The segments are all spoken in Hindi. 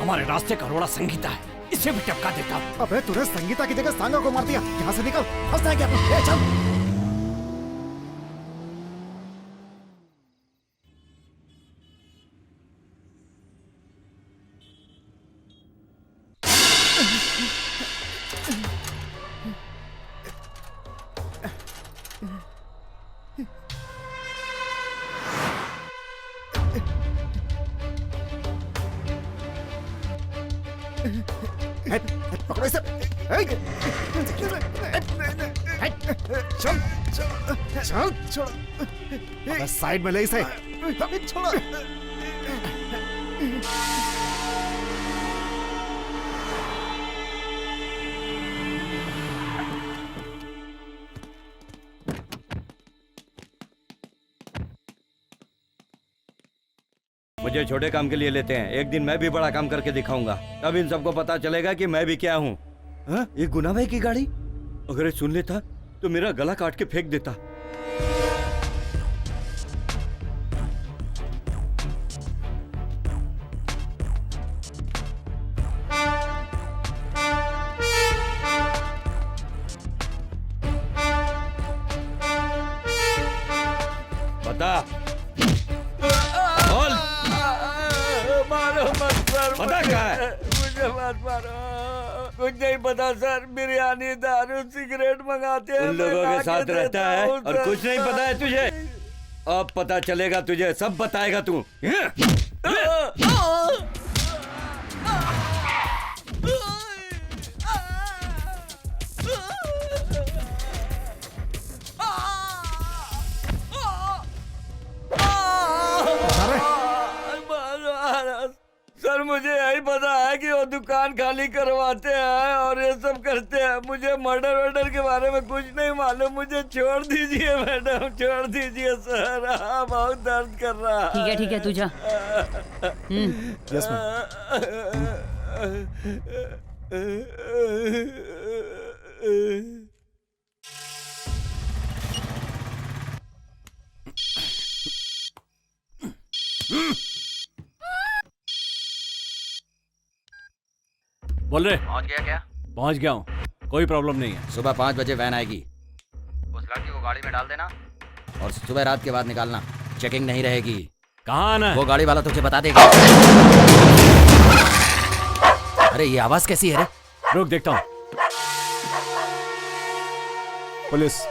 हमारे रास्ते का रोड़ा संगीता है, इसे भी टपका देता हूँ। अबे तूने संगीता की जगह सांगा को मार दिया। यहाँ से निकल, फंसना है क्या? ए, चल। पकड़ो इसे। चल चल चल, साइड में ले इसे। छोड़ो। मुझे छोटे काम के लिए लेते हैं, एक दिन मैं भी बड़ा काम करके दिखाऊंगा, तब इन सबको पता चलेगा कि मैं भी क्या हूँ। ये गुना भाई की गाड़ी, अगर ये सुन लेता तो मेरा गला काट के फेंक देता। बता, बोल। मारो मत सर, पता क्या है? मुझे मत मारो। कुछ नहीं पता सर, बिरयानी, दारू, सिगरेट मंगाते हैं, उन लोगों के साथ रहता है और कुछ नहीं पता है तुझे। अब पता चलेगा तुझे, सब बताएगा तू। सर मुझे यही पता है कि वो दुकान खाली करवाते हैं और ये सब करते हैं। मुझे मर्डर वर्डर के बारे में कुछ नहीं मालूम। मुझे छोड़ दीजिए मैडम, छोड़ दीजिए सर। बहुत दर्द कर रहा है। ठीक है तू जा। यस बोल रहे, पहुंच गया क्या? पहुंच गया हूँ, कोई प्रॉब्लम नहीं है। सुबह 5 बजे वैन आएगी, उस लड़की को गाड़ी में डाल देना और सुबह रात के बाद निकालना। चेकिंग नहीं रहेगी। कहाँ आना है? वो गाड़ी वाला तुझे बता देगा। अरे ये आवाज कैसी है रे? रुक देखता हूँ। पुलिस।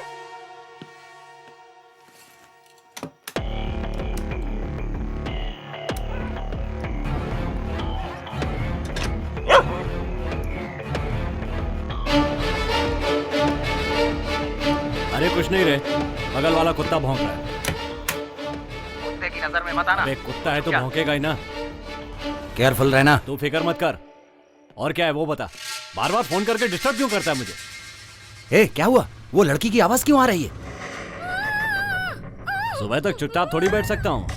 अरे कुछ नहीं रे, बगल वाला कुत्ता भौंक रहा है। कुत्ते की नजर में मत आना। अरे कुत्ता है तो भौंकेगा ही ना। केयरफुल रहना। तू फिक्र मत कर। और क्या है वो बता, बार बार फोन करके डिस्टर्ब क्यों करता है मुझे? ए क्या हुआ? वो लड़की की आवाज क्यों आ रही है? सुबह तक चुपचाप थोड़ी बैठ सकता हूँ,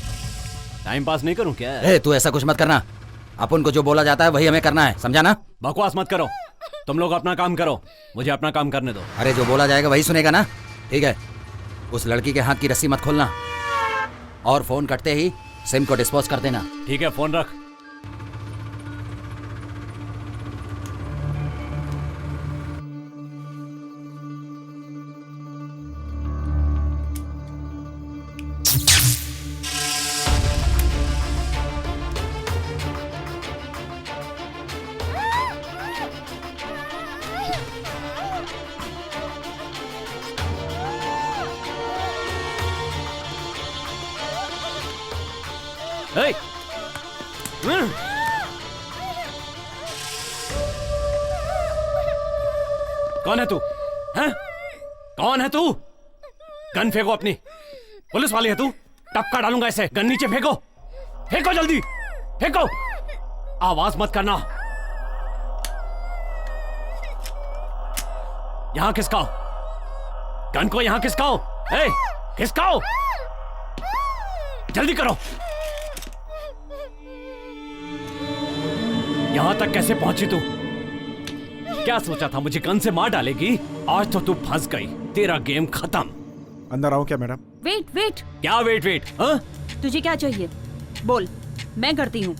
टाइम पास नहीं करूँ क्या? ए तू ऐसा कुछ मत करना। अपन को जो बोला जाता है वही हमें करना है, समझा ना? बकवास मत करो, तुम लोग अपना काम करो, मुझे अपना काम करने दो। अरे जो बोला जाएगा वही सुनेगा ना? ठीक है, उस लड़की के हाथ की रस्सी मत खोलना और फोन कटते ही सिम को डिस्पोज कर देना। ठीक है, फोन रख। Hey! कौन है तू? हैं? कौन है तू? गन फेंको अपनी। पुलिस वाली है तू? टपका डालूंगा ऐसे। गन नीचे फेंको, फेंको जल्दी, फेंको। आवाज मत करना। यहां खिसकाओ, गन को यहां खिसकाओ। ए, खिसकाओ, जल्दी करो। यहां तक कैसे पहुंची तू? क्या सोचा था मुझे गन से मार डालेगी? आज तो तू फंस गई, तेरा गेम खत्म। अंदर आओ क्या मैडम? वेट वेट, क्या वेट वेट? हाँ? तुझे क्या चाहिए बोल, मैं करती हूँ।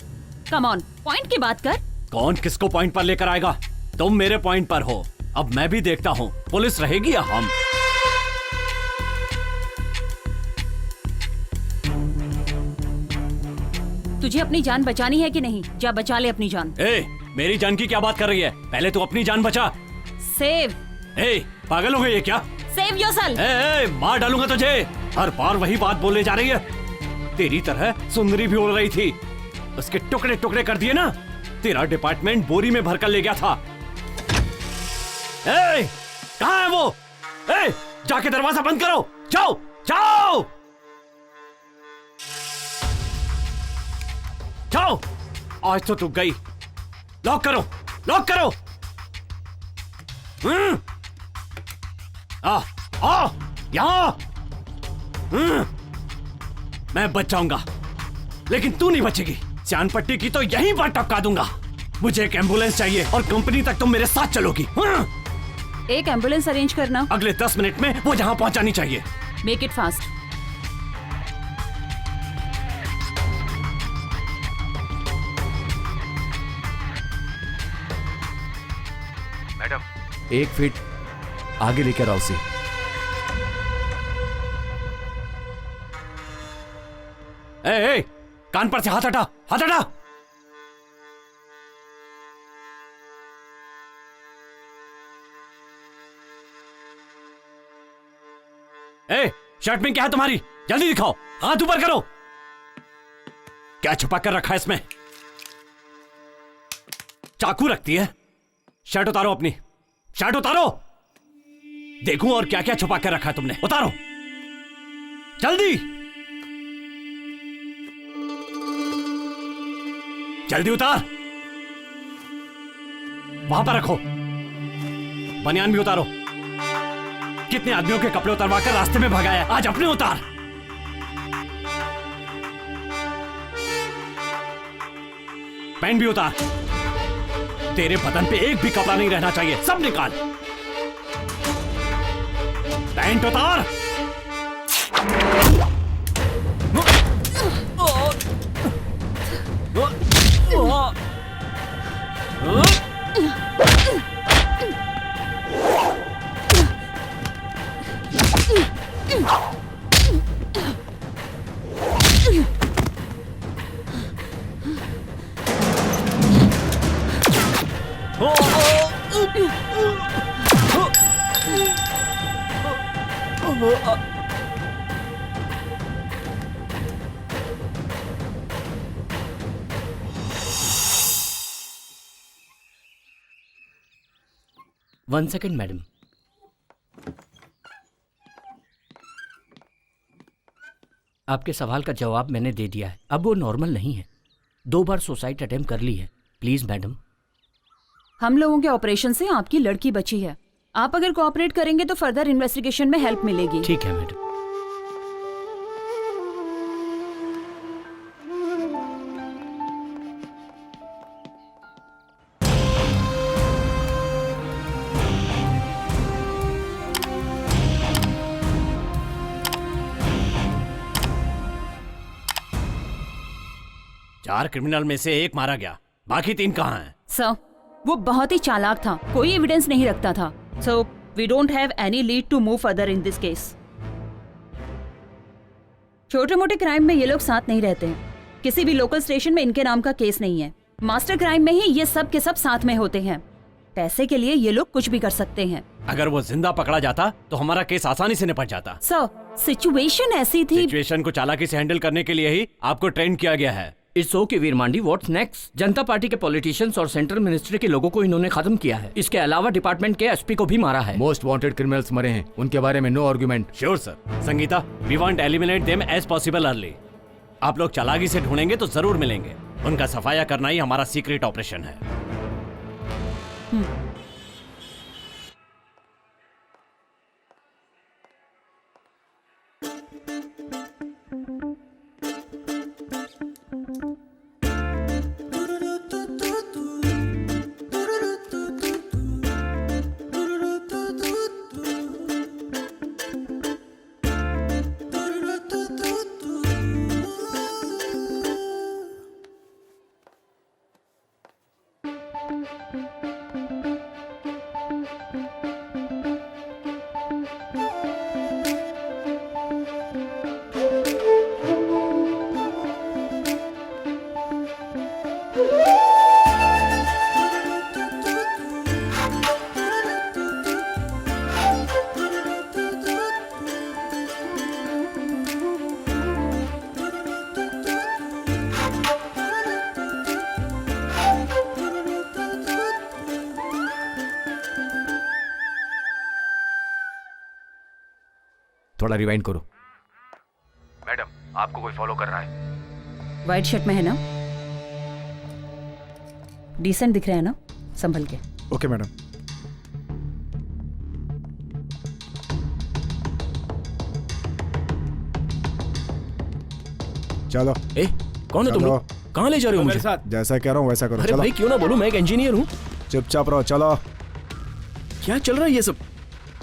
कम ऑन, पॉइंट की बात कर। कौन किसको पॉइंट पर लेकर आएगा? तुम मेरे पॉइंट पर हो, अब मैं भी देखता हूँ पुलिस रहेगी या हम। तुझे अपनी जान बचानी है कि नहीं? जा बचा ले अपनी जान। ए, मेरी जान की क्या बात कर रही है? पहले तू अपनी जान बचा। सेव ए, पागल हो गई है क्या? Save yourself. ए, मार डालूंगा तुझे। हर बार वही बात बोलने जा रही है। तेरी तरह सुंदरी भी उड़ रही थी, उसके टुकड़े टुकड़े कर दिए ना। तेरा डिपार्टमेंट बोरी में भरकर ले गया था। ए, कहाँ है वो? ए, जाके दरवाजा बंद करो। जाओ जाओ जाओ। आज तो तू गई। लॉक करो, लॉक करो। आ यहाँ। मैं बच जाऊंगा, लेकिन तू नहीं बचेगी। सियानपट्टी की तो यहीं पर टपका दूंगा। मुझे एक एम्बुलेंस चाहिए और कंपनी तक तुम मेरे साथ चलोगी। एक एम्बुलेंस अरेंज करना। अगले 10 मिनट में वो यहाँ पहुंचानी चाहिए। Make it fast. Madam 1 feet आगे लेकर आओ उसे। ए, कान पर से हाथ हटा, हाथ हटा। ए, शर्ट में क्या है तुम्हारी? जल्दी दिखाओ, हाथ ऊपर करो। क्या छुपा कर रखा है इसमें? चाकू रखती है। शर्ट उतारो अपनी, शर्ट उतारो। देखूं और क्या क्या छुपा कर रखा है तुमने। उतारो जल्दी, जल्दी उतार। वहां पर रखो। बनियान भी उतारो। कितने आदमियों के कपड़े उतरवा कर रास्ते में भगाया, आज अपने उतार। पैंट भी उतार। तेरे बदन पे एक भी कपड़ा नहीं रहना चाहिए, सब निकाल। पैंट उतार। One second madam. आपके सवाल का जवाब मैंने दे दिया है। अब वो नॉर्मल नहीं है। 2 बार सुसाइड अटेम्प्ट कर ली है। Please madam. हम लोगों के ऑपरेशन से आपकी लड़की बची है। आप अगर कोऑपरेट करेंगे तो फर्दर इन्वेस्टिगेशन में हेल्प मिलेगी। ठीक है मैडम। चार क्रिमिनल में से एक मारा गया, बाकी 3 कहाँ हैं? सर, वो बहुत ही चालाक था, कोई एविडेंस नहीं रखता था। So we don't have any lead to move further in this case. छोटे मोटे क्राइम में ये लोग साथ नहीं रहते हैं। किसी भी लोकल स्टेशन में इनके नाम का केस नहीं है। मास्टर क्राइम में ही ये सब के सब साथ में होते हैं। पैसे के लिए ये लोग कुछ भी कर सकते हैं। अगर वो जिंदा पकड़ा जाता तो हमारा केस आसानी से निपट जाता। सर, सिचुएशन ऐसी थी। सिचुएशन को चालाकी से हैंडल करने के लिए ही आपको ट्रेन किया गया है। It's okay Veer Mandi, what's next? Janata Party के पॉलिटिशियंस और सेंट्रल मिनिस्ट्री के लोगों को इन्होंने खत्म किया है। इसके अलावा डिपार्टमेंट के एसपी को भी मारा है। मोस्ट वांटेड क्रिमिनल्स मरे हैं, उनके बारे में no argument. Sure sir. Sangeeta, we want eliminate them as possible early. आप लोग चालाकी से ढूंढेंगे तो जरूर मिलेंगे। उनका सफाया करना ही हमारा सीक्रेट ऑपरेशन है। थोड़ा रिवाइंड करो। मैडम आपको कोई फॉलो कर रहा है। वाइट शर्ट में है ना? डिसेंट दिख रहा है ना? संभल के। Okay madam. चलो ए, कौन है तुम चलो। लोग? कहाँ ले जा रहे हो मुझे? जैसा कह रहा हूँ वैसा करो। अरे चलो भाई क्यों ना बोलूं, मैं एक इंजीनियर हूँ। चुपचाप रहो। चलो क्या चल रहा है ये सब?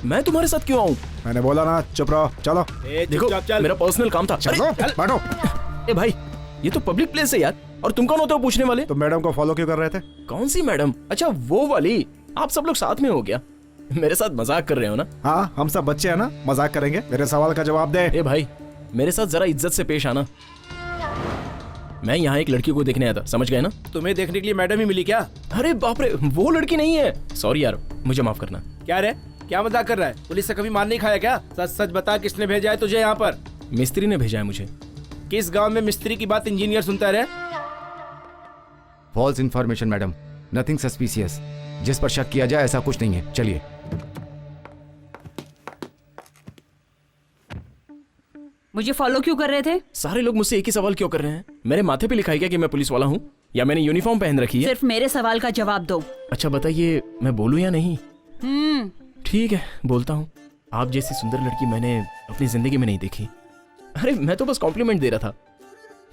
मैं तुम्हारे साथ क्यों आऊँ? मैंने बोला ना चुप रहो। चलो देखो मेरा पर्सनल काम था। चलो बैठो। ए भाई ये तो पब्लिक प्लेस है यार, और तुम कौन होते हो पूछने वाले? तो मैडम को फॉलो क्यों कर रहे थे? कौन सी मैडम? अच्छा वो वाली। आप सब लोग साथ में हो गया? मेरे साथ मजाक कर रहे हो ना? हाँ हम सब बच्चे हैं ना, मजाक करेंगे। मेरे सवाल का जवाब दे। ए भाई मेरे साथ जरा इज्जत से पेश आना। मैं यहाँ एक लड़की को देखने आया था, समझ गए ना? तुम्हें देखने के लिए मैडम ही मिली क्या? अरे बाप रे, वो लड़की नहीं है। सॉरी यार, मुझे माफ करना। क्या रे, क्या मजाक कर रहा है? पुलिस से कभी मार नहीं खाया क्या? सच सच बता, किसने भेजा है तुझे यहाँ पर? मिस्त्री ने भेजा है मुझे। किस गांव में मिस्त्री की बात इंजीनियर सुनता रहे? False information madam, nothing suspicious. जिस पर शक किया जाए ऐसा कुछ नहीं है। चलिए। मुझे फॉलो क्यों कर रहे थे? सारे लोग मुझसे एक ही सवाल क्यों कर रहे हैं? मेरे माथे पे लिखा है क्या कि मैं पुलिस वाला हूँ, या मैंने यूनिफॉर्म पहन रखी है? सिर्फ मेरे सवाल का जवाब दो। अच्छा बताइए, मैं बोलूँ या नहीं? ठीक है बोलता हूँ। आप जैसी सुंदर लड़की मैंने अपनी जिंदगी में नहीं देखी। अरे मैं तो बस कॉम्प्लीमेंट दे रहा था।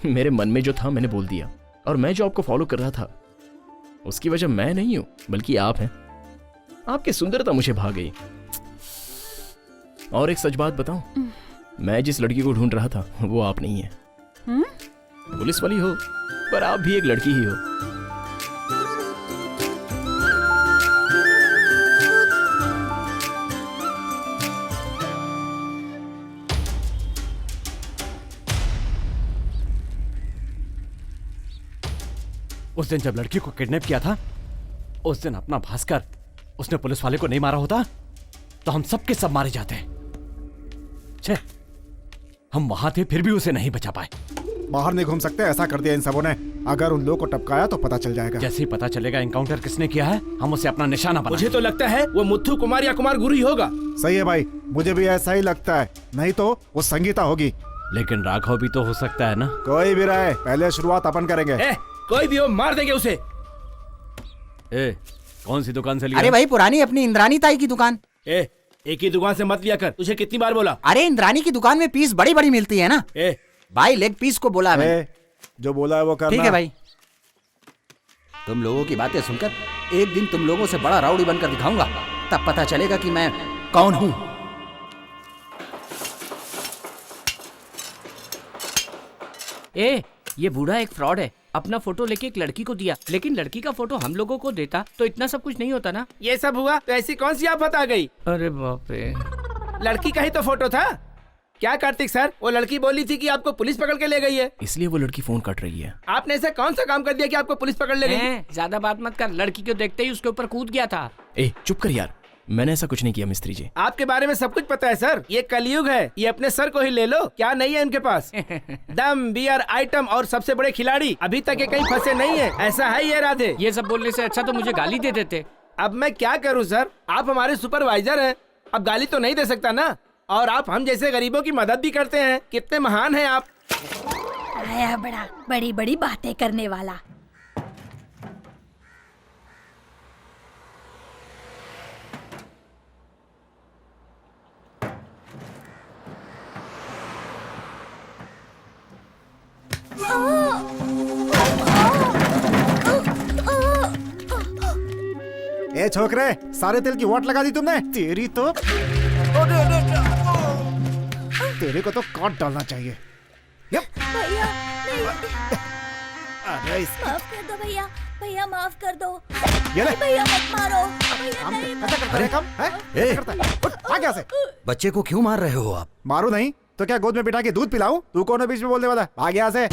मेरे मन में जो था मैंने बोल दिया। और मैं जो आपको फॉलो कर रहा था उसकी वजह मैं नहीं हूं बल्कि आप हैं। आपकी सुंदरता मुझे भा गई। और एक सच बात बताऊं, मैं जिस लड़की को ढूंढ रहा था वो आप नहीं है। पुलिस वाली हो पर आप भी एक लड़की ही हो। उस दिन जब लड़की को किडनैप किया था, उस दिन अपना भास्कर उसने पुलिस वाले को नहीं मारा होता तो हम सबके सब मारे जाते। छे, हम वहां थे फिर भी उसे नहीं बचा पाए। बाहर नहीं घूम सकते, ऐसा कर दिया इन सबों ने। अगर उन लोगों को टपकाया तो पता चल जाएगा। जैसे ही पता चलेगा एनकाउंटर किसने किया है, हम उसे अपना निशाना बना। मुझे तो लगता है वो मुथु कुमार या कुमार गुरु ही होगा। सही है भाई, मुझे भी ऐसा ही लगता है। नहीं तो वो संगीता होगी। लेकिन राघव भी तो हो सकता है ना। कोई भी रहे, पहले शुरुआत अपन करेंगे। कोई भी हो, मार देंगे उसे। कौन सी दुकान से लिया? अरे भाई पुरानी अपनी इंद्रानी ताई की दुकान। एक ही दुकान से मत लिया कर, तुझे कितनी बार बोला? अरे इंद्रानी की दुकान में पीस बड़ी बड़ी मिलती है ना। भाई लेग पीस को बोला है। जो बोला है वो करना। ठीक है भाई। तुम लोगों की बातें सुनकर एक दिन तुम लोगों से बड़ा राउडी बनकर दिखाऊंगा, तब पता चलेगा कि मैं कौन हूं। ये बूढ़ा एक फ्रॉड है। अपना फोटो लेके एक लड़की को दिया, लेकिन लड़की का फोटो हम लोगों को देता तो इतना सब कुछ नहीं होता ना। ये सब हुआ तो ऐसी कौन सी आफत आ गई? अरे बाप रे, लड़की का ही तो फोटो था। क्या कार्तिक सर, वो लड़की बोली थी कि आपको पुलिस पकड़ के ले गई है। इसलिए वो लड़की फोन काट रही है। आपने ऐसा कौन सा काम कर दिया कि आपको पुलिस पकड़ ले गई? ज्यादा बात मत कर। लड़की को देखते ही उसके ऊपर कूद गया था। चुप कर यार, मैंने ऐसा कुछ नहीं किया मिस्त्री जी। आपके बारे में सब कुछ पता है सर। ये कलयुग है, ये अपने सर को ही ले लो। क्या नहीं है इनके पास? दम, बियर, आइटम और सबसे बड़े खिलाड़ी। अभी तक ये कहीं फंसे नहीं है। ऐसा है ये राधे? ये सब बोलने से अच्छा तो मुझे गाली दे देते। अब मैं क्या करूं सर, आप हमारे सुपरवाइजर हैं। अब गाली तो नहीं दे सकता ना। और आप हम जैसे गरीबों की मदद भी करते हैं। कितने महान हैं आप। आया बड़ा बड़ी बड़ी बातें करने वाला। ए छोकरे, सारे तेल की वाट लगा दी तुमने। तेरी तो तेरे को तो काट डालना चाहिए। भैया नहीं, अरे माफ कर दो भैया, भैया माफ कर दो। ये ले। भैया मत मारो। भैया काम नहीं कैसा करता है काम है? ए! कैसा करता है? उठ, भाग यहाँ से। बच्चे को क्यों मार रहे हो आप? मारू नहीं तो क्या गोद में बिठा के दूध पिलाऊं? तू कौन है बीच में बोलने वाला? भाग यहाँ से।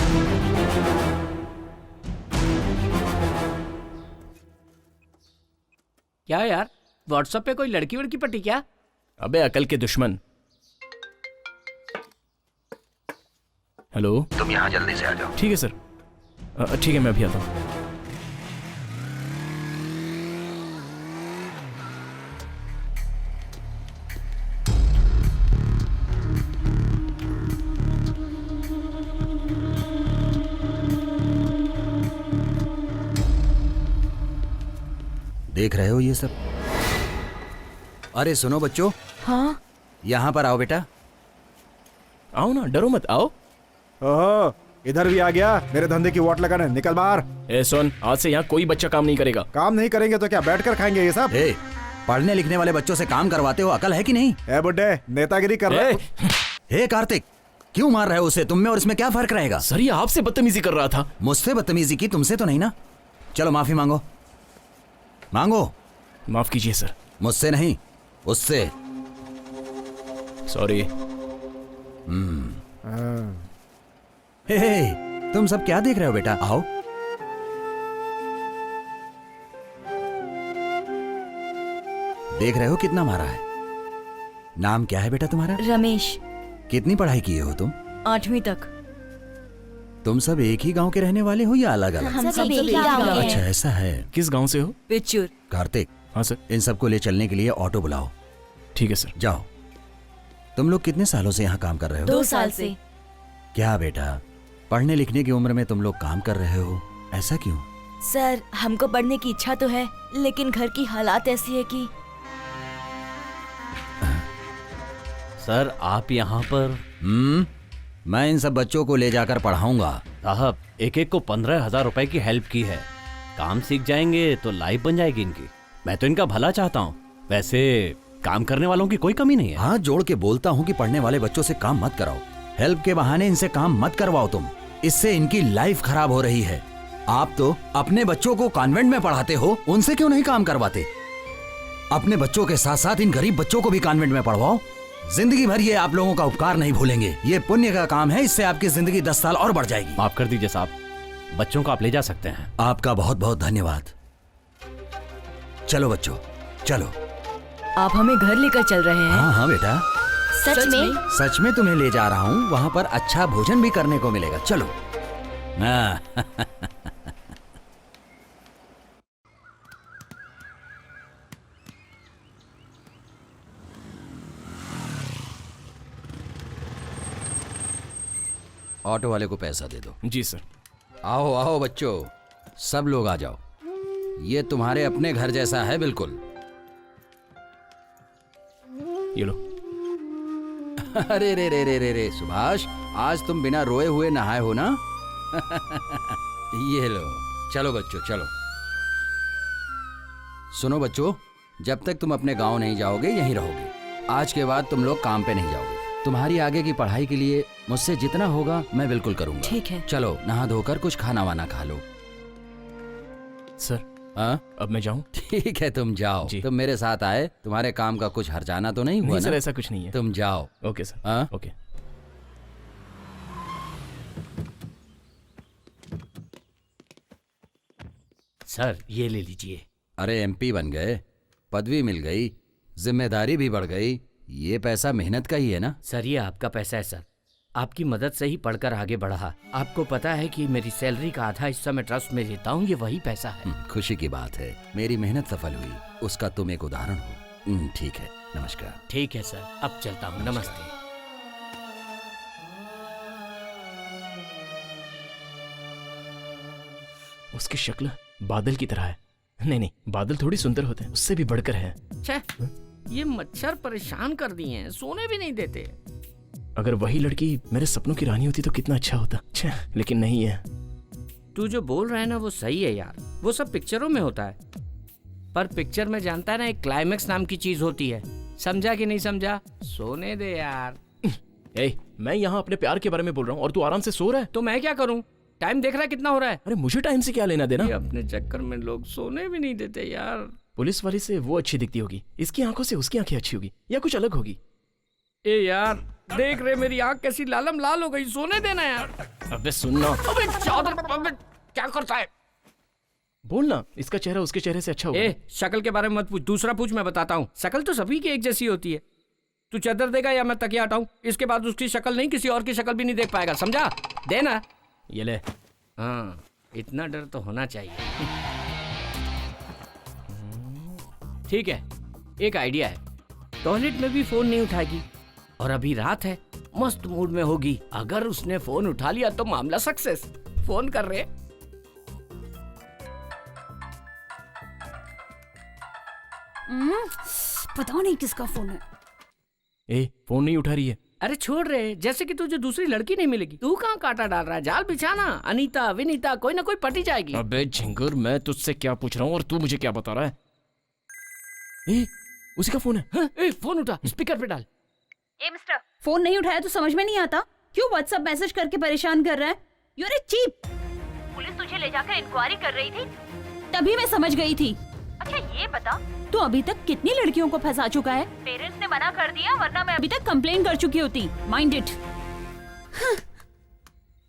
क्या यार, व्हाट्सएप पे कोई लड़की वड़की पटी क्या? अबे अकल के दुश्मन। हेलो, तुम यहाँ जल्दी से आ जाओ। ठीक है सर। ठीक है, मैं अभी आता हूँ। देख रहे हो ये सब? अरे सुनो बच्चों। हाँ यहाँ पर आओ बेटा। आओ ना, डरो मत, आओ। ओहो, इधर भी आ गया मेरे धंधे की वाट लगाने। निकल बाहर। ए सुन, आज से यहाँ कोई बच्चा काम नहीं करेगा। काम नहीं करेंगे तो क्या बैठकर खाएंगे ये सब? ए, पढ़ने लिखने वाले बच्चों से काम करवाते हो, अकल है कि नहीं? ए बुड्ढे, नेतागिरी कर रहे। हे कार्तिक, क्यों मार रहे हो उसे? तुम में और इसमें क्या फर्क रहेगा? सर ये आपसे बदतमीजी कर रहा था। मुझसे बदतमीजी की? तुमसे तो नहीं ना? चलो माफी मांगो। मांगो। माफ कीजिए सर। मुझसे नहीं, उससे। सॉरी। हे, तुम सब क्या देख रहे हो बेटा? आओ। देख रहे हो कितना मारा है? नाम क्या है बेटा तुम्हारा? रमेश। कितनी पढ़ाई किए हो तुम? 8वीं तक। तुम सब एक ही गांव के रहने वाले हो या अलग अलग? हम सब एक ही गाँव के अच्छा हैं। ऐसा है। किस गांव से हो? पिचूर। कार्तिक, हाँ सर। इन सबको ले चलने के लिए ऑटो बुलाओ। ठीक है सर। जाओ। तुम लोग कितने सालों से यहाँ काम कर रहे हो? 2 साल से। क्या बेटा, पढ़ने लिखने की उम्र में तुम लोग काम कर रहे हो, ऐसा क्यों? सर हमको पढ़ने की इच्छा तो है, लेकिन घर की हालात ऐसी है कि। सर आप यहाँ पर? मैं इन सब बच्चों को ले जाकर पढ़ाऊंगा। साहब एक एक को 15,000 रुपए की हेल्प की है। काम सीख जाएंगे तो लाइफ बन जाएगी इनकी। मैं तो इनका भला चाहता हूँ। वैसे काम करने वालों की कोई कमी नहीं है। हाथ जोड़ के बोलता हूँ कि पढ़ने वाले बच्चों से काम मत कराओ। हेल्प के बहाने इनसे काम मत करवाओ तुम। इससे इनकी लाइफ खराब हो रही है। आप तो अपने बच्चों को कॉन्वेंट में पढ़ाते हो, उनसे क्यों नहीं काम करवाते? अपने बच्चों के साथ साथ इन गरीब बच्चों को भी कॉन्वेंट में पढ़वाओ। जिंदगी भर ये आप लोगों का उपकार नहीं भूलेंगे। ये पुण्य का काम है, इससे आपकी जिंदगी 10 साल और बढ़ जाएगी। माफ कर दीजिए साहब, बच्चों को आप ले जा सकते हैं। आपका बहुत बहुत धन्यवाद। चलो बच्चों, चलो। आप हमें घर लेकर चल रहे हैं? हाँ हाँ बेटा, सच में? सच में तुम्हें ले जा रहा हूँ। वहाँ पर अच्छा भोजन भी करने को मिलेगा। चलो। हाँ। ऑटो वाले को पैसा दे दो। जी सर। आओ आओ बच्चों, सब लोग आ जाओ। ये तुम्हारे अपने घर जैसा है बिल्कुल। ये लो। अरे रे रे रे रे रे सुभाष, आज तुम बिना रोए हुए नहाए हो ना? ये लो। चलो बच्चों चलो। सुनो बच्चों, जब तक तुम अपने गांव नहीं जाओगे यहीं रहोगे। आज के बाद तुम लोग काम पे नहीं जाओगे। तुम्हारी आगे की पढ़ाई के लिए मुझसे जितना होगा मैं बिल्कुल करूंगा। ठीक है। चलो नहा धोकर कुछ खाना वाना खा लो। सर हाँ अब मैं जाऊं? ठीक है तुम जाओ। तुम मेरे साथ आए, तुम्हारे काम का कुछ हर्जाना तो नहीं हुआ? नहीं सर, ना? ऐसा कुछ नहीं है। तुम जाओ। Okay sir. हाँ ओके। सर ये ले लीजिए। अरे एमपी बन गए, पदवी मिल गई, जिम्मेदारी भी बढ़ गई। ये पैसा मेहनत का ही है ना? सर ये आपका पैसा है सर, आपकी मदद से ही पढ़कर आगे बढ़ा। आपको पता है कि मेरी सैलरी का आधा हिस्सा मैं ट्रस्ट में देता हूँ, ये वही पैसा है। खुशी की बात है, मेरी मेहनत सफल हुई, उसका तुम एक उदाहरण हो। ठीक है, नमस्कार। ठीक है सर, अब चलता हूँ। नमस्ते। उसकी शक्ल बादल की तरह है। नहीं नहीं, बादल थोड़ी सुंदर होते हैं, उससे भी बढ़कर है। ये मच्छर परेशान कर दिए हैं, सोने भी नहीं देते। अगर वही लड़की मेरे सपनों की रानी होती तो कितना अच्छा होता। लेकिन नहीं है। तू जो बोल रहा है ना वो सही है यार, वो सब पिक्चरों में होता है। पर पिक्चर में जानता है ना, एक क्लाइमेक्स नाम की चीज होती है। समझा कि नहीं समझा? सोने दे यार। मैं यहाँ अपने प्यार के बारे में बोल रहा हूँ और तू आराम से सो रहा है। तो मैं क्या करूँ? टाइम देख रहा है कितना हो रहा है? अरे मुझे टाइम से क्या लेना देना? ये अपने चक्कर में लोग सोने भी नहीं देते यार। पुलिस वाली से वो अच्छी दिखती होगी, इसकी आंखों से उसकी आंखें अच्छी होगी, या कुछ अलग होगी। ए यार देख रहे मेरी आंख कैसी लालम लाल हो गई, सोने देना यार। अबे सुनना, अबे चादर, अबे क्या करता है? बोलना, इसका चेहरा उसके चेहरे से अच्छा होगा। ए शक्ल के बारे में मत पूछ, दूसरा पूछ, मैं बताता हूँ। शक्ल तो सभी की एक जैसी होती है। तू चादर देगा या मैं तकिया हटाऊं? इसके बाद उसकी शक्ल नहीं, किसी और की शक्ल भी नहीं देख पाएगा, समझा? देना। ये ले। हाँ इतना डर तो होना चाहिए। ठीक है, एक आइडिया है। टॉयलेट में भी फोन नहीं उठाएगी और अभी रात है, मस्त मूड में होगी। अगर उसने फोन उठा लिया तो मामला सक्सेस। फोन कर रहे। पता नहीं किसका फोन है। ए फोन नहीं उठा रही है। अरे छोड़ रहे, जैसे कि तुझे दूसरी लड़की नहीं मिलेगी। तू कहाँ कांटा डाल रहा है? जाल बिछाना, अनीता विनीता कोई ना कोई पटी जाएगी। अबे झिंगुर, मैं तुझसे क्या पूछ रहा हूँ और तू मुझे क्या बता रहा है? ए उसी का फोन है। हाँ, ए फोन उठा, स्पीकर पे डाल। ए मिस्टर, फोन नहीं उठाया तो समझ में नहीं आता? क्यों व्हाट्सएप मैसेज करके परेशान कर रहा है? You are a cheap. Police तुझे ले जाकर इंक्वायरी कर रही थी, तभी मैं समझ गई थी। अच्छा ये बता, तू अभी तक कितनी लड़कियों को फंसा चुका है? पेरेंट्स ने मना कर दिया, वरना मैं अभी तक कंप्लेन कर चुकी होती। Mind it.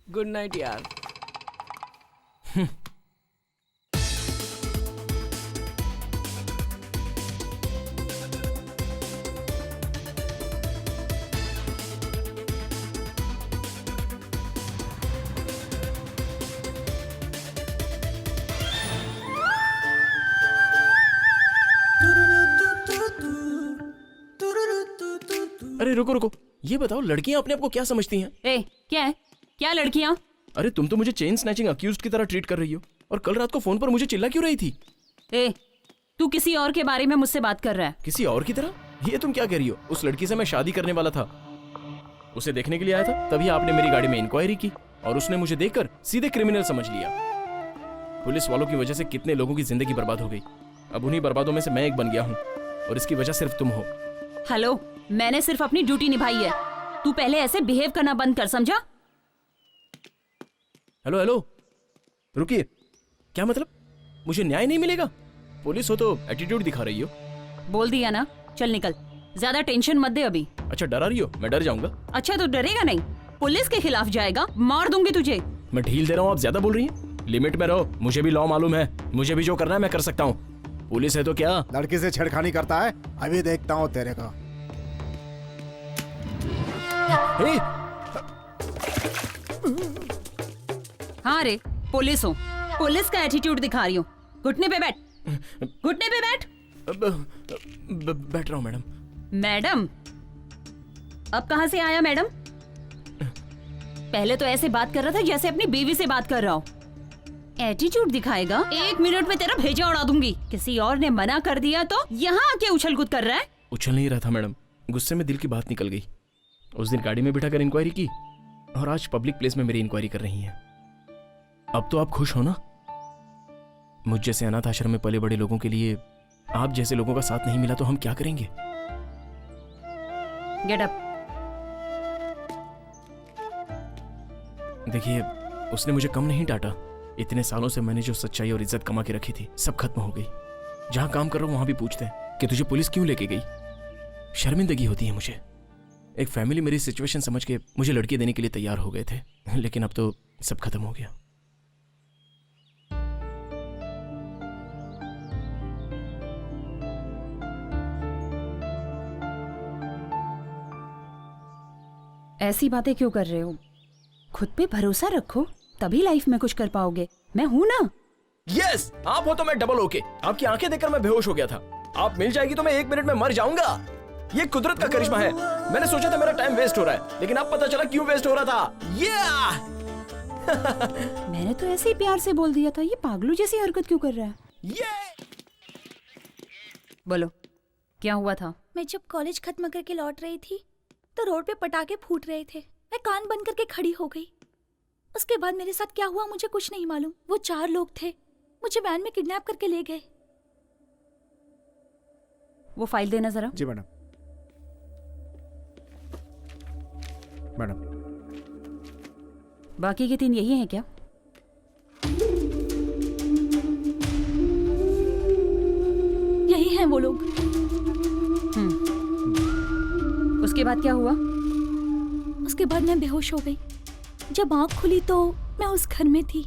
गुड नाइट यार। अरे रुको रुको, ये बताओ लड़कियां अपने आप को क्या समझती हैं? ए क्या है? क्या लड़कियां? अरे तुम तो मुझे चेन स्नैचिंग अक्यूज्ड की तरह ट्रीट कर रही हो, और कल रात को फोन पर मुझे चिल्ला क्यों रही थी? ए तू किसी और के बारे में मुझसे बात कर रहा है। किसी और की तरह? ये तुम क्या कह रही हो? उस लड़की से मैं शादी करने वाला था, उसे देखने के लिए आया था, तभी आपने मेरी गाड़ी में इंक्वायरी की और उसने मुझे देखकर सीधे क्रिमिनल समझ लिया। पुलिस वालों की वजह से कितने लोगों की जिंदगी बर्बाद हो गई। अब उन्हीं बर्बादों में से मैं एक बन गया हूँ, और इसकी वजह सिर्फ तुम हो। हेलो, मैंने सिर्फ अपनी ड्यूटी निभाई है। तू पहले ऐसे बिहेव करना बंद कर, समझा? हेलो हेलो, रुकिए। क्या मतलब? मुझे न्याय नहीं मिलेगा? पुलिस हो तो एटीट्यूड दिखा रही हो। बोल दिया ना, चल निकल। ज्यादा टेंशन मत दे अभी। अच्छा डरा रही हो? मैं डर जाऊंगा। अच्छा तो डरेगा नहीं? पुलिस के खिलाफ जाएगा, मार दूंगी तुझे। मैं ढील दे रहा हूँ, आप ज्यादा बोल रही हैं। लिमिट में रहो, मुझे भी लॉ मालूम है, मुझे भी जो करना है मैं कर सकता हूँ। पुलिस है तो क्या? लड़की से छेड़खानी करता है, अभी देखता हूँ तेरे को। हाँ रे, पुलिस हो, पुलिस का एटीट्यूड दिखा रही हूँ। घुटने पे बैठ, घुटने पे बैठ। बैठ रहा हूँ मैडम। मैडम? अब कहाँ से आया मैडम? पहले तो ऐसे बात कर रहा था जैसे अपनी बीवी से बात कर रहा हो। एटीट्यूड दिखाएगा, 1 मिनट में तेरा भेजा उड़ा दूंगी। किसी और ने मना कर दिया तो यहाँ आके उछल कूद कर रहा है। उछल नहीं रहा था मैडम, गुस्से में दिल की बात निकल गई। उस दिन गाड़ी में बिठाकर इंक्वायरी की, और आज पब्लिक प्लेस में मेरी इंक्वायरी कर रही हैं। अब तो आप खुश हो ना? मुझ जैसे अनाथ आश्रम में पले बड़े लोगों के लिए आप जैसे लोगों का साथ नहीं मिला तो हम क्या करेंगे? Get up. देखिए, उसने मुझे कम नहीं डांटा। इतने सालों से मैंने जो सच्चाई और इज्जत कमा के रखी थी, सब खत्म हो गई। जहां काम कर रहा हूं वहां भी पूछते हैं कि तुझे पुलिस क्यों लेके गई। शर्मिंदगी होती है मुझे। एक फैमिली मेरी सिचुएशन समझ के मुझे लड़की देने के लिए तैयार हो गए थे, लेकिन अब तो सब खत्म हो गया। ऐसी बातें क्यों कर रहे हो? खुद पे भरोसा रखो, तभी लाइफ में कुछ कर पाओगे। मैं हूं ना। यस, आप हो तो मैं डबल ओके। आपकी आंखें देखकर मैं बेहोश हो गया था। आप मिल जाएगी तो मैं 1 मिनट में मर जाऊंगा। ये कुदरत का करिश्मा है। मैंने सोचा था मेरा टाइम वेस्ट हो रहा है, लेकिन अब पता चला क्यों वेस्ट हो रहा था। मैंने तो ऐसे ही प्यार से बोल दिया था। ये पागलों जैसी हरकत क्यों कर रहा है? बोलो, क्या हुआ था? मैं जब कॉलेज खत्म करके लौट रही थी तो रोड पे पटाखे फूट रहे थे। मैं कान बंद करके खड़ी हो गई। उसके बाद मेरे साथ क्या हुआ मुझे कुछ नहीं मालूम। वो 4 लोग थे, मुझे वैन में किडनैप करके ले गए। वो फाइल देना जरा। जी मैडम। मैडम, बाकी के 3 यही हैं क्या? हैं वो लोग। उसके बाद क्या हुआ? उसके बाद मैं बेहोश हो गई। जब आंख खुली तो मैं उस घर में थी।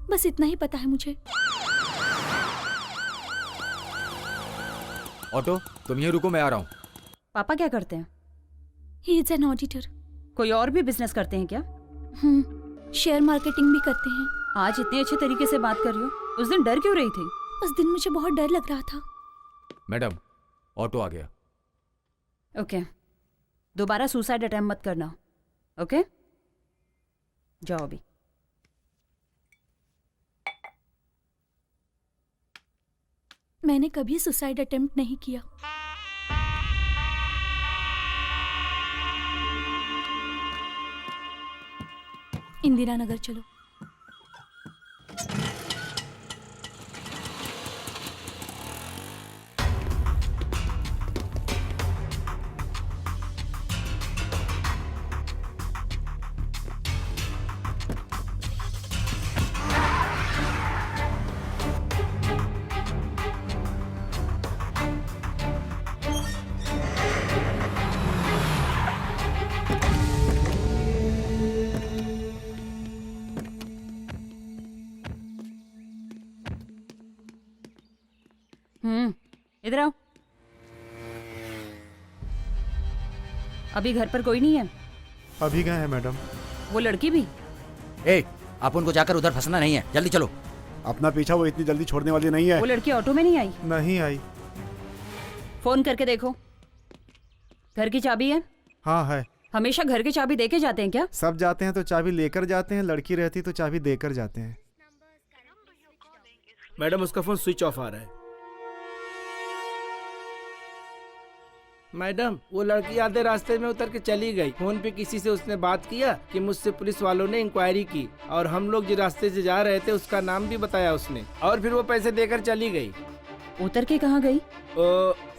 बस इतना ही पता है मुझे। ऑटो तुम यहीं रुको, मैं आ रहा हूँ। पापा क्या करते हैं? He is an auditor. कोई और भी बिजनेस करते हैं क्या? शेयर मार्केटिंग भी करते हैं। आज इतने अच्छे तरीके से बात कर रही हो, उस दिन डर क्यों रही थी? उस दिन मुझे बहुत डर लग रहा था। मैडम ऑटो आ गया। ओके, दोबारा सुसाइड अटेम्प्ट मत करना। ओके, जाओ अभी। मैंने कभी सुसाइड अटेम्प्ट नहीं किया। इंदिरा नगर चलो। इधर आओ। अभी घर पर कोई नहीं है? अभी गए हैं मैडम। वो लड़की भी? ए, आप उनको जाकर उधर फंसना नहीं है, जल्दी चलो। अपना पीछा वो इतनी जल्दी छोड़ने वाली नहीं है। वो लड़की ऑटो में नहीं आई? नहीं आई। फोन करके देखो। घर की चाबी है? हाँ है। हमेशा घर की चाबी देके जाते हैं क्या? सब जाते हैं तो चाबी लेकर जाते हैं, लड़की रहती तो चाबी देकर जाते हैं। मैडम उसका फोन स्विच ऑफ आ रहा है। मैडम वो लड़की आधे रास्ते में उतर के चली गई। फोन पे किसी से उसने बात किया कि मुझसे पुलिस वालों ने इंक्वायरी की और हम लोग जिस रास्ते से जा रहे थे उसका नाम भी बताया उसने, और फिर वो पैसे देकर चली गई। उतर के कहाँ गई?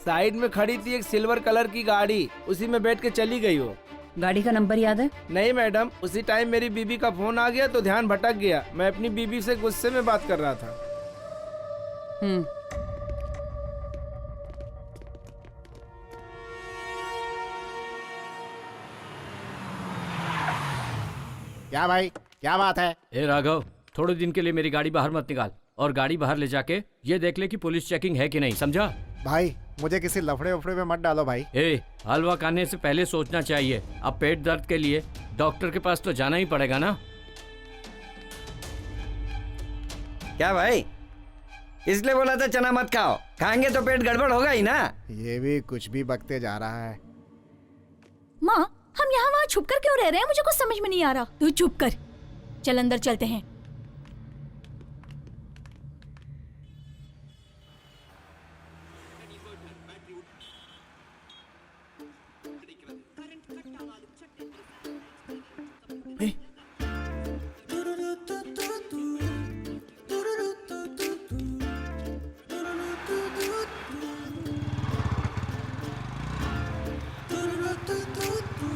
साइड में खड़ी थी एक सिल्वर कलर की गाड़ी, उसी में बैठ के चली गई वो। गाड़ी का नंबर याद है? नहीं मैडम, उसी टाइम मेरी बीबी का फोन आ गया तो ध्यान भटक गया। मैं अपनी बीबी से गुस्से में बात कर रहा था। क्या भाई, क्या बात है? ए राघव, थोड़े दिन के लिए मेरी गाड़ी बाहर मत निकाल, और गाड़ी बाहर ले जाके ये देख ले कि पुलिस चेकिंग है कि नहीं, समझा? भाई मुझे किसी लफड़े उफड़े में मत डालो भाई। ए, हलवा खाने से पहले सोचना चाहिए। अब पेट दर्द के लिए डॉक्टर के पास तो जाना ही पड़ेगा ना। क्या भाई, इसलिए बोला था चना मत खाओ, खाएंगे तो पेट गड़बड़ होगा ही ना। ये भी कुछ भी बकते जा रहा है। माँ, हम यहाँ वहाँ छुप कर क्यों रह रहे हैं? मुझे कुछ समझ में नहीं आ रहा। तू चुप कर, चल अंदर चलते हैं।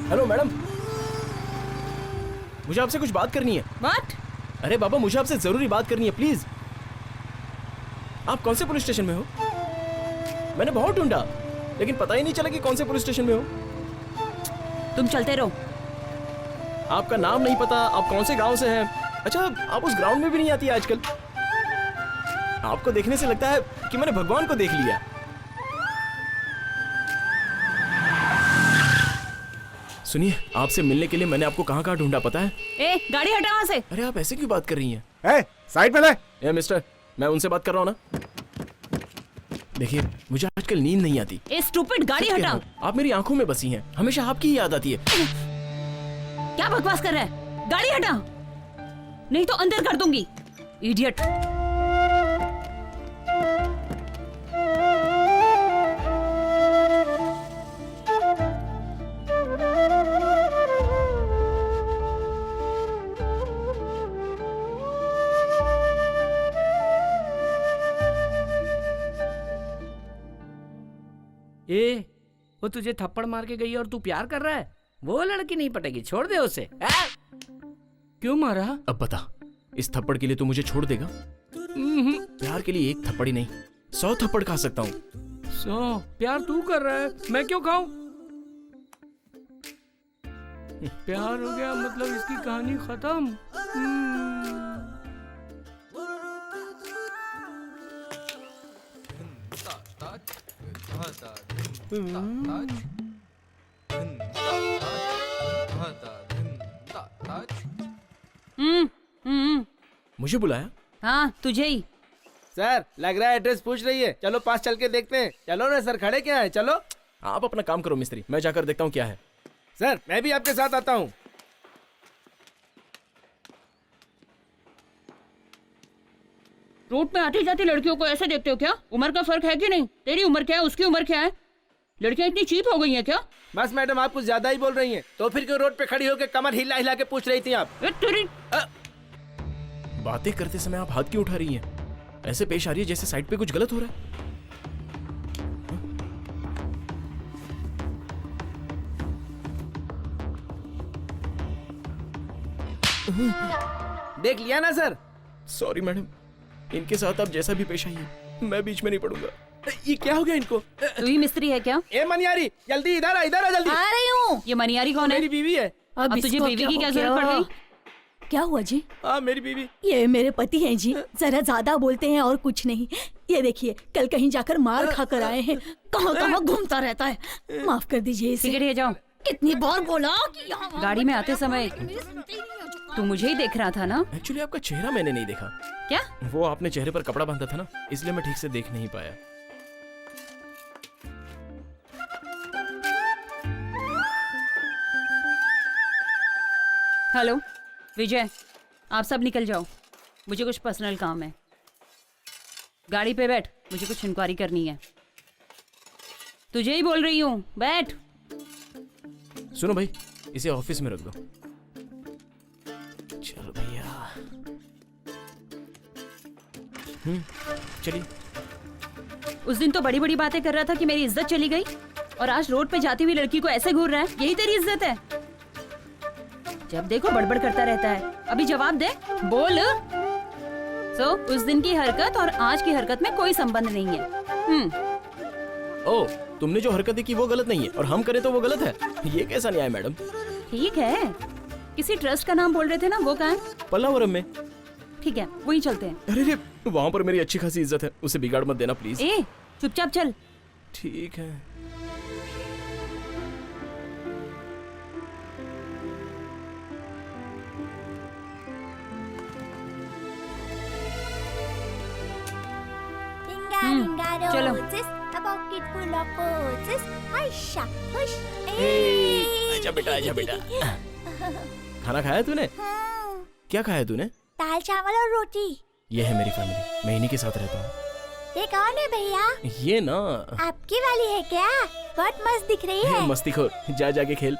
हेलो मैडम, मुझे आपसे कुछ बात करनी है। व्हाट? अरे बाबा, मुझे आपसे जरूरी बात करनी है, प्लीज। आप कौन से पुलिस स्टेशन में हो? मैंने बहुत ढूंढा लेकिन पता ही नहीं चला कि कौन से पुलिस स्टेशन में हो। तुम चलते रहो। आपका नाम नहीं पता, आप कौन से गांव से हैं। अच्छा, आप उस ग्राउंड में भी नहीं आती आजकल। आपको देखने से लगता है कि मैंने भगवान को देख लिया। सुनिए, आपसे मिलने के लिए मैंने आपको कहाँ कहाँ ढूंढा पता है? ए, गाड़ी हटा वहाँ से। अरे आप ऐसे क्यों बात कर रही हैं? साइड में ले। ए मिस्टर, मैं उनसे बात कर रहा हूँ ना। देखिए, मुझे आजकल नींद नहीं आती। ए स्टूपिड, गाड़ी हटा। आप मेरी आंखों में बसी हैं, हमेशा आपकी ही याद आती है। क्या बकवास कर रहा है? गाड़ी हटा, नहीं तो अंदर कर दूंगी। इडियट। ए, वो तुझे थप्पड़ मार के गई और तू प्यार कर रहा है? वो लड़की नहीं पटेगी, छोड़ दे उसे। क्यों मारा? अब बता, इस थप्पड़ के लिए तू मुझे छोड़ देगा? प्यार के लिए एक थप्पड़ ही नहीं, 100 थप्पड़ खा सकता हूँ। प्यार तू कर रहा है, मैं क्यों खाऊं? प्यार हो गया मतलब इसकी कहानी खत्म। मुझे बुलाया? हाँ तुझे ही। सर लग रहा है एड्रेस पूछ रही है, चलो पास चल के देखते हैं। चलो ना सर, खड़े क्या है, चलो। आप अपना काम करो मिस्त्री, मैं जाकर देखता हूँ क्या है। सर मैं भी आपके साथ आता हूँ। रोड पे आती जाती लड़कियों को ऐसे देखते हो क्या? उम्र का फर्क है कि नहीं? तेरी उम्र क्या है, उसकी उम्र क्या है? लड़कियां इतनी चीप हो गई हैं क्या? बस मैडम आप कुछ ज्यादा ही बोल रही हैं। तो फिर क्यों रोड पे खड़ी होकर कमर हिला हिला के पूछ रही थी आप? तेरी बातें करते समय आप हाथ क्यों उठा रही हैं? ऐसे पेश आ रही है जैसे साइड पे कुछ गलत हो रहा है। देख लिया ना सर। सॉरी मैडम, इनके साथ आप जैसा भी पेश आइए, मैं बीच में नहीं पड़ूंगा। ये क्या हो गया इनको? तू ही मिस्त्री है क्या? ए मनियारी जल्दी इधर आ जल्दी। आ रही हूँ। ये मनियारी कौन है? मेरी बीवी है। अब तुझे बीवी की क्या जरूरत पड़ गई? क्या हुआ जी? हाँ मेरी बीवी। ये मेरे पति हैं जी, जरा ज्यादा बोलते हैं और कुछ नहीं। ये देखिए कल कहीं जाकर मार खा कर आए हैं, कहाँ कहाँ घूमता रहता है। माफ कर दीजिए इसे। सिगरेट ले जाओ। कितनी बार बोला कि यहाँ गाड़ी में आते समय तू मुझे ही देख रहा था ना? एक्चुअली आपका चेहरा मैंने नहीं देखा। क्या? वो आपने चेहरे पर कपड़ा बांधा था ना, इसलिए मैं ठीक से देख नहीं पाया। हेलो विजय, आप सब निकल जाओ, मुझे कुछ पर्सनल काम है। गाड़ी पे बैठ, मुझे कुछ इंक्वायरी करनी है। तुझे ही बोल रही हूँ, बैठ। सुनो भाई, इसे ऑफिस में रख दो। चलो भैया। चलिए। उस दिन तो बड़ी बड़ी बातें कर रहा था कि मेरी इज्जत चली गई, और आज रोड पे जाती हुई लड़की को ऐसे घूर रहा है। यही तेरी इज्जत है? जब देखो बड़बड़ करता रहता है। अभी जवाब दे, बोल। उस दिन की हरकत और आज की हरकत में कोई संबंध नहीं है। ओ, तुमने जो हरकतें की वो गलत नहीं है और हम करें तो वो गलत है? ये कैसा न्याय मैडम? ठीक है, किसी ट्रस्ट का नाम बोल रहे थे ना, वो कहाँ है? पल्लावरम में। ठीक है, वहीं चलते हैं। अरे वहाँ पर मेरी अच्छी खासी इज्जत है, उसे बिगाड़ मत देना प्लीज। ए, चुपचाप चल। ठीक है। चलो। आजा बेटा, आजा बेटा। खाना खाया तूने? क्या खाया तूने? दाल चावल और रोटी। ये है मेरी फैमिली, मैं इन्हीं के साथ रहता हूँ। ये कौन है भैया? ये ना आपकी वाली है क्या? बहुत मस्त दिख रही है। मस्तीखोर, जा जाके खेल।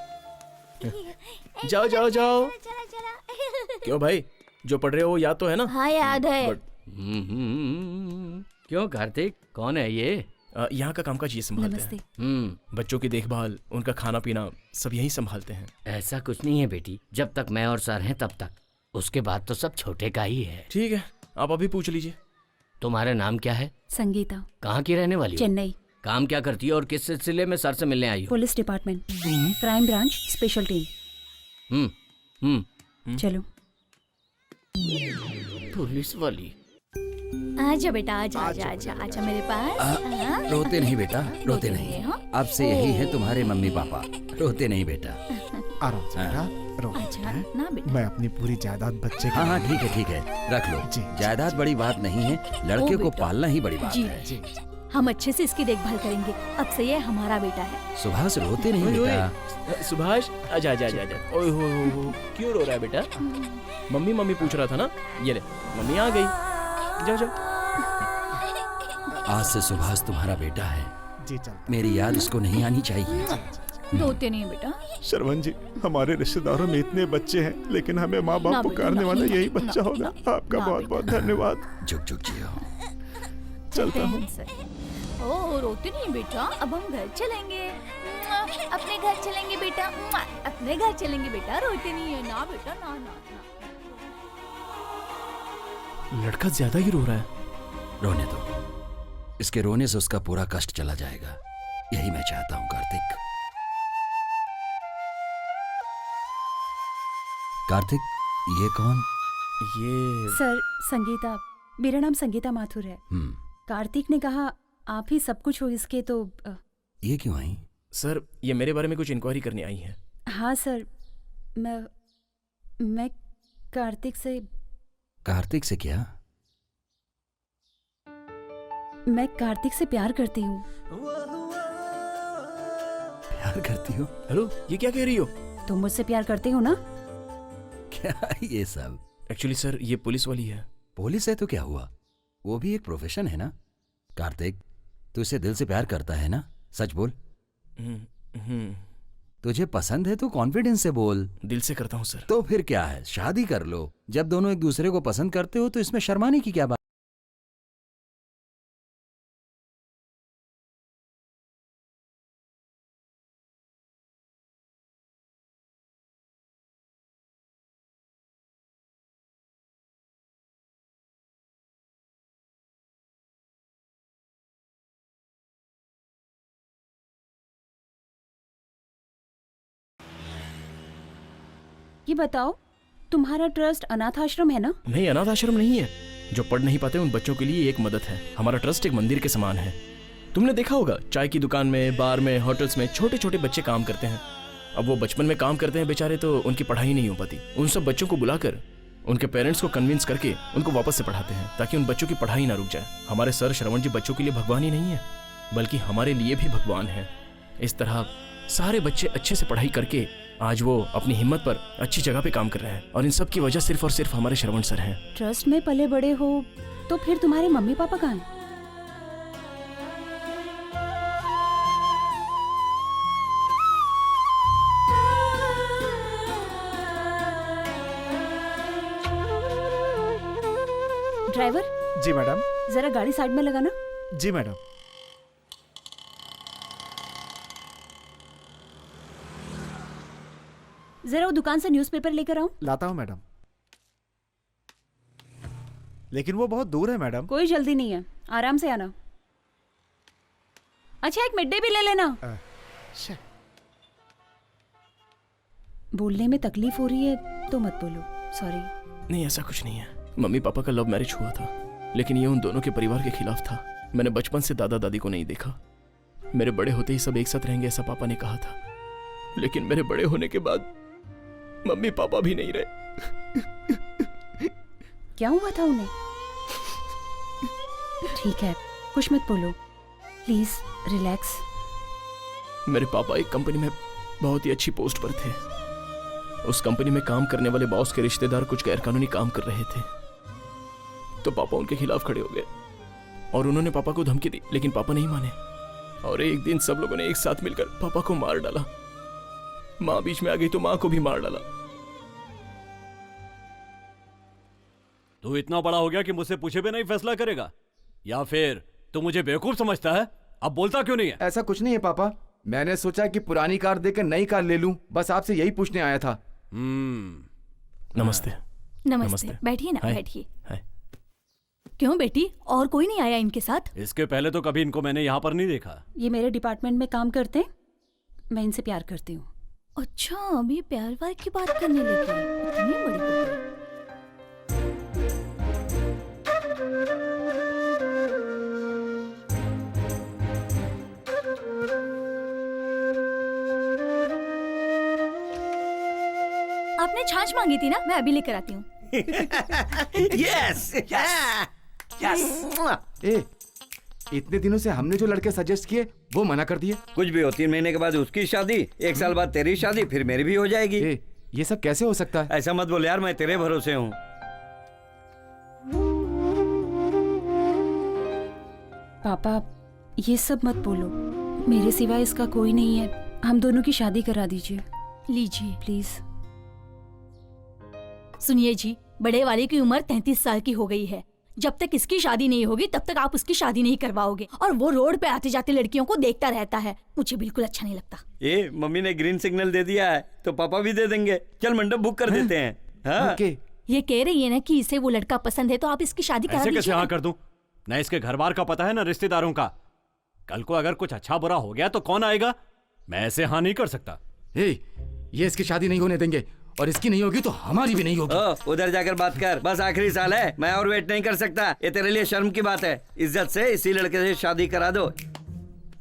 जाओ जाओ जाओ। क्यों भाई, जो पढ़ रहे हो याद तो है ना? हाँ याद है। क्यों कार्तिक, कौन है ये? यहाँ का कामकाज ये संभालते हैं। बच्चों की देखभाल, उनका खाना पीना सब यही संभालते हैं। ऐसा कुछ नहीं है बेटी, जब तक मैं और सर हैं तब तक, उसके बाद तो सब छोटे का ही है। ठीक है, आप अभी पूछ लीजिए। तुम्हारा नाम क्या है? संगीता। कहाँ की रहने वाली हो? चेन्नई। काम क्या करती है और किस सिलसिले में सर से मिलने आई हो? Police department, crime branch, special team. चलो। पुलिस वाली। आजा बेटा, आजा आजा आजा आजा मेरे पास। रोते नहीं बेटा, रोते नहीं। अब से यही है तुम्हारे मम्मी पापा, रोते नहीं बेटा। आराम से बेटा, रो। अच्छा ना बेटा। मैं अपनी पूरी जायदाद बच्चे हाँ हाँ ठीक है ठीक है, रख लो। जायदाद बड़ी बात नहीं है, लड़के को पालना ही बड़ी बात है। जी, हम अच्छे से इसकी देखभाल करेंगे। अब से ये हमारा बेटा है। सुभाष रोते नहीं बेटा। सुभाष, आजा आजा आजा आजा। ओए हो, क्यों रो रहा है बेटा? मम्मी मम्मी पूछ रहा था ना, ये ले मम्मी आ गई। जाओ जाओ। आज से सुभाष तुम्हारा बेटा है। जी चल। मेरी याद इसको नहीं आनी चाहिए। रोते नहीं बेटा। शरवण जी, हमारे रिश्तेदारों में इतने बच्चे हैं, लेकिन हमें माँ बाप पुकारने वाला यही बच्चा होगा। आपका बहुत बहुत धन्यवाद। जुग जुग जियो। चलता हूँ। ओ रोते नहीं बेटा, अब हम घर चलेंगे। अपने घर चलेंगे बेटा, अपने घर चलेंगे बेटा। रोते नहीं है ना बेटा, ना ना ना। लड़का ज्यादा ही रो रहा है। रोने दो, इसके रोने से उसका पूरा कष्ट चला जाएगा, यही मैं चाहता हूं। कार्तिक, कार्तिक, ये कौन? ये सर, संगीता, मेरा नाम संगीता माथुर है। कार्तिक ने कहा आप ही सब कुछ हो इसके, तो ये क्यों आई? सर, ये मेरे बारे में कुछ इंक्वायरी करने आई है। हाँ सर, मैं कार्तिक से। कार्तिक से क्या? मैं कार्तिक से प्यार करती हूँ। प्यार करती हो? हेलो, ये क्या कह रही हो? तुम मुझसे प्यार करते हो ना? क्या ये सब? एक्चुअली सर, ये पुलिस वाली है। पुलिस है तो क्या हुआ, वो भी एक प्रोफेशन है ना। कार्तिक, तू इसे दिल से प्यार करता है ना? सच बोल। तुझे पसंद है तो कॉन्फिडेंस से बोल। दिल से करता हूँ सर। तो फिर क्या है, शादी कर लो। जब दोनों एक दूसरे को पसंद करते हो तो इसमें शर्माने की क्या बात? ये बताओ, तुम्हारा ट्रस्ट अनाथ आश्रम है ना? नहीं, अनाथ आश्रम नहीं है। जो पढ़ नहीं पाते उन बच्चों के लिए एक मदद है। हमारा ट्रस्ट एक मंदिर के समान है। तुमने देखा होगा, चाय की दुकान में, बार में, होटल्स में छोटे छोटे बच्चे काम करते हैं। अब वो बचपन में काम करते हैं बेचारे, तो उनकी पढ़ाई नहीं हो पाती। उन सब बच्चों को बुलाकर उनके पेरेंट्स को कन्विंस करके उनको वापस से पढ़ाते हैं, ताकि उन बच्चों की पढ़ाई ना रुक जाए। हमारे सर श्रवण जी बच्चों के लिए भगवान ही नहीं है, बल्कि हमारे लिए भी भगवान है। इस तरह सारे बच्चे अच्छे से पढ़ाई करके आज वो अपनी हिम्मत पर अच्छी जगह पे काम कर रहे हैं, और इन सब की वजह सिर्फ और सिर्फ हमारे श्रवण सर हैं। ट्रस्ट में पले बड़े हो तो फिर तुम्हारे मम्मी पापा कहाँ हैं? ड्राइवर, जी मैडम। जरा गाड़ी साइड में लगाना। जी मैडम। जरा वो दुकान से न्यूज़पेपर लेकर आओ। लाता हूँ मैडम। लेकिन वो बहुत दूर है मैडम। कोई जल्दी नहीं है, आराम से आना। अच्छा, एक मिड डे भी ले लेना। बोलने में तकलीफ हो रही है तो मत बोलो, सॉरी। नहीं, ऐसा कुछ नहीं है। मम्मी पापा का लव मैरिज हुआ था, लेकिन ये उन दोनों के परिवार के खिलाफ था। मैंने बचपन से दादा दादी को नहीं देखा। मेरे बड़े होते ही सब एक साथ रहेंगे ऐसा पापा ने कहा था, लेकिन मेरे बड़े होने के बाद मम्मी पापा भी नहीं रहे। क्या हुआ था उन्हें? ठीक है, कुछ मत बोलो, प्लीज रिलैक्स। मेरे पापा एक कंपनी में बहुत ही अच्छी पोस्ट पर थे। उस कंपनी में काम करने वाले बॉस के रिश्तेदार कुछ गैरकानूनी काम कर रहे थे, तो पापा उनके खिलाफ खड़े हो गए और उन्होंने पापा को धमकी दी, लेकिन पापा नहीं माने। और एक दिन सब लोगों ने एक साथ मिलकर पापा को मार डाला। माँ बीच में आ गई तो माँ को भी मार डाला। तू इतना बड़ा हो गया कि मुझसे पूछे बिना ही फैसला करेगा, या फिर तू मुझे बेवकूफ समझता है? अब बोलता क्यों नहीं है? ऐसा कुछ नहीं है पापा, मैंने सोचा कि पुरानी कार देकर नई कार ले लूं, बस आपसे यही पूछने आया था। नमस्ते। नमस्ते, बैठिए ना, हाय। बैठिए। हाय। क्यों बेटी, और कोई नहीं आया इनके साथ? इसके पहले तो कभी इनको मैंने यहाँ पर नहीं देखा। ये मेरे डिपार्टमेंट में काम करते हैं, मैं इनसे प्यार करती हूँ। अच्छा, अब ये प्यार वार की बात करने लगी, इतनी बड़ी हो गई। आपने छाछ मांगी थी ना, मैं अभी लेकर आती हूँ। यस ए, इतने दिनों से हमने जो लड़के सजेस्ट किए वो मना कर दिए। कुछ भी हो, 3 महीने के बाद उसकी शादी, 1 साल बाद तेरी शादी, फिर मेरी भी हो जाएगी। ये सब कैसे हो सकता है? ऐसा मत बोल यार, मैं तेरे भरोसे हूँ। पापा, ये सब मत बोलो, मेरे सिवा इसका कोई नहीं है। हम दोनों की शादी करा दीजिए, लीजिए। प्लीज। सुनिए जी, बड़े वाले की उम्र 33 साल की हो गई है। जब तक इसकी शादी नहीं होगी तब तक आप उसकी शादी नहीं करवाओगे, और वो रोड पे आते जाते लड़कियों को देखता रहता है, मुझे बिल्कुल अच्छा नहीं लगता। ए, मम्मी ने ग्रीन सिग्नल दे दिया है तो पापा भी दे देंगे। चल मंडप बुक कर देते हैं। हाँ? ये कह रही है ना कि इसे वो लड़का पसंद है, तो आप इसकी शादी करा ऐसे कैसे दीजिए। हाँ कर दूं? न इसके घर बार का पता है, न रिश्तेदारों का। कल को अगर कुछ अच्छा बुरा हो गया तो कौन आएगा? मैं ऐसे हाँ नहीं कर सकता। ये इसकी शादी नहीं होने देंगे, और इसकी नहीं होगी तो हमारी भी नहीं होगी। उधर जाकर बात कर, बस आखिरी साल है, मैं और वेट नहीं कर सकता। ये तेरे लिए शर्म की बात है। इज्जत से इसी लड़के से शादी करा दो।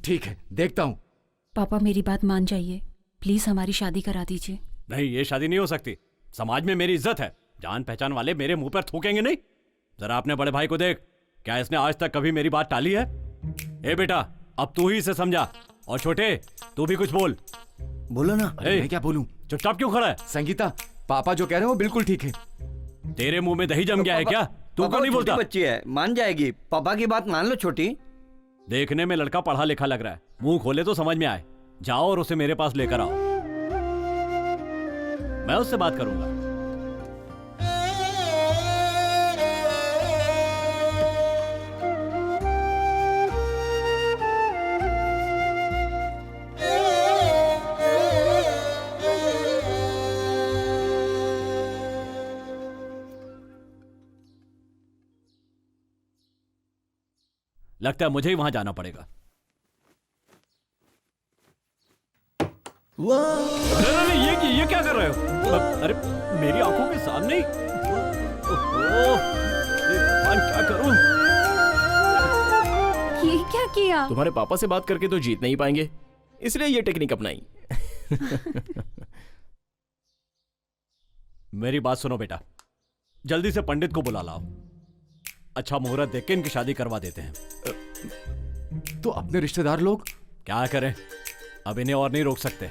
ठीक है, देखता हूँ। पापा मेरी बात मान जाइए, प्लीज हमारी शादी करा दीजिए। नहीं, ये शादी नहीं हो सकती। समाज में मेरी इज्जत है, जान पहचान वाले मेरे मुंह पर थूकेंगे नहीं। जरा अपने बड़े भाई को देख, क्या इसने आज तक कभी मेरी बात टाली है? ए बेटा, अब तू ही इसे समझा। और छोटे, तू भी कुछ बोल। बोलो ना। मैं क्या बोलूं? चुपचाप क्यों खड़ा है? संगीता, पापा जो कह रहे हैं वो बिल्कुल ठीक है। तेरे मुंह में दही जम गया है क्या? तू क्यों नहीं बोलता? बच्ची है, मान जाएगी। पापा की बात मान लो छोटी। देखने में लड़का पढ़ा लिखा लग रहा है, मुंह खोले तो समझ में आए। जाओ और उसे मेरे पास लेकर आओ, मैं उससे बात करूंगा। लगता है मुझे ही वहां जाना पड़ेगा। अरे ये क्या कर रहे हो? अरे मेरी आंखों के सामने ही। क्या करूं? ये क्या किया? तुम्हारे पापा से बात करके तो जीत नहीं पाएंगे, इसलिए ये टेक्निक अपनाई। मेरी बात सुनो बेटा, जल्दी से पंडित को बुला लाओ। अच्छा मुहूर्त देख के इनकी शादी करवा देते हैं। तो अपने रिश्तेदार लोग क्या करें, अब इन्हें और नहीं रोक सकते।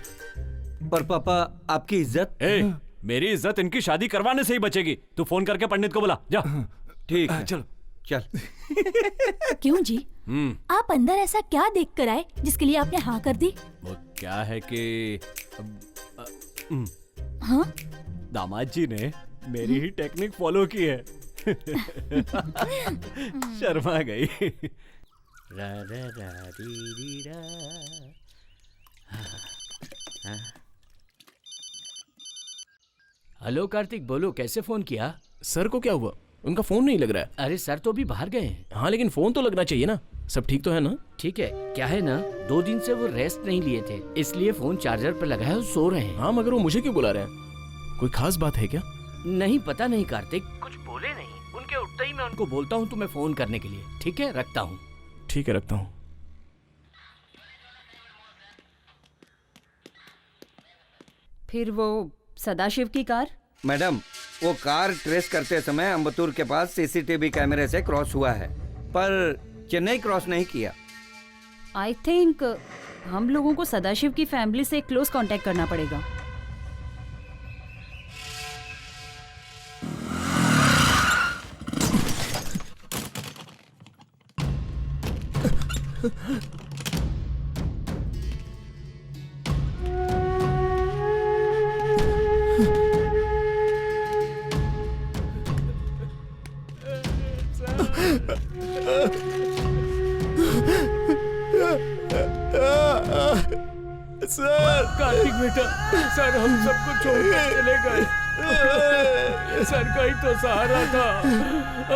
पर पापा, आपकी इज्जत। मेरी इज्जत इनकी शादी करवाने से ही बचेगी। तू फोन करके पंडित को बुला जा। ठीक है, चलो चल। क्यों जी? आप अंदर ऐसा क्या देख कर आए जिसके लिए आपने हाँ कर दी? वो क्या है कि हाँ? दामाद जी ने मेरी ही टेक्निक फॉलो की है। शर्मा गई। हेलो कार्तिक, बोलो कैसे फोन किया? सर को क्या हुआ? उनका फोन नहीं लग रहा है। अरे सर तो अभी बाहर गए हैं। हाँ लेकिन फोन तो लगना चाहिए ना। सब ठीक तो है ना? ठीक है, क्या है ना, 2 दिन से वो रेस्ट नहीं लिए थे, इसलिए फोन चार्जर पर लगाया और सो रहे हैं। हाँ मगर वो मुझे क्यों बुला रहे हैं? कोई खास बात है क्या? नहीं, पता नहीं कार्तिक, कुछ बोले नहीं। उनके उठते ही मैं उनको बोलता हूँ तुम्हें फोन करने के लिए। ठीक है, रखता हूँ। ठीक है, रखता हूँ। फिर वो सदाशिव की कार? मैडम, वो कार ट्रेस करते समय अम्बतूर के पास सीसीटीवी कैमरे से क्रॉस हुआ है, पर चेन्नई क्रॉस नहीं किया। आई थिंक हम लोगों को सदाशिव की फैमिली से क्लोज कांटेक्ट करना पड़ेगा। सर, कार्तिक बेटा, सर हम सबको छोड़कर चले गए। सर का ही तो सहारा था,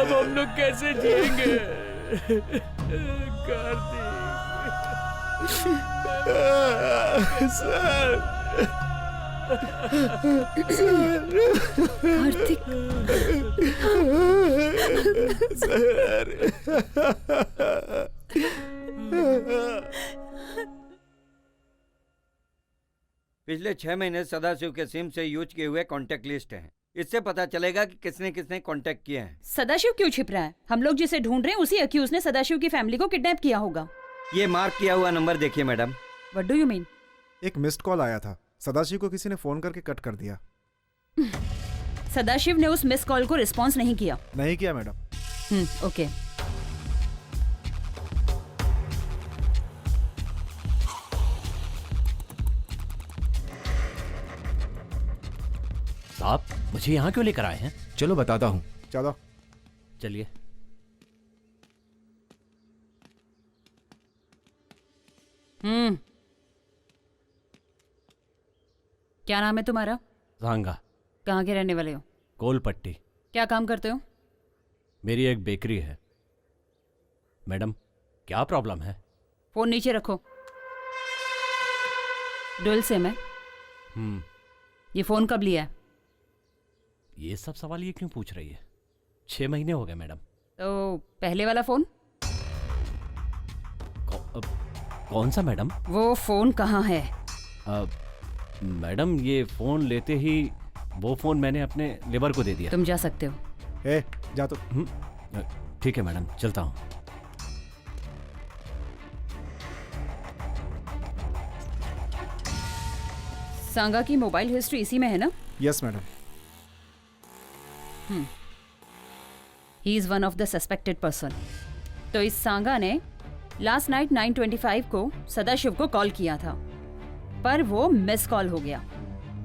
अब हम लोग कैसे जिएंगे? कार्तिक सर, कार्तिक पिछले 6 महीने सदाशिव के सिम से यूज किए हुए कॉन्टेक्ट लिस्ट है। इससे पता चलेगा कि किसने किसने कांटेक्ट किए हैं। सदाशिव क्यों छिप रहा है? हम लोग जिसे ढूंढ रहे हैं उसी अक्यूज ने सदाशिव की फैमिली को किडनैप किया होगा। ये मार्क किया हुआ नंबर देखिए madam. What do you mean? एक मिस्ड कॉल आया था, सदाशिव को किसी ने फोन करके कट कर दिया। सदाशिव ने उस मिस कॉल को रिस्पॉन्स नहीं किया। नहीं किया मैडम। ओके। साहब, मुझे यहाँ क्यों लेकर आए हैं? चलो बताता हूँ। चलो चलिए। क्या नाम है तुम्हारा? झांगा। कहाँ के रहने वाले हो? कोलपट्टी। क्या काम करते हो? मेरी एक बेकरी है। मैडम क्या प्रॉब्लम है? फोन नीचे रखो। डुअल सिम है। ये फोन कब लिया है? ये सब सवाल ये क्यों पूछ रही है? 6 महीने हो गए मैडम। तो पहले वाला फोन? कौन सा मैडम? वो फोन कहाँ है? मैडम ये फोन लेते ही वो फोन मैंने अपने लेबर को दे दिया। तुम जा सकते हो। ए, जा तो। ठीक है मैडम, चलता हूँ। सांगा की मोबाइल हिस्ट्री इसी में है ना? Yes madam. He is one of the suspected person. तो इस सांगा ने लास्ट नाइट 9:25 को सदाशिव को कॉल किया था, पर वो मिस कॉल हो गया।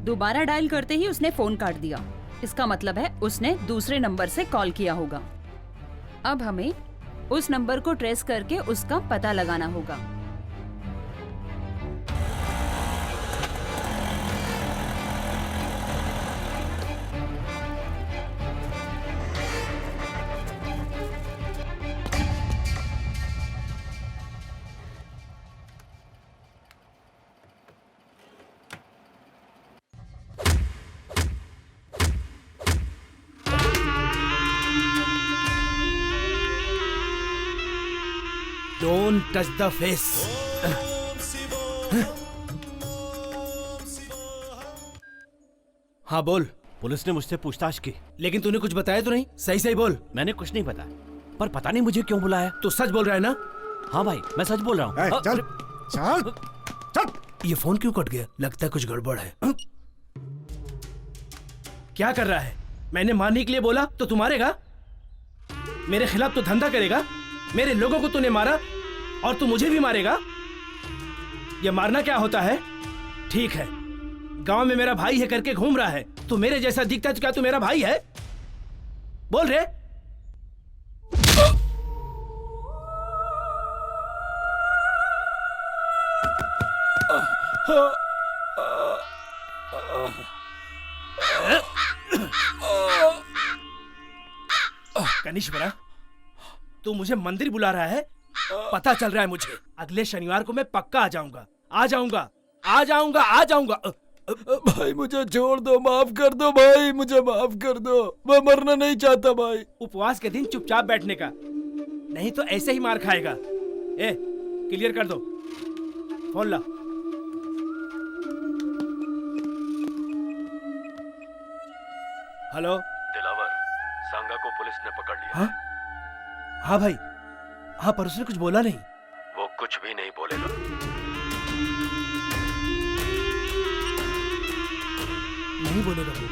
दोबारा डायल करते ही उसने फोन काट दिया। इसका मतलब है उसने दूसरे नंबर से कॉल किया होगा। अब हमें उस नंबर को ट्रेस करके उसका पता लगाना होगा। Don't touch the face. हाँ बोल। पुलिस ने मुझसे पूछताछ की, लेकिन तूने कुछ बताया तो नहीं? सही सही बोल। मैंने कुछ नहीं बताया, पर पता नहीं मुझे क्यों बुलाया। तू सच बोल रहा है ना? हाँ भाई, मैं सच बोल रहा हूँ। चल चल चल। ये फोन क्यों कट गया? लगता है कुछ गड़बड़ है। क्या कर रहा है? मैंने मारने के लिए बोला तो तू मारेगा? मेरे खिलाफ तो धंधा करेगा? मेरे लोगों को तूने मारा और तू मुझे भी मारेगा? ये मारना क्या होता है? ठीक है, गांव में मेरा भाई है करके घूम रहा है। तू मेरे जैसा दिखता है तो क्या तू मेरा भाई है? बोल रे। कनिष्वरा, तू मुझे मंदिर बुला रहा है? पता चल रहा है मुझे। अगले शनिवार को मैं पक्का आ जाऊंगा, आ जाऊंगा, आ जाऊंगा, आ जाऊंगा। भाई मुझे छोड़ दो, माफ कर दो भाई, मुझे माफ कर दो। मैं मरना नहीं चाहता भाई। उपवास के दिन चुपचाप बैठने का, नहीं तो ऐसे ही मार खाएगा। ए, क्लियर कर दो। फोन ला। हेलो दिलावर, सांगा को पुलिस ने पकड़ लिया। हाँ हाँ भाई, हाँ, पर उसने कुछ बोला नहीं। वो कुछ भी नहीं बोलेगा। नहीं बोलेगा वो।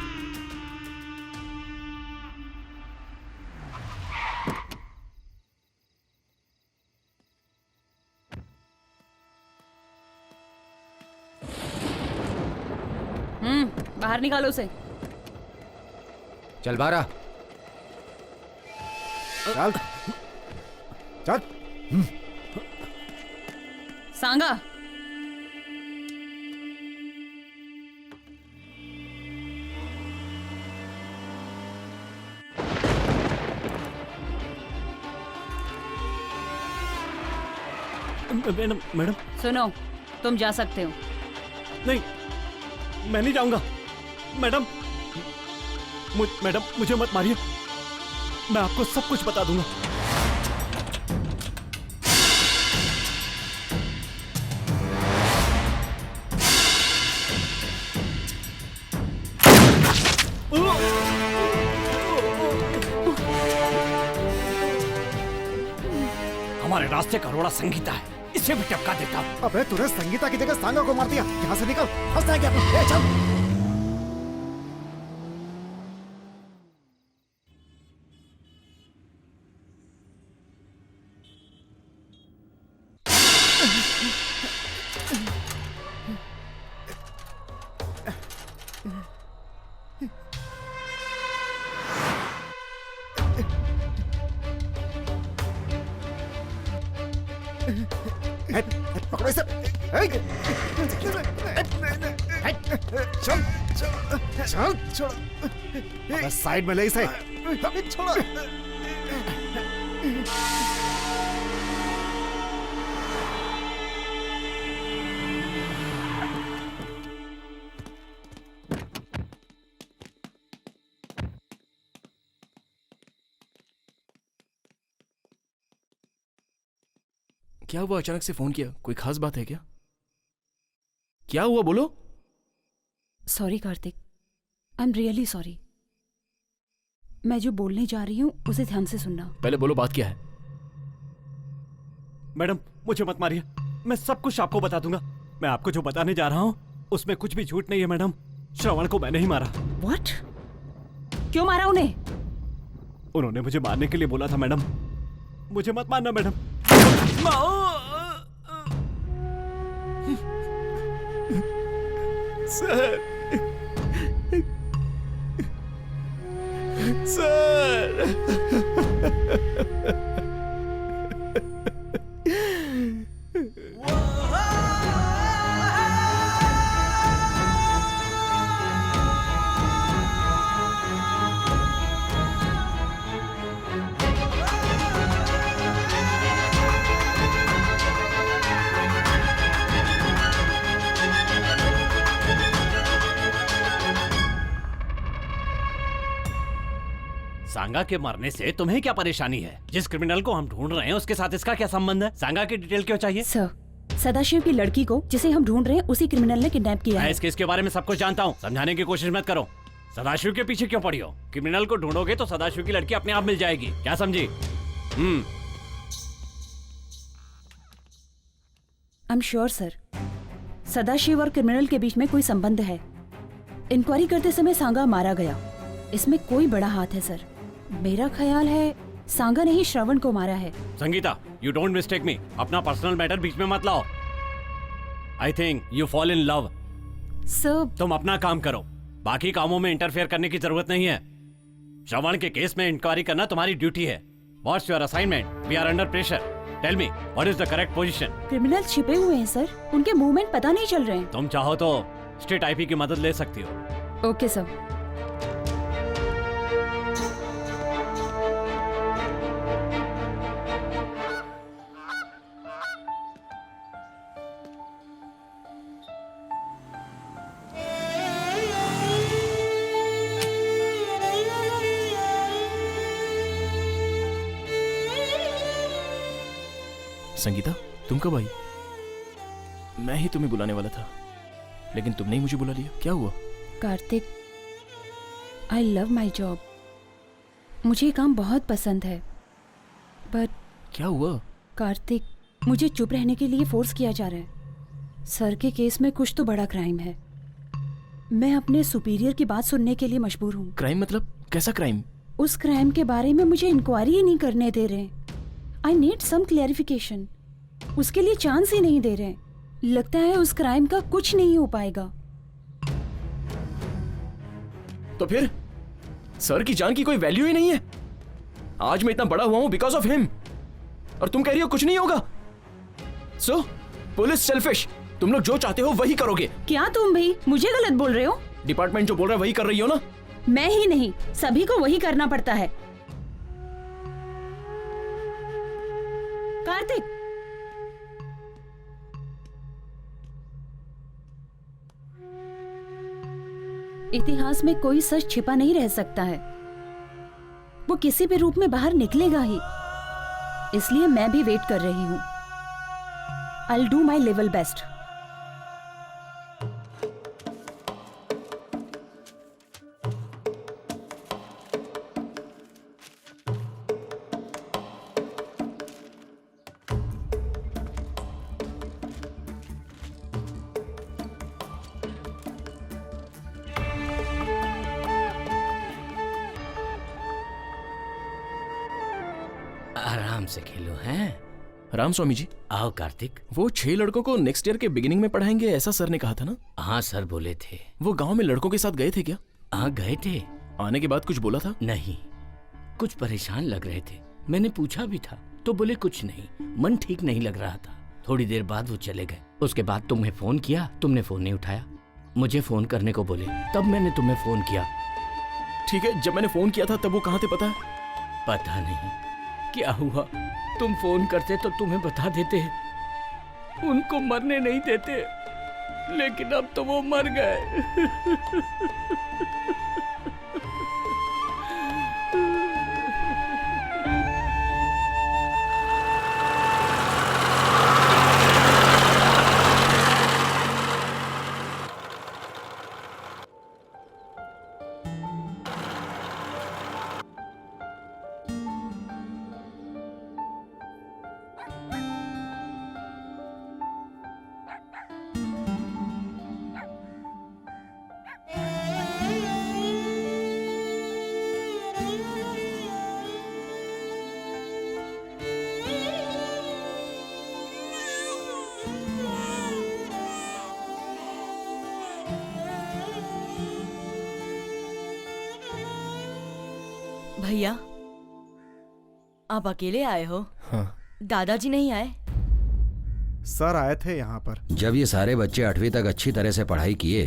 बाहर निकालो उसे। चल बारा। चल चल। सांगा, मैडम मैडम। सुनो, तुम जा सकते हो। नहीं, मैं नहीं जाऊंगा। मैडम मैडम मुझे मत मारिए, मैं आपको सब कुछ बता दूंगा। हमारे रास्ते का रोड़ा संगीता है, इसे भी टपका देता हूं। अबे तूने संगीता की जगह सांगा को मार दिया। यहाँ से निकल, फंसना है क्या? ए, चल। पकड़ो इसे। चल चल चल छोड़। बस साइड में ले इसे। छोड़ो। क्या हुआ, अचानक से फोन किया? कोई खास बात है क्या? क्या हुआ, बोलो। Sorry Kartik, I am really sorry. मैं जो बोलने जा रही हूँ उसे ध्यान से सुनना। पहले बोलो, बात क्या है? मैडम मुझे मत मारिए, मैं सब कुछ आपको बता दूंगा। मैं आपको जो बताने जा रहा हूँ उसमें कुछ भी झूठ नहीं है मैडम। श्रवण को मैंने ही मारा। व्हाट? क्यों मारा उन्हें? उन्होंने मुझे मारने के लिए बोला था मैडम। मुझे मत मारना मैडम। सर, सर, सांगा के मरने से तुम्हें क्या परेशानी है? जिस क्रिमिनल को हम ढूंढ रहे हैं उसके साथ इसका क्या संबंध है? सांगा की डिटेल क्यों चाहिए? सर, सदाशिव की लड़की को जिसे हम ढूंढ रहे हैं उसी क्रिमिनल ने किडनैप किया मैं है। इस केस के बारे में सब कुछ जानता हूँ, समझाने की कोशिश मत करो। सदाशिव के पीछे क्यों पड़ी हो? क्रिमिनल को ढूंढोगे तो सदाशिव की लड़की अपने आप मिल जाएगी, क्या समझी? I am sure sir, Sadashiv और क्रिमिनल के बीच में कोई संबंध है। इंक्वायरी करते समय सांगा मारा गया, इसमें कोई बड़ा हाथ है सर। मेरा ख्याल है सांगा ने ही श्रवण को मारा है। संगीता, यू डोंट मिस्टेक मी। अपना पर्सनल मैटर बीच में मत लाओ। I think you fall in love. Sir, तुम अपना काम करो, बाकी कामों में इंटरफेयर करने की जरूरत नहीं है। श्रवण के केस में इंक्वायरी करना तुम्हारी ड्यूटी है। What's your assignment? We are under pressure. Tell me what is the correct position? Criminal छिपे हुए हैं सर, उनके मूवमेंट पता नहीं चल रहे हैं। तुम चाहो तो स्टेट आईपी की मदद ले सकती हो। Okay sir. संगीता, तुम कब आई? मैं ही तुम्हें बुलाने वाला था, लेकिन तुमने ही मुझे बुला लिया। क्या हुआ? Kartik, I love my job. मुझे ये काम बहुत पसंद है, बट क्या हुआ? कार्तिक, मुझे चुप रहने के लिए फोर्स किया जा रहा है। सर के केस में कुछ तो बड़ा क्राइम है। मैं अपने सुपीरियर की बात सुनने के लिए मजबूर हूँ। क्राइम मतलब? कैसा क्राइम? उस क्राइम के बारे में मुझे इंक्वायरी ही नहीं करने दे रहे। I need some clarification. उसके लिए चांस ही नहीं दे रहे। लगता है उस क्राइम का कुछ नहीं हो पाएगा। तो फिर सर की जान की कोई वैल्यू ही नहीं है। आज मैं इतना बड़ा हुआ हूं बिकॉज ऑफ हिम, और तुम कह रही हो कुछ नहीं होगा। सो पुलिस सेल्फिश, तुम लोग जो चाहते हो वही करोगे। क्या तुम भी मुझे गलत बोल रहे हो? डिपार्टमेंट जो बोल रहा है वही कर रही हो ना? मैं ही नहीं, सभी को वही करना पड़ता है। कार्तिक, इतिहास में कोई सच छिपा नहीं रह सकता है। वो किसी भी रूप में बाहर निकलेगा ही। इसलिए मैं भी वेट कर रही हूं। I'll do my level best. आराम से खेलो हैं। राम स्वामी जी, आओ कार्तिक। वो 6 लड़कों को नेक्स्ट ईयर के बिगिनिंग में पढ़ाएंगे, ऐसा सर ने कहा था ना? हाँ सर बोले थे। वो गांव में लड़कों के साथ गए थे क्या? हाँ गए थे। आने के बाद कुछ बोला था? नहीं, कुछ परेशान लग रहे थे। मैंने पूछा भी था तो बोले कुछ नहीं, मन ठीक नहीं लग रहा था। थोड़ी देर बाद वो चले गए। उसके बाद तुम्हें फोन किया, तुमने फोन नहीं उठाया। मुझे फोन करने को बोले, तब मैंने तुम्हें फोन किया। ठीक है, जब मैंने फोन किया था तब वो कहाँ थे पता है? पता नहीं क्या हुआ। तुम फोन करते तो तुम्हें बता देते, उनको मरने नहीं देते, लेकिन अब तो वो मर गए। भैया, आप अकेले आए हो? हाँ। दादाजी नहीं आए? सर आए थे यहाँ पर। जब ये सारे बच्चे 8वीं तक अच्छी तरह से पढ़ाई किए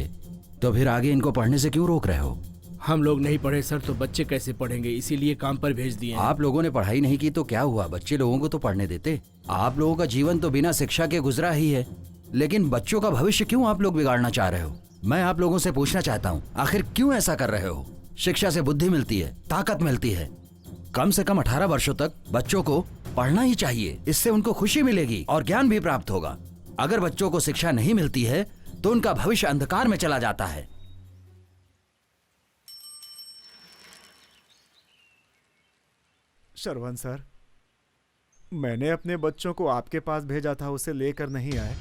तो फिर आगे इनको पढ़ने से क्यों रोक रहे हो? हम लोग नहीं पढ़े सर तो बच्चे कैसे पढ़ेंगे, इसीलिए काम पर भेज दिए हैं। आप लोगों ने पढ़ाई नहीं की तो क्या हुआ, बच्चे लोगों को तो पढ़ने देते। आप लोगों का जीवन तो बिना शिक्षा के गुजरा ही है, लेकिन बच्चों का भविष्य क्यों आप लोग बिगाड़ना चाह रहे हो? मैं आप लोगों से पूछना चाहता हूँ, आखिर क्यों ऐसा कर रहे हो? शिक्षा से बुद्धि मिलती है, ताकत मिलती है। कम से कम 18 वर्षों तक बच्चों को पढ़ना ही चाहिए, इससे उनको खुशी मिलेगी और ज्ञान भी प्राप्त होगा। अगर बच्चों को शिक्षा नहीं मिलती है तो उनका भविष्य अंधकार में चला जाता है। श्रवण सर, मैंने अपने बच्चों को आपके पास भेजा था, उसे लेकर नहीं आए।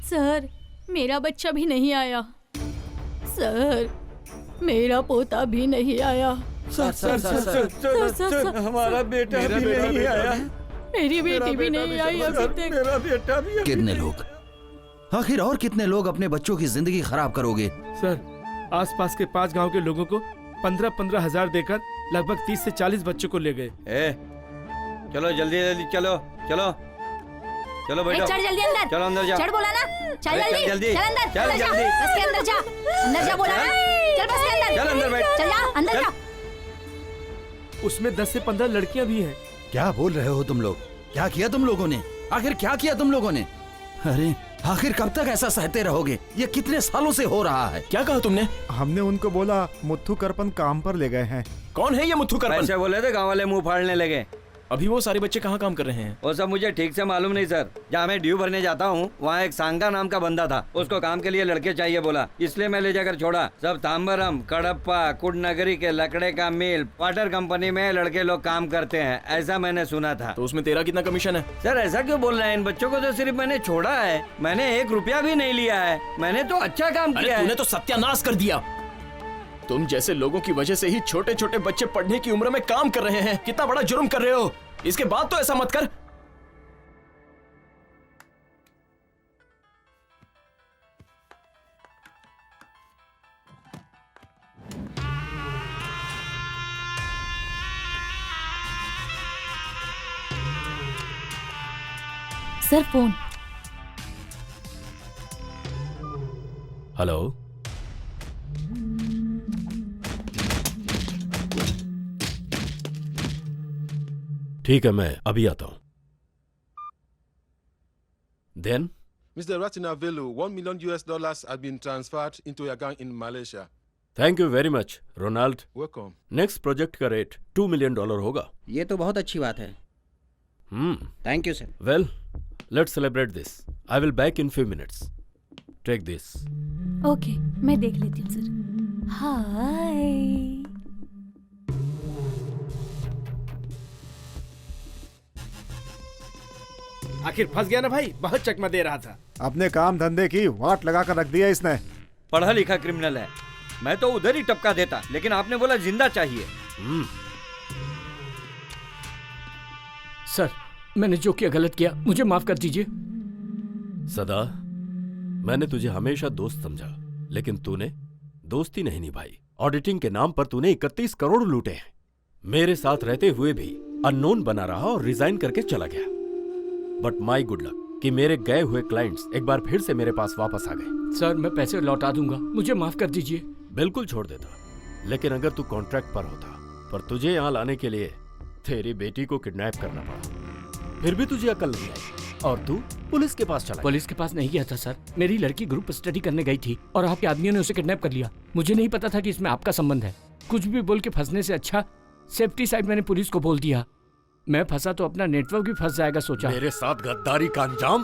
सर, मेरा बच्चा भी नहीं आया। सर, मेरा पोता भी नहीं आया। सर, हमारा बेटा भी नहीं आया। मेरी बेटी भी नहीं आई अभी तक। मेरा बेटा भी। कितने लोग, आखिर और कितने लोग अपने बच्चों की जिंदगी खराब करोगे? सर, आसपास के 5 गांव के लोगों को 15-15 हजार देकर लगभग 30 से 40 बच्चों को ले गए। चलो जल्दी जल्दी चलो चलो चलो बेटा, चढ़ जल्दी अंदर। चलो अंदर जा। चढ़ बोला ना, चल जल्दी जल्दी चल अंदर, चल अंदर जा, जल्दी बस के अंदर जा, अंदर जा बोला ना, चल बस के अंदर, चल अंदर बैठ, चल जा अंदर जा। उसमें 10 से 15 लड़कियां भी हैं। क्या बोल रहे हो तुम लोग? क्या किया तुम लोगों ने? आखिर क्या किया तुम लोगों ने? अरे आखिर कब तक ऐसा सहते रहोगे? ये कितने सालों से हो रहा है? क्या कहा तुमने? हमने उनको बोला मुथ्थू करपन काम पर ले गए हैं। कौन है ये मुथ्थू करपन? पैसे बोले थे, गाँव वाले मुंह फाड़ने लगे। अभी वो सारे बच्चे कहाँ काम कर रहे हैं? वो सब मुझे ठीक से मालूम नहीं सर। जहाँ मैं ड्यू भरने जाता हूँ वहाँ एक सांगा नाम का बंदा था, उसको काम के लिए लड़के चाहिए बोला, इसलिए मैं ले जाकर छोड़ा। सब तांबरम, कडप्पा, कुडनगरी के लकड़े का मिल, वाटर कंपनी में लड़के लोग काम करते हैं, ऐसा मैंने सुना था। तो उसमें तेरा कितना कमीशन है? सर ऐसा क्यों बोल रहे हैं? इन बच्चों को तो सिर्फ मैंने छोड़ा है, मैंने 1 रुपया भी नहीं लिया है। मैंने तो अच्छा काम किया है। तूने तो सत्यानाश कर दिया। तुम जैसे लोगों की वजह से ही छोटे छोटे बच्चे पढ़ने की उम्र में काम कर रहे हैं। कितना बड़ा जुर्म कर रहे हो। इसके बाद तो ऐसा मत कर। Sir phone. हेलो, ठीक है, मैं अभी आता हूं। Then Mr. Ratinavelu, $1 million has been transferred into your account in Malaysia. Thank you very much Ronald. Welcome. Next project का रेट $2 मिलियन होगा। ये तो बहुत अच्छी बात है। Thank you sir. Well, let's celebrate this. I will back in few minutes. Take this. Okay, मैं देख लेती हूँ सर। हाय। आखिर फंस गया ना भाई, बहुत चकमा दे रहा था। अपने काम धंधे की वाट लगा कर रख दिया इसने। पढ़ा लिखा क्रिमिनल है। मैं तो उधर ही टपका देता, लेकिन आपने बोला जिंदा चाहिए। सर, मैंने जो किया गलत किया, मुझे माफ कर दीजिए। सदा, मैंने तुझे हमेशा दोस्त समझा, लेकिन तूने दोस्ती नहीं निभाई। ऑडिटिंग के नाम पर तूने 31 करोड़ लूटे हैं। मेरे साथ रहते हुए भी अननोन बना रहा और रिजाइन करके चला गया। बट माई गुड लक कि मेरे गए हुए क्लाइंट्स एक बार फिर से मेरे पास वापस आ गए। सर, मैं पैसे लौटा दूंगा, मुझे माफ कर दीजिए। बिल्कुल छोड़ देता, लेकिन अगर तू कॉन्ट्रैक्ट पर होता, पर तुझे यहाँ लाने के लिए तेरी बेटी को किडनैप करना पड़ा, फिर भी तुझे अकल नहीं आई और तू पुलिस के पास चला। पुलिस के पास नहीं गया था सर, मेरी लड़की ग्रुप स्टडी करने गई थी और आपके आदमियों ने उसे किडनैप कर लिया। मुझे नहीं पता था कि इसमें आपका संबंध है। कुछ भी बोल के फंसने से अच्छा सेफ्टी साइड मैंने पुलिस को बोल दिया। मैं फंसा तो अपना नेटवर्क भी फंस जाएगा सोचा। मेरे साथ गद्दारी का अंजाम।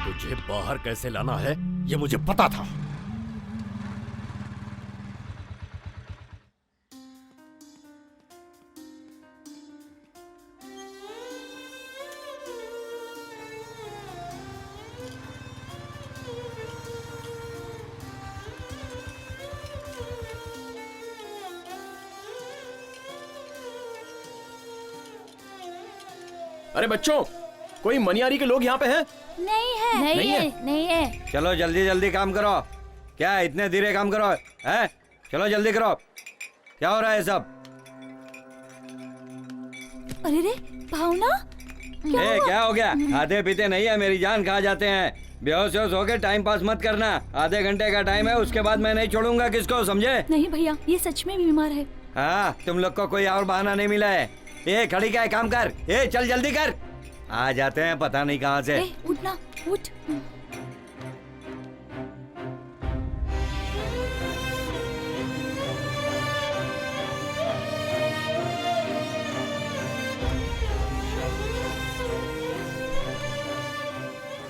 तुझे बाहर कैसे लाना है ये मुझे पता था। अरे बच्चों, कोई मनियारी के लोग यहाँ पे हैं? नहीं है नहीं है? नहीं है। चलो जल्दी जल्दी काम करो। क्या इतने धीरे काम करो है? चलो जल्दी करो। क्या हो रहा है सब? अरे रे भावना, क्या हो गया? खाते पीते नहीं है, मेरी जान खा जाते हैं। बेहोश होके टाइम पास मत करना। आधे घंटे का टाइम है, उसके बाद मैं नहीं छोड़ूंगा किसको, समझे? नहीं भैया, ये सच में बीमार है। हाँ, तुम लोग को कोई और बहाना नहीं मिला है। ए खड़ी क्या है, काम कर। ए चल जल्दी कर। आ जाते हैं पता नहीं कहाँ से। उठना, उठ।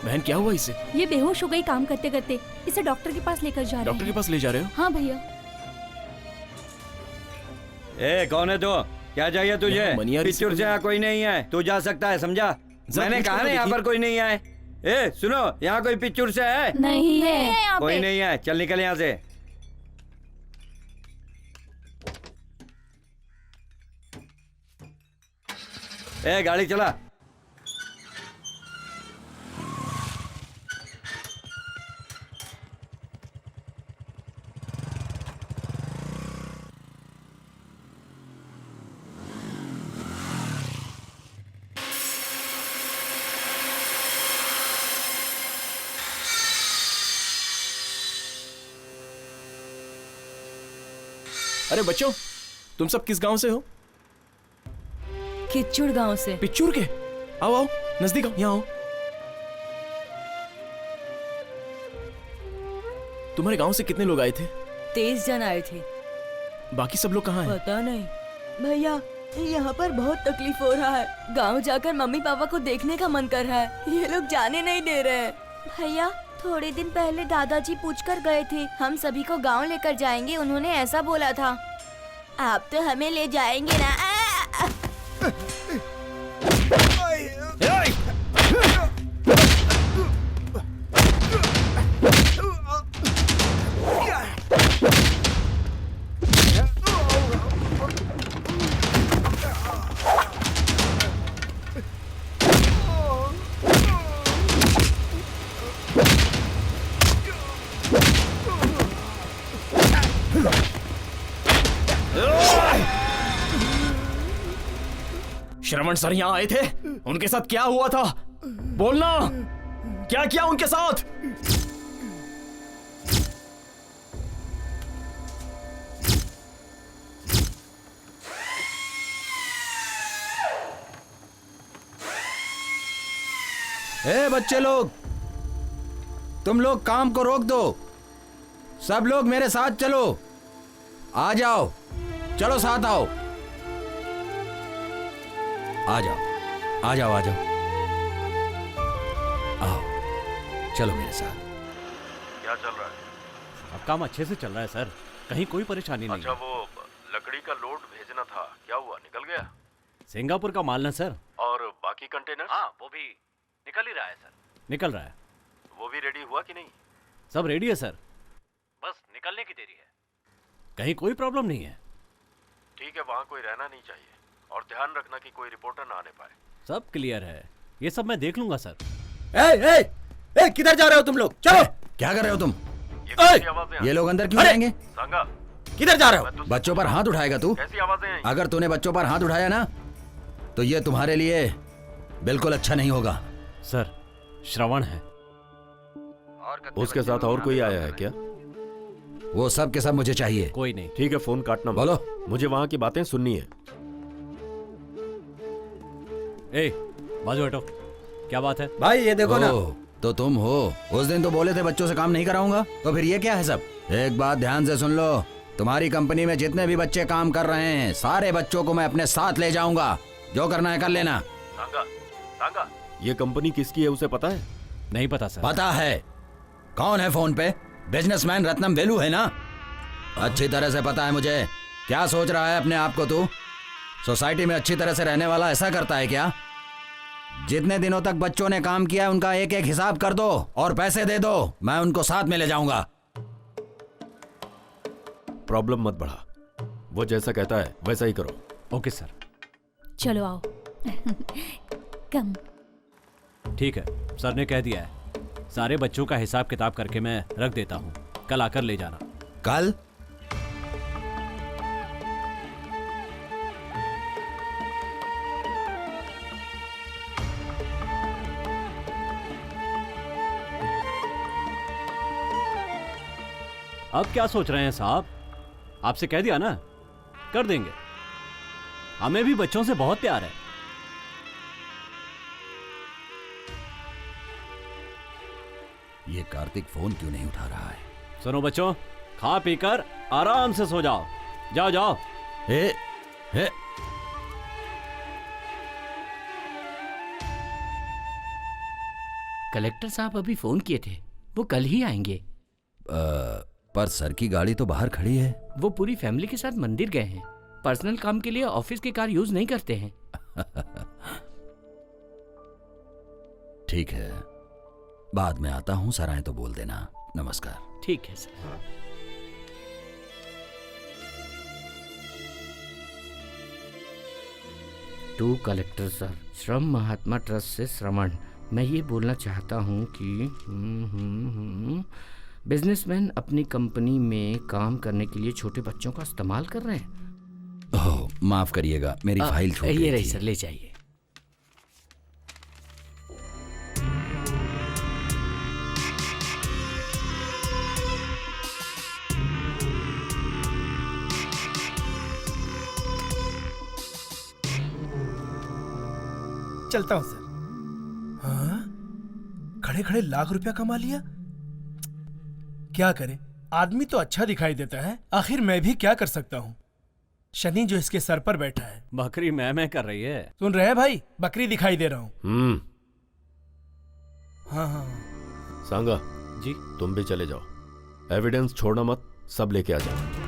बहन क्या हुआ इसे? ये बेहोश हो गई काम करते करते। इसे डॉक्टर के पास लेकर जा रहे हैं। डॉक्टर के पास ले जा रहे हो? हाँ भैया। ए कौन है तू? क्या चाहिए तुझे? पिक्चर से यहाँ कोई नहीं है, तू जा सकता है, समझा? मैंने कहा ना यहाँ पर कोई नहीं है। ए सुनो, यहाँ कोई पिक्चर से है? नहीं है, कोई नहीं है, चल निकल यहाँ से। ए गाड़ी चला। अरे बच्चों, तुम सब किस गांव से हो? किच्चुड़ गांव से। पिच्चूर के? आओ आओ, नजदीक आओ, यहाँ आओ। तुम्हारे गांव से कितने लोग आए थे? 23 जन आए थे। बाकी सब लोग कहाँ हैं? पता नहीं भैया, यहाँ पर बहुत तकलीफ हो रहा है। गांव जाकर मम्मी पापा को देखने का मन कर रहा है, ये लोग जाने नहीं दे रहे हैं। भैया थोड़े दिन पहले दादाजी पूछकर गए थे, हम सभी को गांव लेकर जाएंगे, उन्होंने ऐसा बोला था। आप तो हमें ले जाएंगे ना? श्रवण सर यहाँ आए थे, उनके साथ क्या हुआ था? बोलना, क्या किया उनके साथ? ए बच्चे लोग, तुम लोग काम को रोक दो। सब लोग मेरे साथ चलो। आ जाओ, चलो साथ आओ। आ जाओ, आ जाओ, आ जाओ, आओ, चलो मेरे साथ। क्या चल रहा है? अब काम अच्छे से चल रहा है सर, कहीं कोई परेशानी नहीं। अच्छा, वो लकड़ी का लोड भेजना था, क्या हुआ, निकल गया? सिंगापुर का माल ना सर। और बाकी कंटेनर? हाँ, वो भी निकल ही रहा है सर। निकल रहा है। वो भी रेडी हुआ कि नहीं? सब रेडी है सर, बस निकलने की देरी है। कहीं कोई प्रॉब्लम नहीं है। ठीक है, वहाँ कोई रहना नहीं चाहिए और ध्यान रखना कि कोई रिपोर्टर ना आने पाए। सब क्लियर है, ये सब मैं देख लूंगा सर। किधर जा रहे हो तुम लोग? चलो। क्या कर रहे हो तुम? ये ये लोग अंदर क्यों आएंगे? संगा, किधर जा रहे हो? बच्चों पर हाथ उठाएगा तू? कैसी आवाजें हैं? अगर तूने बच्चों पर हाथ उठाया ना, तो ये तुम्हारे लिए बिल्कुल अच्छा नहीं होगा। सर, श्रवण है। उसके साथ और कोई आया है क्या? वो सब के सब मुझे चाहिए। कोई नहीं। ठीक है, फोन काटना। बोलो। मुझे वहाँ की बातें सुननी है। ए, बाजू हटो। क्या बात है? भाई ये देखो ना। तो तुम हो। उस दिन तो बोले थे बच्चों से काम नहीं कराऊंगा, तो फिर ये क्या है सब? एक बात ध्यान से सुन लो, तुम्हारी कंपनी में जितने भी बच्चे काम कर रहे हैं, सारे बच्चों को मैं अपने साथ ले जाऊंगा। जो करना है कर लेना। सांगा, सांगा, ये कंपनी किसकी है उसे पता है? नहीं पता सर। पता है। कौन है फोन पे? बिजनेसमैन रत्नम वेलू है ना? अच्छी तरह से पता है मुझे। क्या सोच रहा है अपने आप को तू? सोसाइटी में अच्छी तरह से रहने वाला ऐसा करता है क्या? जितने दिनों तक बच्चों ने काम किया उनका एक एक हिसाब कर दो और पैसे दे दो। मैं उनको साथ में ले जाऊंगा। प्रॉब्लम मत बढ़ा, वो जैसा कहता है वैसा ही करो। Okay sir. चलो आओ। कम। ठीक है, सर ने कह दिया है। सारे बच्चों का हिसाब किताब करके मैं रख देता हूँ, कल आकर ले जाना। कल? अब क्या सोच रहे हैं साहब? आपसे कह दिया ना, कर देंगे। हमें भी बच्चों से बहुत प्यार है। ये कार्तिक फोन क्यों नहीं उठा रहा है? सुनो बच्चों, खा पीकर आराम से सो जाओ। जाओ जाओ। हे कलेक्टर साहब अभी फोन किए थे, वो कल ही आएंगे। पर सर की गाड़ी तो बाहर खड़ी है। वो पूरी फैमिली के साथ मंदिर गए हैं। पर्सनल काम के लिए ऑफिस की कार यूज नहीं करते हैं। ठीक है, बाद में आता हूँ, सर आए तो बोल देना। नमस्कार। ठीक है सर। टू कलेक्टर सर, श्रम महात्मा ट्रस्ट से श्रवण। मैं ये बोलना चाहता हूँ कि बिजनेसमैन अपनी कंपनी में काम करने के लिए छोटे बच्चों का इस्तेमाल कर रहे हैं। ओह, माफ करिएगा, मेरी फाइल छूट गई ये रही थी। सर, ले जाइए। चलता हूं सर। हाँ, खड़े खड़े लाख रुपया कमा लिया। क्या करे, आदमी तो अच्छा दिखाई देता है, आखिर मैं भी क्या कर सकता हूँ। शनि जो इसके सर पर बैठा है। बकरी मैं कर रही है। सुन रहे हैं भाई, बकरी दिखाई दे रहा हूँ। हाँ हाँ। सांगा जी, तुम भी चले जाओ, एविडेंस छोड़ना मत, सब लेके आ जाओ।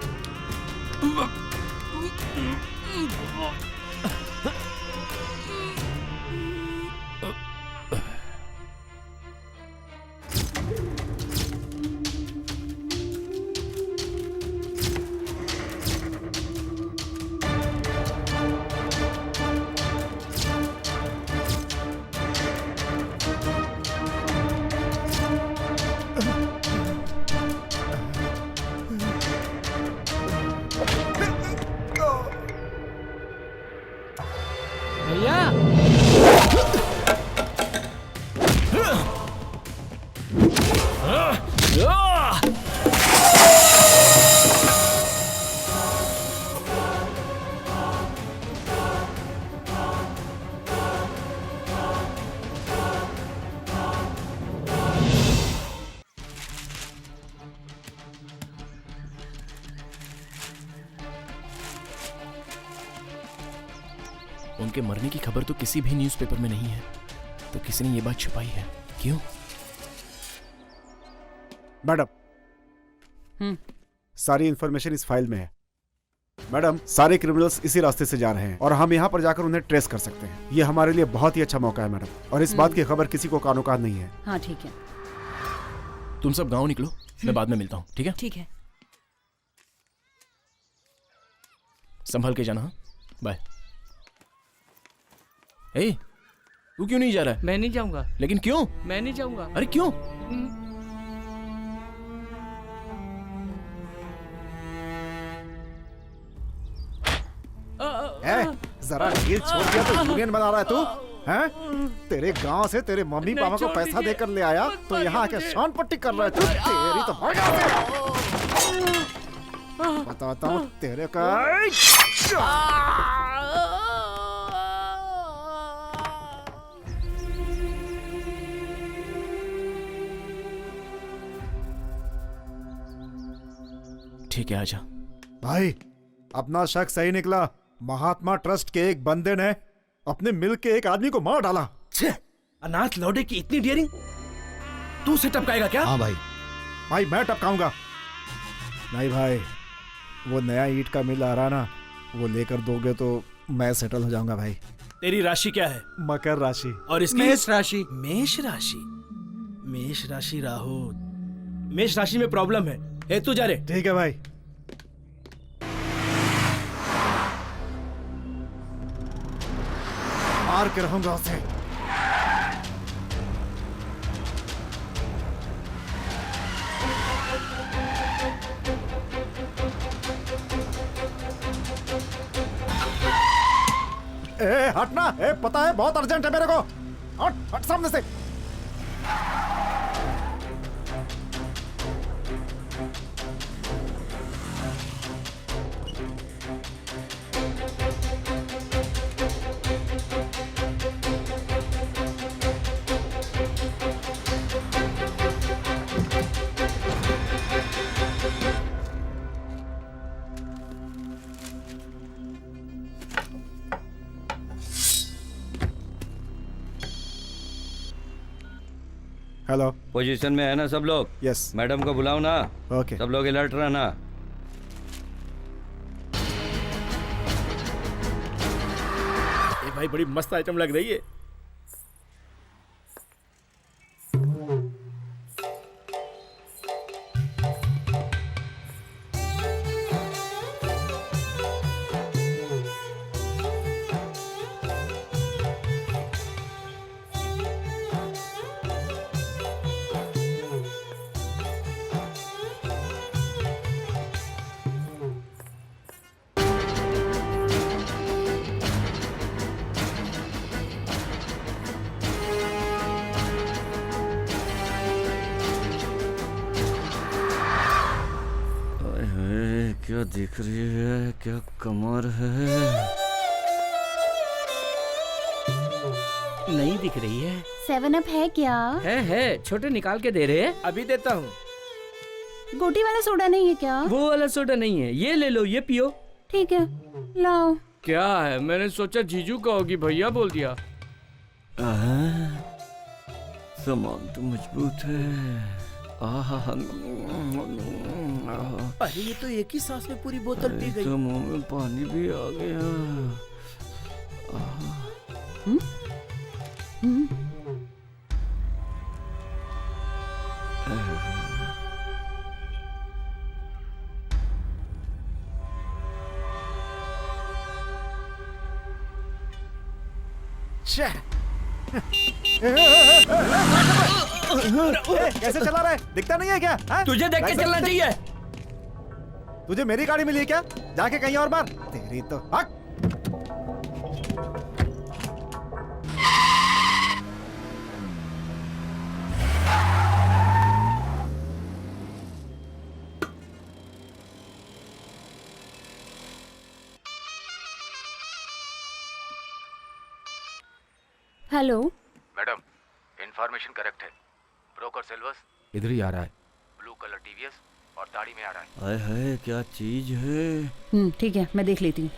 उनके मरने की खबर तो किसी भी न्यूज़पेपर में नहीं है, तो किसी ने ये बात छुपाई है। क्यों? मैडम, सारी इंफॉर्मेशन इस फाइल में है। मैडम, सारे क्रिमिनल्स इसी रास्ते से जा रहे हैं और हम यहाँ पर जाकर उन्हें ट्रेस कर सकते हैं। ये हमारे लिए बहुत ही अच्छा मौका है मैडम, और इस बात की खबर किसी को कानो कान नहीं है। हाँ ठीक है। तुम सब गांव निकलो, मैं बाद में मिलता हूँ। ठीक है? ठीक है। संभल के जाना। हाँ, बाय। ए, तू क्यों नहीं जा रहा है? मैं नहीं जाऊंगा। लेकिन क्यों? मैं नहीं जाऊंगा। अरे क्यों? जरा ढील छोड़ दिया तो यूनियन बना रहा है तू, हैं? तेरे गांव से तेरे मम्मी पापा को पैसा देकर ले आया तो यहाँ आके शान पट्टी कर रहा है तू। तेरी तो बताता हूँ तेरे का। ठीक है, आजा। भाई, अपना शक सही निकला। महात्मा ट्रस्ट के एक बंदे ने अपने मिल के एक आदमी को मार डाला। अनाथ लौडे की इतनी डियरिंग तू से टपकाएगा क्या? हाँ भाई। भाई मैं टपकाऊंगा नहीं भाई, वो नया ईंट का मिल आ रहा ना, वो लेकर दोगे तो मैं सेटल हो जाऊंगा भाई। तेरी राशि क्या है? मकर राशि। और इसकी? मेष राशि। मेष राशि, मेष राशि राहु, मेष राशि में प्रॉब्लम है। ए तू जा रे। ठीक है भाई। मार के रहूंगा उसे। ए हटना, ए पता है बहुत अर्जेंट है मेरे को। हट हट सामने से। हेलो, पोजीशन में है ना सब लोग? यस। मैडम को बुलाओ ना। ओके। सब लोग अलर्ट रहना। ये भाई बड़ी मस्त आइटम लग रही है। क्या दिख रही है, क्या कमर है। नहीं दिख रही है। 7 अप है क्या? है छोटे निकाल के दे रहे हैं। अभी देता हूँ। गोटी वाला सोडा नहीं है क्या? वो वाला सोडा नहीं है, ये ले लो, ये पियो। ठीक है, लाओ। क्या है, मैंने सोचा जीजू का होगी, भैया बोल दिया। सामान तो मजबूत है। अरे ये तो एक ही सांस में पूरी बोतल पी गई। तो मुंह में पानी भी आ गया। कैसे चला रहा है, दिखता नहीं है क्या? तुझे देख के चलना चाहिए। तुझे मेरी गाड़ी मिली है क्या? जाके कहीं और मार। तेरी तो हक। हेलो मैडम, इंफॉर्मेशन करेक्ट है। ब्रोकर सेल्वस इधर ही आ रहा है। ब्लू कलर टीवीएस और दाढ़ी में आ रहा है। हाय हाय, क्या चीज है। ठीक है, मैं देख लेती हूँ।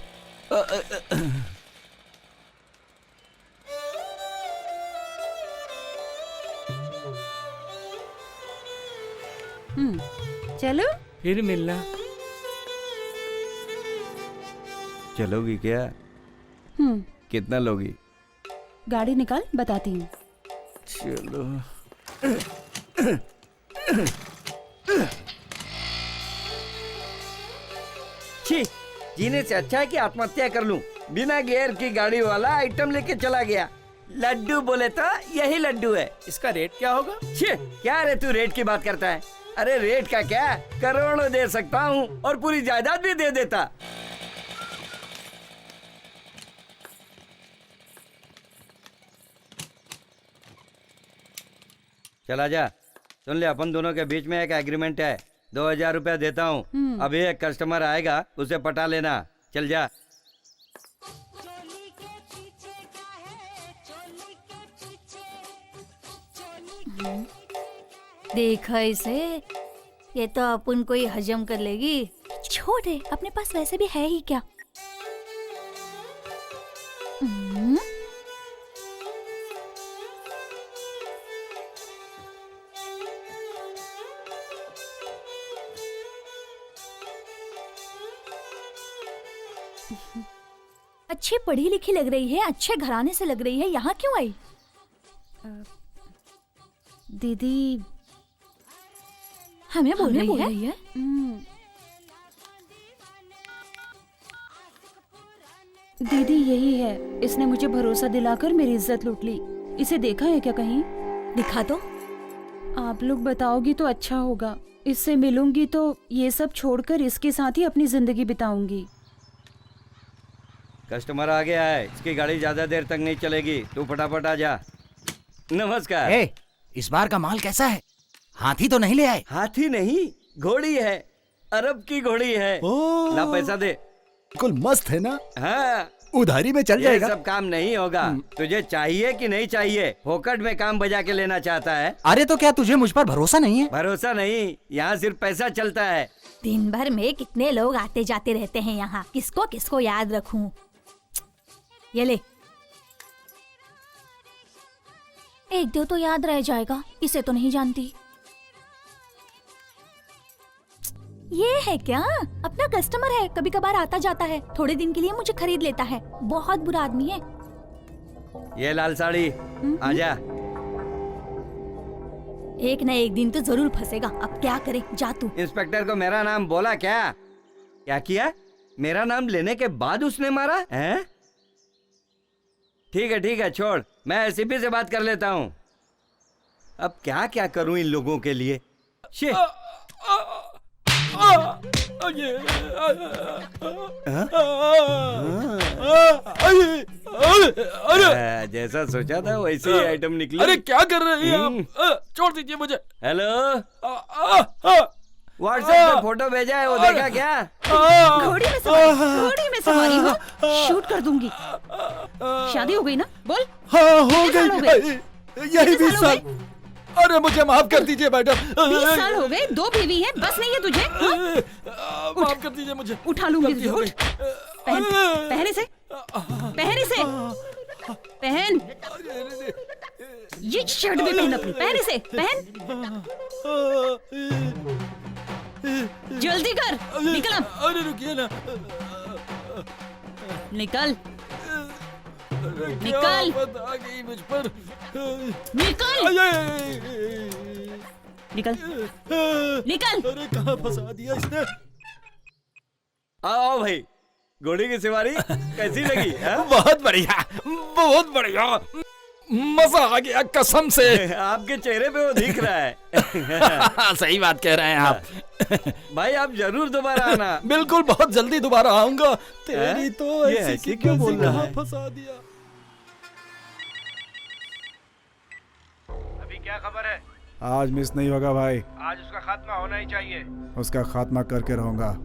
चलो फिर मिलना। चलोगी क्या? कितना लोगी? गाड़ी निकाल, बताती हूँ। चलो। छी, जीने से अच्छा है कि आत्महत्या कर लूं। बिना गियर की गाड़ी वाला आइटम लेके चला गया। लड्डू बोले तो यही लड्डू है। इसका रेट क्या होगा? छी, क्या रे तू रेट की बात करता है? अरे रेट का क्या, करोड़ों दे सकता हूँ और पूरी जायदाद भी दे देता। चला जा। सुन ले, अपन दोनों के बीच में एक एग्रीमेंट है। 2000 रुपया देता हूँ। अभी एक कस्टमर आएगा, उसे पटा लेना। चल जा। देखा इसे, ये तो अपन को ही हजम कर लेगी। छोड़ दे, अपने पास वैसे भी है ही क्या। अच्छी पढ़ी लिखी लग रही है, अच्छे घराने से लग रही है, यहाँ क्यों आई? दीदी हमें बोल रही है? दीदी यही है, इसने मुझे भरोसा दिलाकर मेरी इज्जत लूट ली। इसे देखा है क्या कहीं? दिखा दो। आप लोग बताओगी तो अच्छा होगा। इससे मिलूंगी तो ये सब छोड़कर इसके साथ ही अपनी जिंदगी बिताऊंगी। कस्टमर आ गया है, इसकी गाड़ी ज्यादा देर तक नहीं चलेगी, तू फटाफट आ जा। नमस्कार। ए, इस बार का माल कैसा है? हाथी तो नहीं ले आए? हाथी नहीं, घोड़ी है, अरब की घोड़ी है। ला पैसा दे। बिल्कुल मस्त है ना? हाँ, उधारी में चल ये जाएगा। सब काम नहीं होगा। तुझे चाहिए कि नहीं चाहिए? फोकट में काम बजा के लेना चाहता है? अरे तो क्या तुझे मुझ पर भरोसा नहीं है? भरोसा नहीं, यहाँ सिर्फ पैसा चलता है। दिन भर में कितने लोग आते जाते रहते हैं यहाँ, किसको किसको याद रखूं? ये ले, एक दो तो याद रह जाएगा, इसे तो नहीं जानती। ये है क्या? अपना कस्टमर है, कभी कभार आता जाता है, थोड़े दिन के लिए मुझे खरीद लेता है, बहुत बुरा आदमी है। ये लाल साड़ी, आजा। एक न एक दिन तो जरूर फंसेगा, अब क्या करे, जा तू। इंस्पेक्टर को मेरा नाम बोला क्या? क्या किया? मेरा नाम लेने के बाद उसने मारा है? ठीक है छोड़, मैं एसीपी से बात कर लेता हूँ। अब क्या क्या करूँ इन लोगों के लिए। जैसा सोचा था वैसे ही आइटम निकली। अरे क्या कर रहे हैं आप? छोड़ दीजिए मुझे। हेलो, व्हाट्सएप पे फोटो भेजा है, वो देखा क्या? घोड़ी में सवारी हो, शूट कर दूंगी। शादी हो गई ना? बोल। हाँ हो कितने साल गई, यही 20 साल। अरे मुझे माफ कर दीजिए मैडम। 20 साल हो गए, 2 बीवी हैं, बस नहीं है तुझे? माफ कर दीजिए मुझे। उठा लूंगी तुझे, उठ। पहन इसे, पहन। ये शर्ट भी पहन अपनी, पहन इसे, पहन। जल्दी कर, निकल अब। अरे रुकिए ना। निकल। आ गई मुझ पर। निकल। अरे कहाँ फंसा दिया इसने? आओ भाई, घोड़ी की सवारी कैसी लगी? बहुत बढ़िया, बहुत बढ़िया, मजा आ गया कसम से। आपके चेहरे पे वो दिख रहा है। सही बात कह रहे हैं आप। भाई आप जरूर दोबारा आना। बिल्कुल, बहुत जल्दी दोबारा आऊंगा। तेरी तो ये ऐसी क्यों बोल रहा है? फंसा दिया। अभी क्या खबर है? आज मिस नहीं होगा भाई, आज उसका खात्मा होना ही चाहिए। उसका खात्मा करके रहूंगा।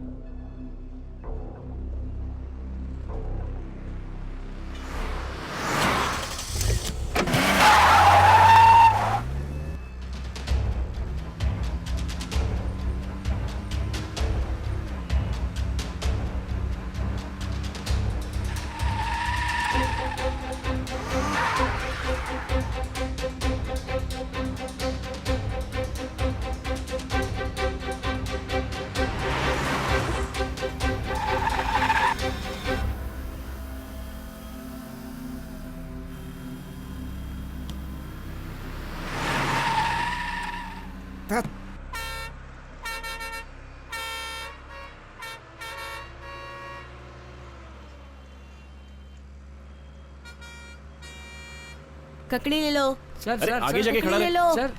ककड़ी ले लो। सर अरे आगे जाके खड़ा ले रहे। लो। सर,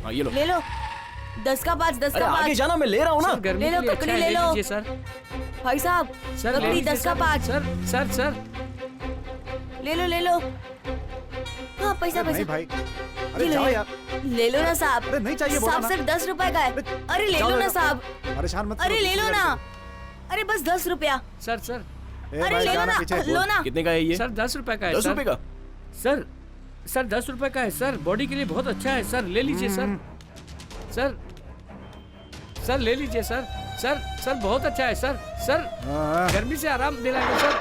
हाँ ये लो। ले लो, 10 का 5, 10 अरे का 5। आगे जाना, मैं ले रहा हूँ ना। सर गर्मी ले लो, के लिए ककड़ी अच्छा है, ले लो। लीजिए सर। भाई साहब, सर ले ककड़ी लीजिए 10 का सर। 5। सर ले लो। हाँ पैसा नहीं पैसा। भाई, ये अरे लो, जाओ ये। यार। ले लो ना साहब। अरे नहीं चाहिए, बोलो साहब ना। सिर्फ 10 रुपए का है। अरे ले जाओ, लो ले ना लो। साहब। परेशान मत अरे करो, ले लो पीछे ना। यार। अरे बस 10 रुपया। सर ए अरे भाई, ले लो जाना ना, पीछे। लो ना। कितने का है ये? सर 10 रुपए का है। 10 सर। रुपए का? सर 10 रुपए का है सर, बॉडी के लिए बहुत अच्छा है सर, ले लीजिए सर। सर ले लीजिए सर। सर बहुत अच्छा है सर। गर्मी से आराम दिलाएगा सर।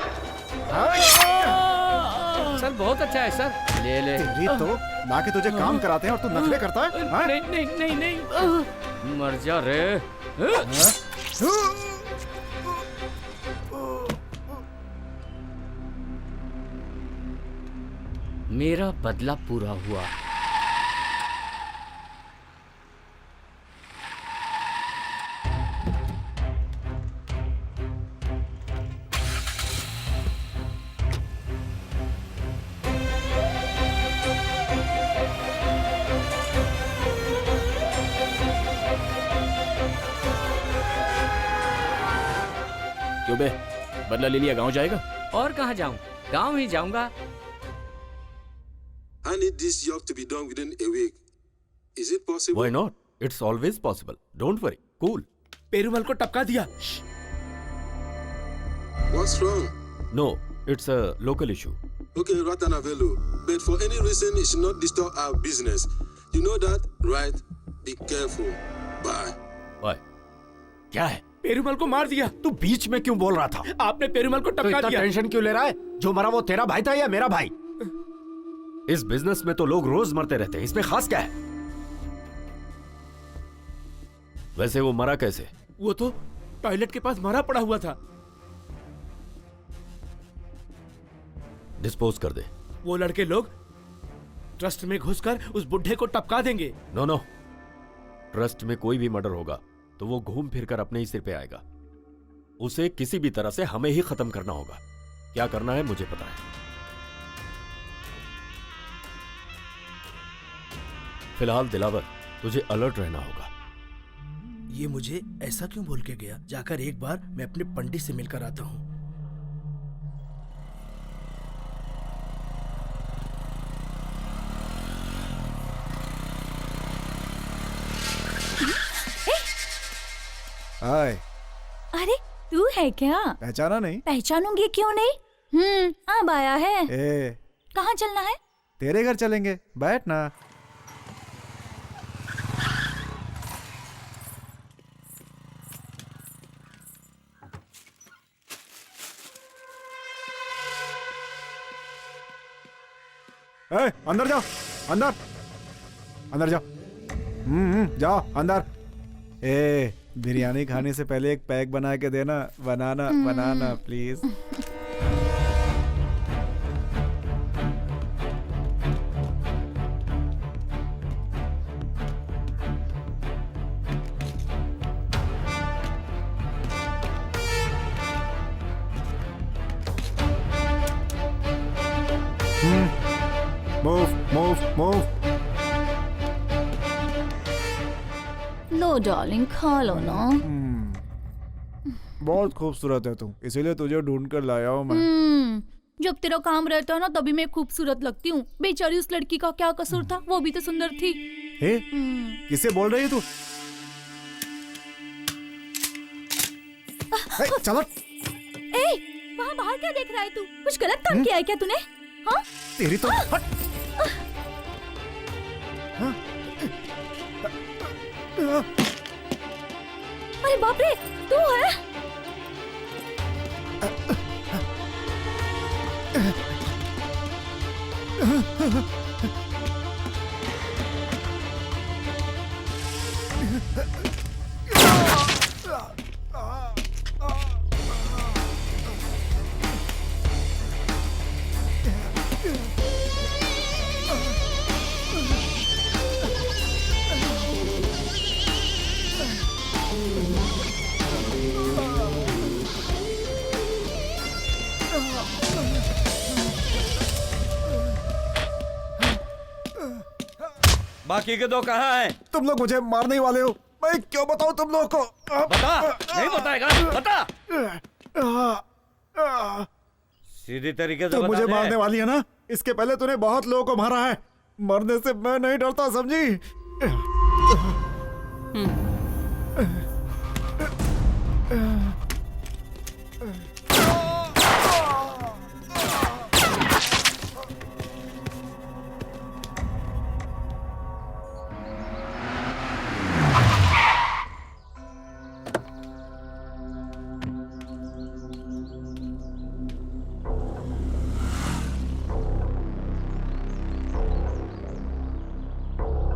सर बहुत अच्छा है सर, ले। तो लाके तुझे काम कराते हैं और तू नखरे करता है? हाँ? नहीं मर जा रे। मेरा बदला पूरा हुआ। क्यों बे, बदला ले लिया, गांव जाएगा? और कहाँ जाऊँ, गाँव ही जाऊँगा। I need this job to be done within a week. Is it possible? Why not? It's always possible. Don't worry. Cool. Perumal को टपका दिया। What's wrong? No, it's a local issue. Okay, Ratanavelu, but for any reason it should not disturb our business. You know that, right? Be careful. Bye. Bye. क्या है? पेरूमल को मार दिया। तू बीच में क्यों बोल रहा था? आपने पेरूमल को तो टपका इतना दिया। टेंशन क्यों ले रहा है? जो मरा वो तेरा भाई था या मेरा भाई? इस बिजनेस में तो लोग रोज मरते रहते हैं, इसमें खास क्या है? वैसे वो मरा कैसे? वो तो टॉयलेट के पास मरा पड़ा हुआ था। डिस्पोज कर दे। वो लड़के लोग ट्रस्ट में घुसकर उस बुढ़े को टपका देंगे। नो नो, ट्रस्ट में कोई भी मर्डर होगा तो वो घूम फिरकर अपने ही सिर पे आएगा। उसे किसी भी तरह से हमें ही खत्म करना होगा। क्या करना है मुझे पता है। फिलहाल दिलावर, तुझे अलर्ट रहना होगा। ये मुझे ऐसा क्यों बोल के गया? जाकर एक बार मैं अपने पंडित से मिलकर आता हूँ। हाय। अरे तू है क्या? पहचाना नहीं? पहचानूंगी क्यों नहीं? अब आया है। ए, कहाँ चलना है? तेरे घर चलेंगे, बैठ ना। ए, अंदर जाओ, अंदर अंदर जाओ। जाओ अंदर। ए, बिरयानी खाने से पहले एक पैक बना के देना। Banana banana please. Move move move. लो डार्लिंग, खा लो ना। बहुत खूबसूरत है तू, इसीलिए तुझे ढूंढ कर लाया हूँ मैं। जब तेरा काम रहता है ना तभी मैं खूबसूरत लगती हूँ। बेचारी उस लड़की का क्या कसूर था? वो भी तो सुंदर थी। हे, किससे बोल रही है तू? चलो। वहाँ बाहर क्या देख रहा है तू? कुछ गलत काम किया है क्या तूने? हाँ? तेरी तो अरे बाप रे, तू है? बाकी के दो कहाँ हैं? तुम लोग मुझे मारने ही वाले हो। मैं क्यों बताऊं तुम लोगों को? बता। नहीं बताएगा? बता। सीधी तरीके से तुम बता मुझे दे। मारने वाली है ना? इसके पहले तूने बहुत लोगों को मारा है। मरने से मैं नहीं डरता, समझी?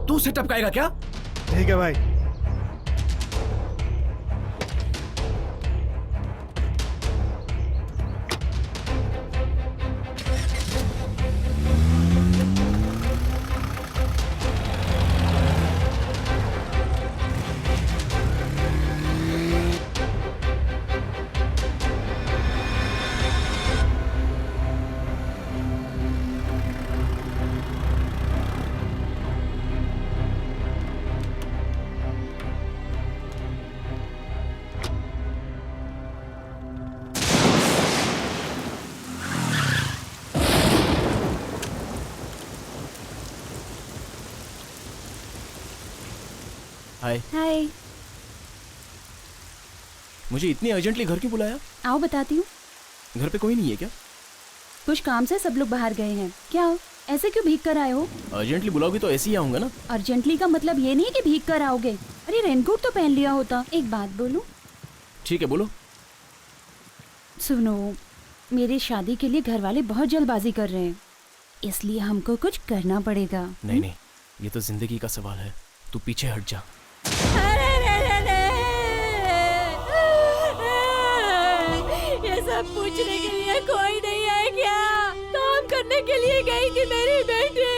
तू उसे टपकाएगा क्या? ठीक है भाई। हाय। हाय। मुझे इतनी अर्जेंटली घर क्यों बुलाया? आओ बताती हूँ। घर पे कोई नहीं है क्या? कुछ काम से सब लोग बाहर गए हैं। क्या हो, ऐसे क्यों भीग कर आए हो? अर्जेंटली बुलाओगी तो ऐसे ही आऊंगा ना। अर्जेंटली का मतलब ये नहीं कि भीग कर आओगे। अरे रेनकोट तो पहन लिया होता। एक बात बोलूं? ठीक है बोलो। सुनो, मेरी शादी के लिए घर वाले बहुत जल्दबाजी कर रहे हैं, इसलिए हमको कुछ करना पड़ेगा। नहीं नहीं, ये तो जिंदगी का सवाल है, तू पीछे हट जा। ये सब पूछने के लिए कोई नहीं है क्या? काम करने के लिए गई थी मेरी बेटी,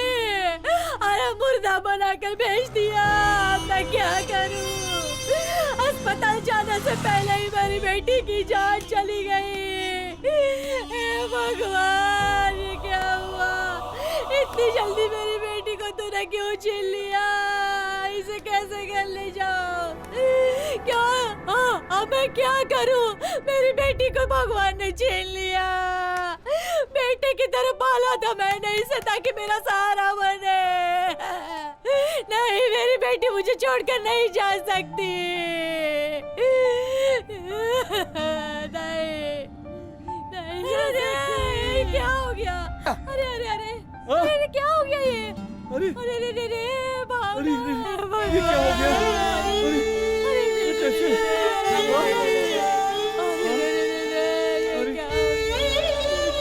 अरे मुर्दा बनाकर भेज दिया। मैं क्या करूं? अस्पताल जाने से पहले ही मेरी बेटी की जान चली गई। हे भगवान, ये क्या हुआ? इतनी जल्दी मेरी बेटी को तूने क्यों छीन लिया? इसे कैसे घर ले जाओ? क्या अब मैं क्या करूं? मेरी बेटी को भगवान ने छीन लिया। बेटे की तरह पाला था मैंने इसे ताकि मेरा सहारा बने। नहीं, मेरी बेटी मुझे छोड़कर नहीं जा सकती। नहीं, नहीं जा सकती। क्या हो गया? अरे अरे अरे अरे क्या हो गया ये? अरे अरे अरे अरे भावना, ये क्या हो गया? अरे कैसे? क्या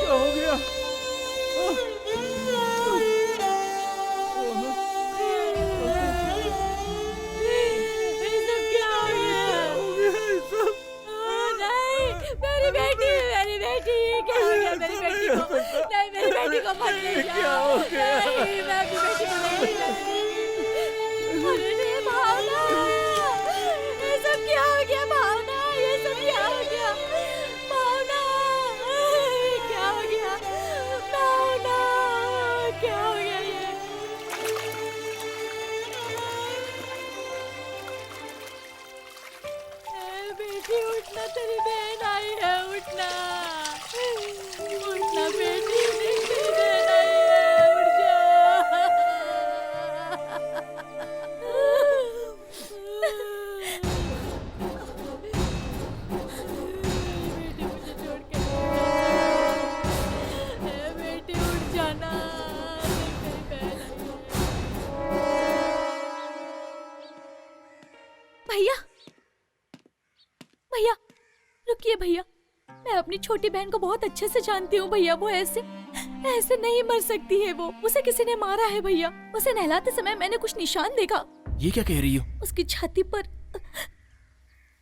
हो गया? मेरी बेटी क्या हो गया? मेरी बेटी को नहीं, मेरी बेटी को मत ले जाओ। नहीं, मैं अपनी बेटी को नहीं जाऊंगी। अरे भावना, ये सब क्या हो गया? भावना, ये सब क्या हो गया? भावना, क्या हो गया? भावना, क्या हो गया ये? बेटी उठना, तेरी बहन आई है। उठना उठना बेटी, तेरी बहन आई है। उठ जा। बेटी मुझे छोड़ के बेटी उठ जाना। तेरी बहन आई है। भैया, भैया रुकिए भैया, मैं अपनी छोटी बहन को बहुत अच्छे से जानती हूँ भैया। वो ऐसे ऐसे नहीं मर सकती है। वो उसे किसी ने मारा है भैया। उसे नहलाते समय मैंने कुछ निशान देखा। ये क्या कह रही हो? उसकी छाती पर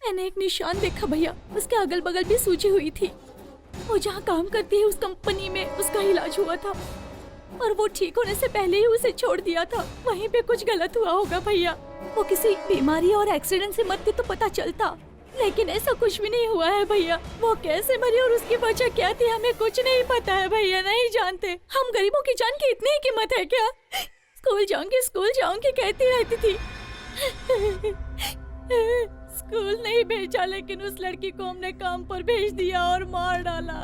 मैंने एक निशान देखा भैया। उसके अगल बगल भी सूजी हुई थी। वो जहाँ काम करती है उस कंपनी में उसका इलाज हुआ था, और वो ठीक होने से पहले ही उसे छोड़ दिया था। वहीं पे कुछ गलत हुआ होगा भैया। वो किसी बीमारी और एक्सीडेंट से मरती तो पता चलता, लेकिन ऐसा कुछ भी नहीं हुआ है भैया। वो कैसे मरी और उसकी वजह क्या थी हमें कुछ नहीं पता है भैया, नहीं जानते। हम गरीबों की जान की इतनी ही कीमत है क्या? स्कूल जाऊंगी कहती रहती थी। स्कूल नहीं भेजा, लेकिन उस लड़की को हमने काम पर भेज दिया और मार डाला।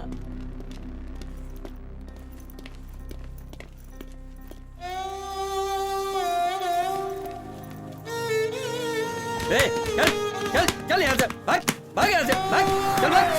चल चल चल यहाँ से भाग, भाग यहाँ से, भाग, चल भाग।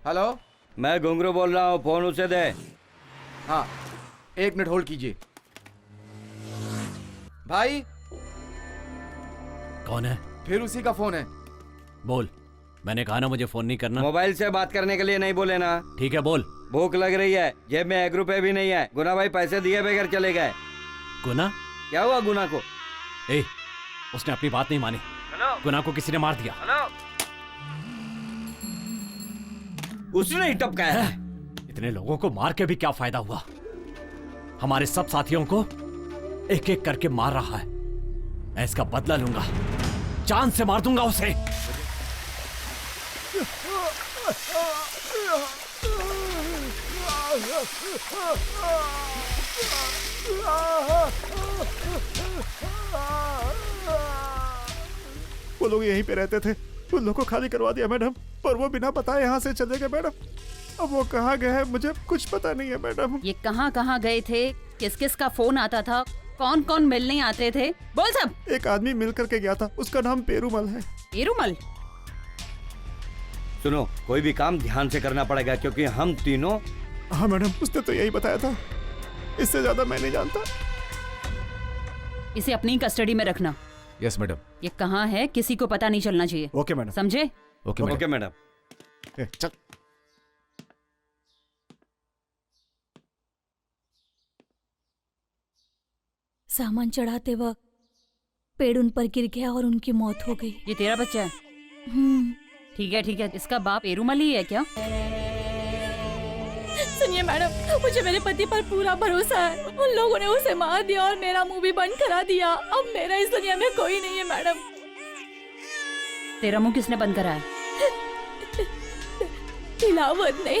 हेलो, मैं घुंगरू बोल रहा हूँ, फोन उसे दे। हाँ 1 मिनट होल्ड कीजिए। भाई कौन है? फिर उसी का फोन है। बोल। मैंने कहा ना मुझे फोन नहीं करना। मोबाइल से बात करने के लिए नहीं बोले ना। ठीक है बोल। भूख लग रही है, जेब में 1 रुपए भी नहीं है। गुना भाई पैसे दिए बगैर चले गए। गुना? क्या हुआ गुना को? उसने अपनी बात नहीं मानी। गुना को किसी ने मार दिया। उसने ही टपकाया। इतने लोगों को मार के भी क्या फायदा हुआ? हमारे सब साथियों को एक एक करके मार रहा है। मैं इसका बदला लूंगा, जान से मार दूंगा उसे। वो लोग यहीं पे रहते थे, उन लोगों को खाली करवा दिया मैडम, पर वो बिना बताए यहाँ से चले गए मैडम। अब वो कहाँ गए हैं मुझे कुछ पता नहीं है मैडम। ये कहाँ गए थे? किस किस का फोन आता था? कौन कौन मिलने आते थे? बोल सब। एक आदमी मिल करके गया था, उसका नाम पेरूमल है। पेरूमल? सुनो, कोई भी काम ध्यान से करना पड़ेगा क्योंकि हम तीनों। हाँ मैडम, उसने तो यही बताया था, इससे ज्यादा मैं नहीं जानता। इसे अपनी कस्टडी में रखना। Yes madam. ये कहाँ है किसी को पता नहीं चलना चाहिए। Okay madam. समझे? Okay madam. चल। सामान चढ़ाते वक्त पेड़ उन पर गिर गया और उनकी मौत हो गई। ये तेरा बच्चा है? ठीक है। इसका बाप पेरूमल ही है क्या? सुनिए मैडम, मुझे मेरे पति पर पूरा भरोसा है। उन लोगों ने उसे मार दिया और मेरा मुंह भी बंद करा दिया। अब मेरा इस दुनिया में कोई नहीं है मैडम। तेरा मुंह किसने बंद करा है? तिलावत ने।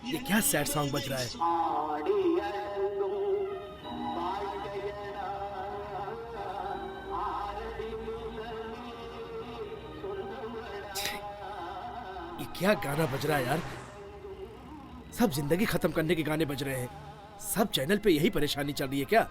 ये क्या सैड सॉन्ग बज रहा है? ये क्या गाना बज रहा है यार? सब जिंदगी खत्म करने के गाने बज रहे हैं। सब चैनल पे यही परेशानी चल रही है क्या?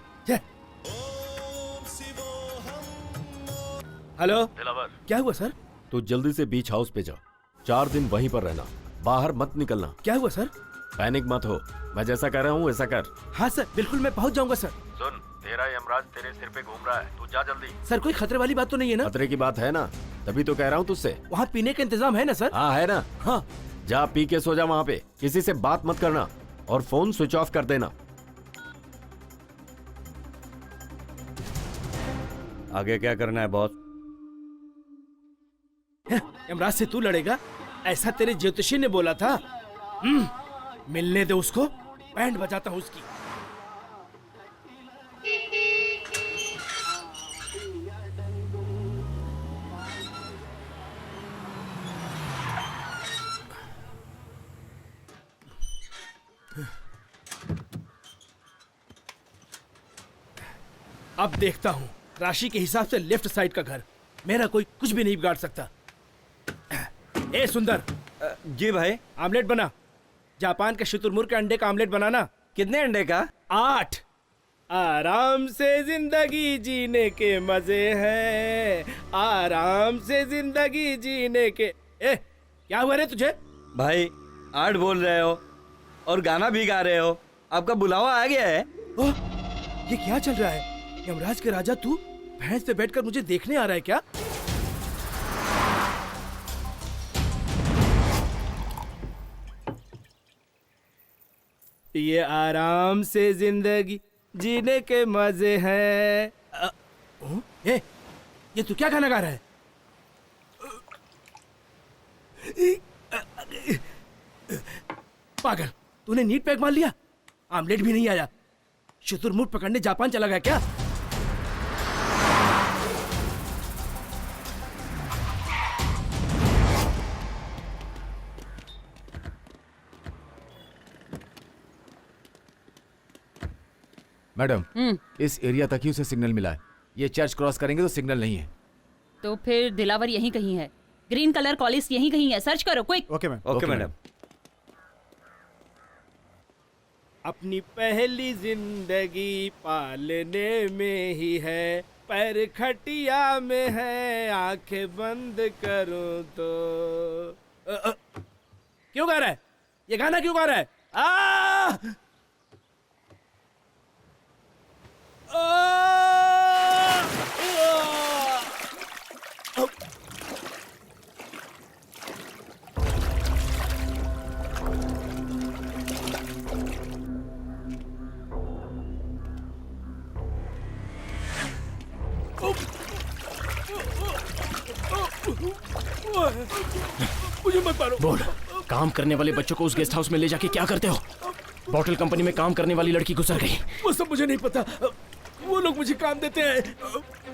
हेलो दिलावर, क्या हुआ सर? तू जल्दी से बीच हाउस पे जा। 4 दिन वहीं पर रहना, बाहर मत निकलना। क्या हुआ सर? पैनिक मत हो, मैं जैसा कह रहा हूँ वैसा कर। हाँ सर, बिल्कुल मैं पहुंच जाऊंगा सर। सुन, तेरा यमराज तेरे सिर पे घूम रहा है, तू जा जल्दी। सर कोई खतरे वाली बात तो नहीं है ना? खतरे की बात है ना, तभी तो कह रहा हूँ तुझसे। वहाँ पीने का इंतजाम है ना सर? हाँ है ना। हाँ, जा पी के सो जा वहाँ पे, किसी से बात मत करना और फोन स्विच ऑफ कर देना। आगे क्या करना है बॉस? यमराज से तू लड़ेगा ऐसा तेरे ज्योतिषी ने बोला था। मिलने दे उसको, बैंड बजाता हूँ उसकी। अब देखता हूँ राशि के हिसाब से लेफ्ट साइड का घर। मेरा कोई कुछ भी नहीं बिगाड़ सकता। ए सुंदर। जी भाई। आमलेट बना। जापान के शुतुरमुर्ग के अंडे का आमलेट बनाना। कितने अंडे का? 8। आराम से जिंदगी जीने के मजे हैं, आराम से जिंदगी जीने के। क्या हुआ रे तुझे? भाई 8 बोल रहे हो और गाना भी गा रहे हो, आपका बुलावा आ गया है। ओह, ये क्या चल रहा है? यमराज के राजा तू भैंस पे बैठकर मुझे देखने आ रहा है क्या? ये आराम से जिंदगी जीने के मजे हैं। ये तू क्या गाना गा रहा है? पागल, तूने नीट पैक मार लिया? आमलेट भी नहीं आया। शुतुरमुर्ग पकड़ने जापान चला गया क्या? मैडम, इस एरिया तक ही उसे सिग्नल मिला है। ये चर्च क्रॉस करेंगे तो सिग्नल नहीं है। तो फिर दिलावर यहीं कहीं है। ग्रीन कलर कॉलेज यहीं कहीं है। सर्च करो quick. Okay ma'am. Okay madam. अपनी पहली जिंदगी पालने में ही है, पैर खटिया में है, आंखें बंद करूं तो। क्यों गा रहा है? ये गाना क्यों गा रहा है? मुझे मत मारो। बोल, काम करने वाले बच्चों को उस गेस्ट हाउस में ले जाके क्या करते हो? बॉटल कंपनी में काम करने वाली लड़की गुजर गई। वो सब मुझे नहीं पता। वो लोग मुझे काम देते हैं,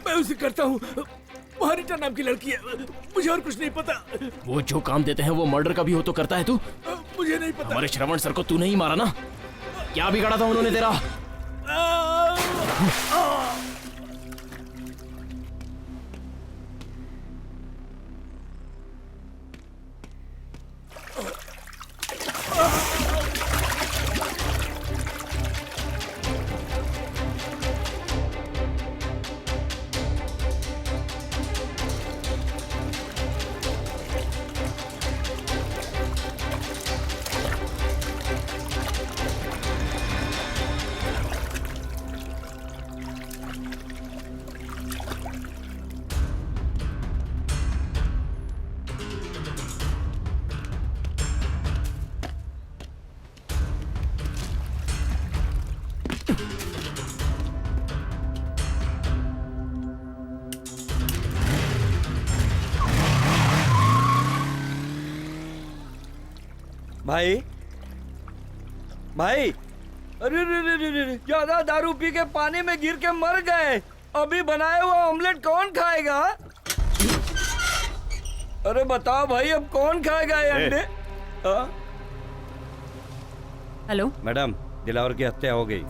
मैं उसे करता हूँ। हरिता नाम की लड़की है, मुझे और कुछ नहीं पता। वो जो काम देते हैं वो मर्डर का भी हो तो करता है तू? मुझे नहीं पता। हमारे श्रवण सर को तू नहीं मारा ना? क्या बिगाड़ा था उन्होंने तेरा? भाई भाई, अरे रे, ज्यादा दारू पी के पानी में गिर के मर गए। अभी बनाया हुआ ऑमलेट कौन खाएगा? अरे बताओ भाई, अब कौन खाएगा ये अंडे? हेलो मैडम, दिलावर की हत्या हो गई।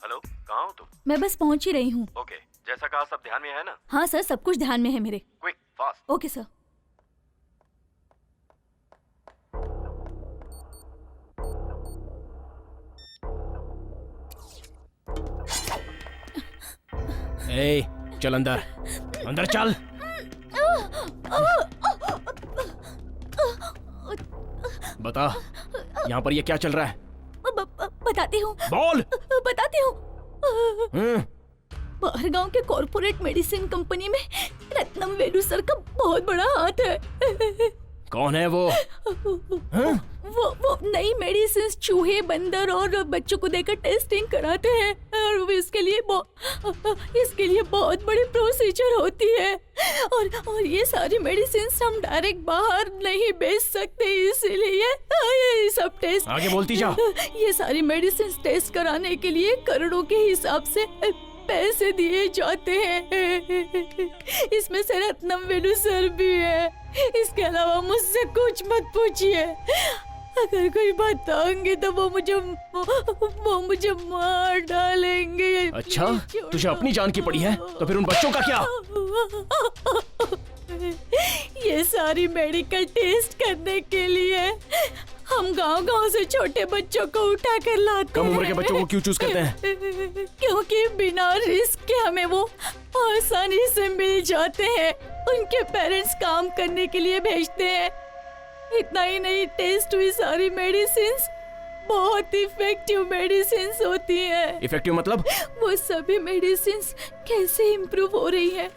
हेलो, कहाँ हो तुम? मैं बस पहुंच ही रही हूँ। ओके, जैसा कहा सब ध्यान में है ना? हाँ सर, सब कुछ ध्यान में है मेरे। Quick, fast. Okay sir. ए, चल अंदर, अंदर चल। बता, यहाँ पर ये क्या चल रहा है? बताती हूँ। बोल। बताती हूँ। बाहर गांव के कॉर्पोरेट मेडिसिन कंपनी में रत्नम वेलू सर का बहुत बड़ा हाथ है। कौन है वो? वो नई मेडिसिन चूहे, बंदर और बच्चों को देकर टेस्टिंग कराते हैं और इसके लिए बहुत बड़ी प्रोसीजर होती है और ये सारी मेडिसिन हम डायरेक्ट बाहर नहीं बेच सकते, इसीलिए ये सब टेस्ट। आगे बोलती जा। ये सारी मेडिसिन टेस्ट कराने के लिए करोड़ों के हिसाब से पैसे दिए जाते हैं। इसमें से रत्नम वेलू सर भी है। इसके अलावा मुझसे कुछ मत पूछिए। अगर कोई बताऊंगी तो वो मुझे मार डालेंगे। अच्छा, तुझे अपनी जान की पड़ी है, तो फिर उन बच्चों का क्या? ये सारी मेडिकल टेस्ट करने के लिए हम गांव-गांव से छोटे बच्चों को उठा कर लाते कम उम्र के बच्चों को क्यों चूज करते हैं? क्योंकि बिना रिस्क के हमें वो आसानी से मिल जाते हैं। उनके पेरेंट्स काम करने के लिए भेजते हैं। इतना ही नहीं, टेस्ट हुई सारी मेडिसिन्स बहुत इफेक्टिव मेडिसिन्स होती हैं। इफेक्टिव मतलब? वो सभी मेडिसिन्स कैसे इम्प्रूव हो रही है,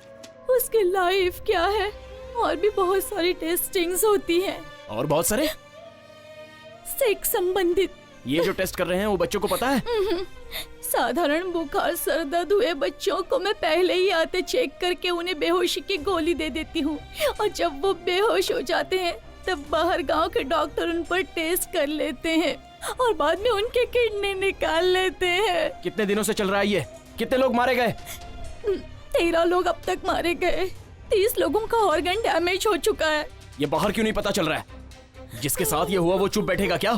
उसकी लाइफ क्या है, और भी बहुत सारी टेस्टिंग्स होती हैं। और बहुत सारे सेक्स संबंधित। ये जो टेस्ट कर रहे हैं वो बच्चों को पता है? साधारण बुखार सर दर्द हुए बच्चों को मैं पहले ही आते चेक करके उन्हें बेहोशी की गोली दे देती हूँ, और जब वो बेहोश हो जाते हैं तब बाहर गांव के डॉक्टर उन पर टेस्ट कर लेते हैं और बाद में उनके किडनी निकाल लेते हैं। कितने दिनों से चल रहा है ये? कितने लोग मारे गए? 13 लोग अब तक मारे गए। 30 लोगों का ऑर्गन डैमेज हो चुका है। ये बाहर क्यों नहीं पता चल रहा है? जिसके साथ ये हुआ वो चुप बैठेगा क्या?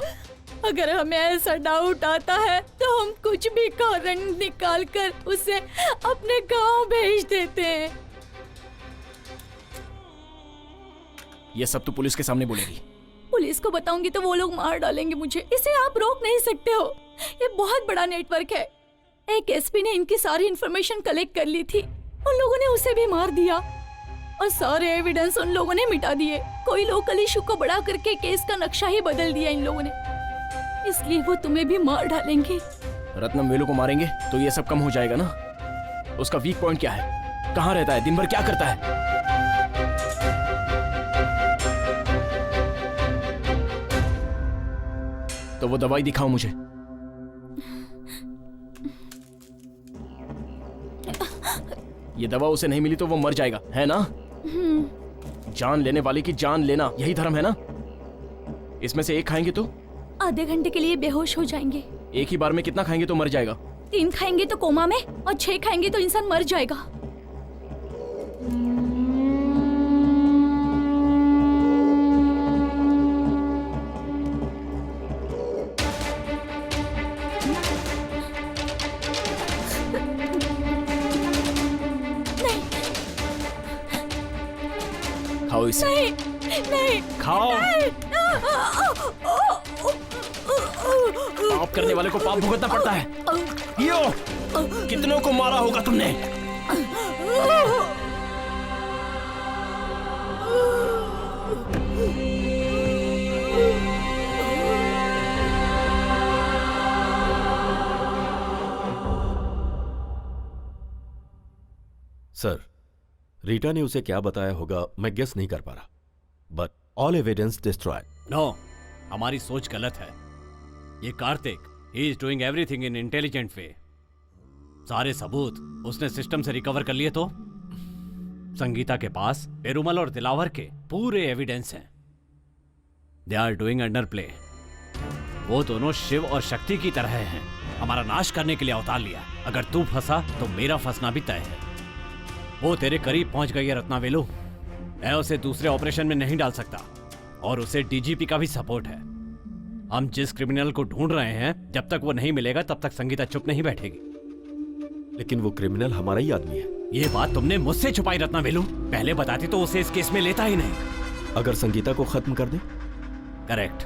अगर हमें ऐसा डाउट आता है तो हम कुछ भी कारण निकाल कर उसे अपने गांव भेज देते हैं। ये सब तो पुलिस के सामने बोलेगी। पुलिस को बताऊंगी तो वो लोग मार डालेंगे मुझे। इसे आप रोक नहीं सकते हो। ये बहुत बड़ा नेटवर्क है। एक एसपी ने इनकी सारी इन्फॉर्मेशन कलेक्ट कर ली थी। उन लोगों ने उसे भी मार दिया। और सारे एविडेंस उन लोगों ने मिटा दिए। कोई लोकल इशू को बड़ा करके केस का नक्शा ही बदल दिया इन लोगों ने, इसलिए वो तुम्हें भी मार डालेंगे। रत्नम वेलू को मारेंगे तो ये सब कम हो जाएगा ना? उसका वीक पॉइंट क्या है? कहाँ रहता है? दिन भर क्या करता है? तो वो दवाई दिखाओ मुझे। ये दवा उसे नहीं मिली तो वो मर जाएगा, है ना? जान लेने वाले की जान लेना यही धर्म है ना? इसमें से एक खाएंगे तो आधे घंटे के लिए बेहोश हो जाएंगे। एक ही बार में कितना खाएंगे तो मर जाएगा? 3 खाएंगे तो कोमा में, और 6 खाएंगे तो इंसान मर जाएगा। खाओ इसे। नहीं, नहीं, खाओ। पाप करने वाले को पाप भुगतना पड़ता है। यो, कितनों को मारा होगा तुमने? सर, रीटा ने उसे क्या बताया होगा मैं गेस नहीं कर पा रहा, but all evidence destroyed. No, हमारी सोच गलत है। ये Kartik, he is doing everything in intelligent way. सारे सबूत उसने सिस्टम से रिकवर कर लिए तो संगीता के पास पेरुमल और दिलावर के पूरे एविडेंस हैं। They are doing underplay. वो दोनों शिव और शक्ति की तरह हैं, हमारा नाश करने के लिए अवतार लिया। अगर तू फंसा तो मेरा फंसना भी तय है। वो तेरे करीब पहुंच गई है रत्नावेलू। मैं उसे दूसरे ऑपरेशन में नहीं डाल सकता, और उसे डीजीपी का भी सपोर्ट है। हम जिस क्रिमिनल को ढूंढ रहे हैं, जब तक वो नहीं मिलेगा तब तक संगीता चुप नहीं बैठेगी। लेकिन वो क्रिमिनल हमारा ही आदमी है। ये बात तुमने मुझसे छुपाई रत्नावेलू। पहले बताती तो उसे इस केस में लेता ही नहीं। अगर संगीता को खत्म कर दे? करेक्ट।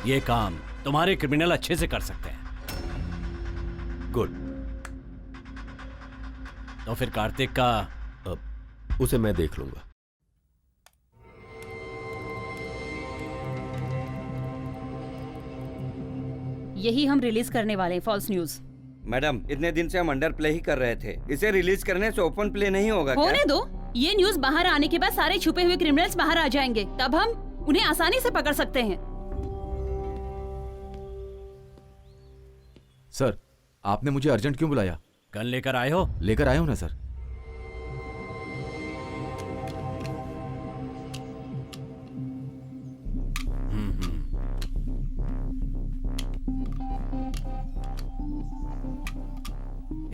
ये काम तुम्हारे क्रिमिनल अच्छे से कर सकते हैं। गुड। तो फिर कार्तिक का उसे मैं देख लूंगा। यही हम रिलीज करने वाले हैं, फॉल्स न्यूज। मैडम, इतने दिन से हम अंडर प्ले ही कर रहे थे। इसे रिलीज करने से ओपन प्ले नहीं होगा क्या? होने दो। ये न्यूज बाहर आने के बाद सारे छुपे हुए क्रिमिनल्स बाहर आ जाएंगे, तब हम उन्हें आसानी से पकड़ सकते हैं। सर, आपने मुझे अर्जेंट क्यों बुलाया? गन लेकर आए हो? लेकर आया हूं ना सर।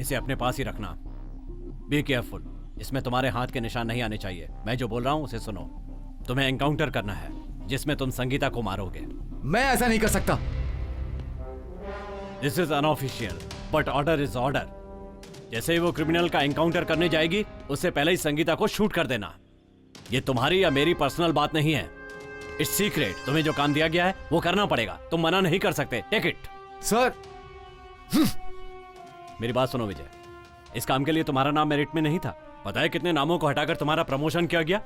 इसे अपने पास ही रखना। Be careful. इसमें तुम्हारे हाथ के निशान नहीं आने चाहिए। मैं जो बोल रहा हूं उसे सुनो। तुम्हें एनकाउंटर करना है जिसमें तुम संगीता को मारोगे। मैं ऐसा नहीं कर सकता। This is unofficial, but order is order. जैसे ही वो क्रिमिनल का एनकाउंटर करने जाएगी, उससे पहले ही संगीता को शूट कर देना। ये तुम्हारी या मेरी पर्सनल बात नहीं है। It's secret. तुम्हें जो काम दिया गया है वो करना पड़ेगा। तुम मना नहीं कर सकते। Take it. सर, मेरी बात सुनो विजय, इस काम के लिए तुम्हारा नाम मेरिट में नहीं था। पता है कितने नामों को हटाकर तुम्हारा प्रमोशन किया गया?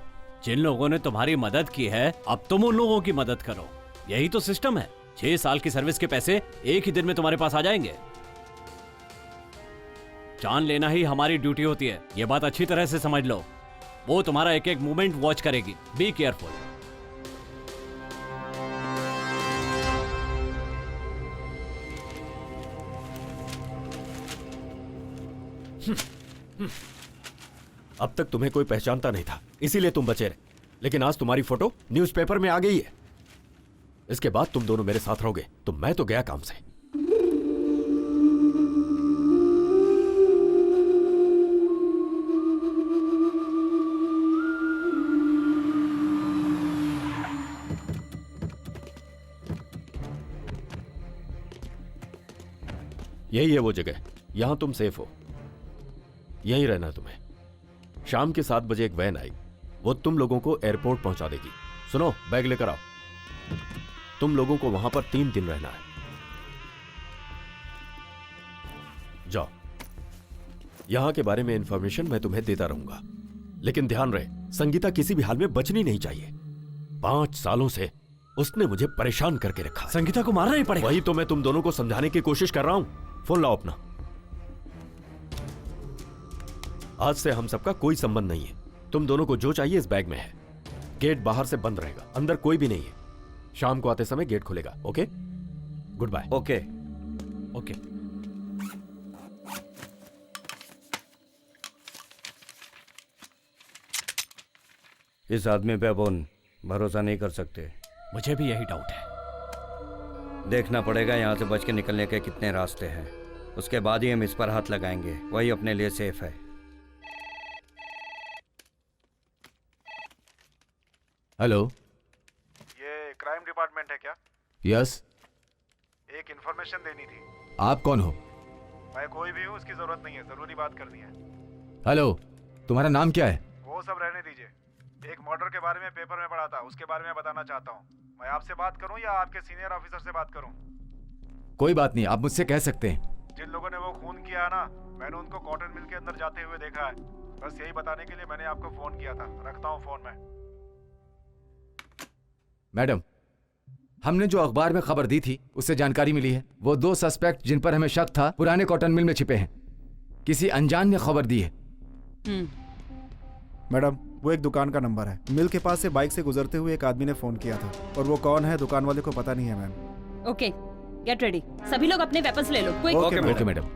जिन लोगों ने तुम्हारी मदद की है, अब तुम उन लोगों की मदद करो। यही तो सिस्टम है। 6 साल की सर्विस के पैसे एक ही दिन में तुम्हारे पास आ जाएंगे। जान लेना ही हमारी ड्यूटी होती है, यह बात अच्छी तरह से समझ लो। वो तुम्हारा एक एक मूवमेंट वॉच करेगी। Be careful. अब तक तुम्हें कोई पहचानता नहीं था, इसीलिए तुम बचे रहे। लेकिन आज तुम्हारी फोटो न्यूज़पेपर में आ गई है। इसके बाद तुम दोनों मेरे साथ रहोगे, तो मैं तो गया काम से। यही है वो जगह, यहां तुम सेफ हो। यहीं रहना तुम्हें। शाम के 7 बजे एक वैन आई, वो तुम लोगों को एयरपोर्ट पहुंचा देगी। सुनो, बैग लेकर आओ। तुम लोगों को वहां पर 3 दिन रहना है। जाओ। यहां के बारे में इंफॉर्मेशन मैं तुम्हें देता रहूंगा। लेकिन ध्यान रहे, संगीता किसी भी हाल में बचनी नहीं चाहिए। 5 सालों से उसने मुझे परेशान करके रखा। संगीता को मारना ही पड़ेगा। वही तो मैं तुम दोनों को समझाने की कोशिश कर रहा हूं। फोन लाओ अपना। आज से हम सबका कोई संबंध नहीं है। तुम दोनों को जो चाहिए इस बैग में है। गेट बाहर से बंद रहेगा, अंदर कोई भी नहीं है। शाम को आते समय गेट खुलेगा। Okay, goodbye. Okay okay. इस आदमी पे अपन भरोसा नहीं कर सकते। मुझे भी यही डाउट है। देखना पड़ेगा यहाँ से बच के निकलने के कितने रास्ते हैं, उसके बाद ही हम इस पर हाथ लगाएंगे। वही अपने लिए सेफ है। हेलो, ये क्राइम डिपार्टमेंट है क्या? यस। एक इन्फॉर्मेशन देनी थी। आप कौन हो? मैं कोई भी हूँ, उसकी जरूरत नहीं है, जरूरी बात करनी है। हेलो, तुम्हारा नाम क्या है? वो सब रहने दीजिए। एक मर्डर के बारे में पेपर में पढ़ा था, उसके बारे में बताना चाहता हूँ। मैं आपसे बात करूँ या आपके सीनियर ऑफिसर से बात करूँ? कोई बात नहीं, आप मुझसे कह सकते हैं। जिन लोगों ने वो खून किया है ना, मैंने उनको कॉटन मिल के अंदर जाते हुए देखा है। बस यही बताने के लिए मैंने आपको फोन किया था। रखता हूँ फोन में। मैडम, हमने जो अखबार में खबर दी थी उससे जानकारी मिली है। वो 2 सस्पेक्ट जिन पर हमें शक था पुराने कॉटन मिल में छिपे हैं। किसी अनजान ने खबर दी है। मैडम, वो एक दुकान का नंबर है। मिल के पास से बाइक से गुजरते हुए एक आदमी ने फोन किया था, और वो कौन है दुकान वाले को पता नहीं है मैम। Okay, get ready. सभी लोग अपने वेपन्स ले लो। क्विक। Okay madam.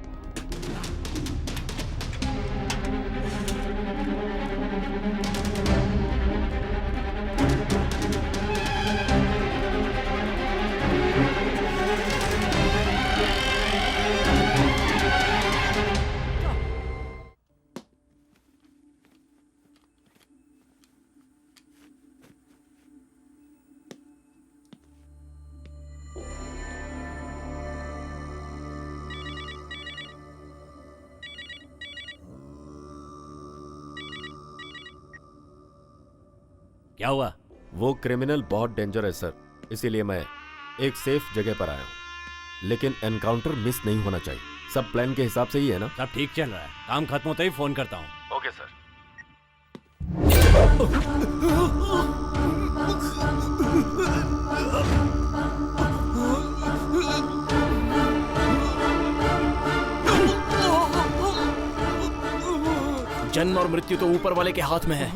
क्या हुआ? वो क्रिमिनल बहुत डेंजर है सर, इसीलिए मैं एक सेफ जगह पर आया हूँ। लेकिन एनकाउंटर मिस नहीं होना चाहिए। सब प्लान के हिसाब से ही है ना? सब ठीक चल रहा है। काम खत्म होते ही फोन करता हूँ। Okay sir. जन्म और मृत्यु तो ऊपर वाले के हाथ में है।